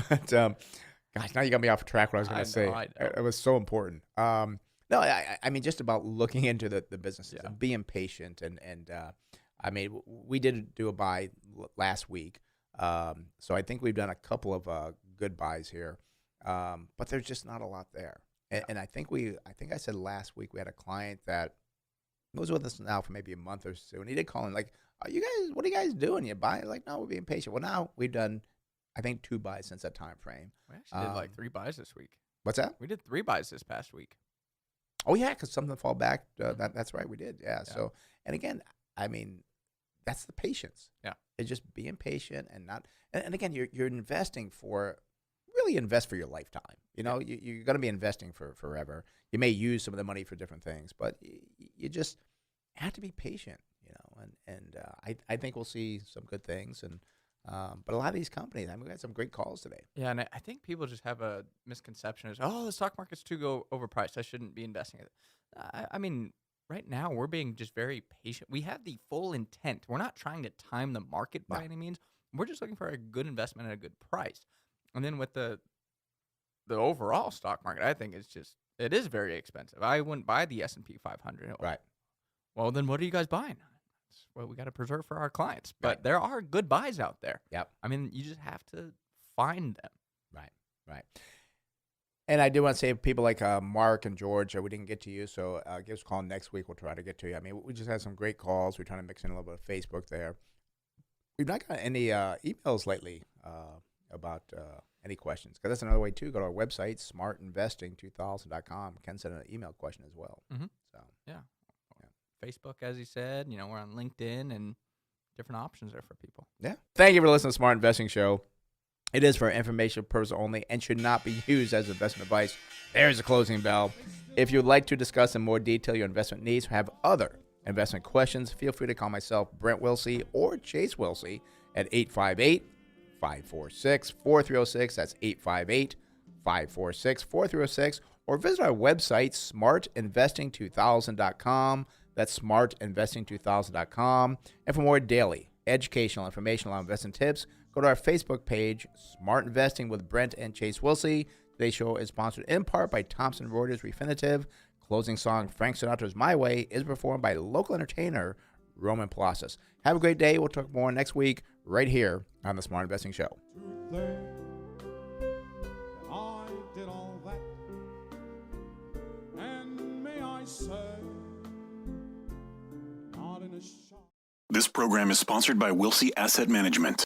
But, gosh, now you got me off track what I was going to say. I know. It was so important. No, I mean, just about looking into the businesses and being patient. And I mean, we did do a buy last week. So I think we've done a couple of good buys here. But there's just not a lot there. And I think I said last week we had a client that was with us now for maybe a month or so. And he did call in like, what are you guys doing? You buying? Like, no, we're being patient. Well, now we've done, I think, 2 buys since that time frame. We actually did like 3 buys this week. What's that? We did 3 buys this past week. Oh, yeah, because something fall back. That's right, we did. Yeah. So, and again, I mean, that's the patience. Yeah. It's just being patient and not. And again, you're investing really invest for your lifetime. You're going to be investing for forever. You may use some of the money for different things, but you just have to be patient. And I think we'll see some good things. And but a lot of these companies, we had some great calls today. Yeah, and I think people just have a misconception is, the stock market's too overpriced. I shouldn't be investing in it. I mean, right now we're being just very patient. We have the full intent. We're not trying to time the market by any means. We're just looking for a good investment at a good price. And then with the overall stock market, I think it is very expensive. I wouldn't buy the S&P 500. Right. Well, then what are you guys buying? Well, we got to preserve for our clients. But there are good buys out there. Yep. I mean, you just have to find them. Right. And I do want to say people like Mark and George, we didn't get to you, so give us a call next week. We'll try to get to you. I mean, we just had some great calls. We're trying to mix in a little bit of Facebook there. We've not got any emails lately about any questions, because that's another way, too. Go to our website, smartinvesting2000.com. Ken sent an email question as well. Mm-hmm. So yeah. Facebook, as he said, we're on LinkedIn and different options there for people. Yeah. Thank you for listening to Smart Investing Show. It is for informational purposes only and should not be used as investment advice. There's a closing bell. If you would like to discuss in more detail your investment needs or have other investment questions, feel free to call myself, Brent Wilsey, or Chase Wilsey at 858-546-4306. That's 858-546-4306. Or visit our website, smartinvesting2000.com. That's smartinvesting2000.com. And for more daily educational information on investment tips, go to our Facebook page, Smart Investing with Brent and Chase Wilsey. Today's show is sponsored in part by Thomson Reuters Refinitiv. Closing song, Frank Sinatra's My Way, is performed by local entertainer Roman Palacios. Have a great day. We'll talk more next week right here on the Smart Investing Show. This program is sponsored by Wilsey Asset Management.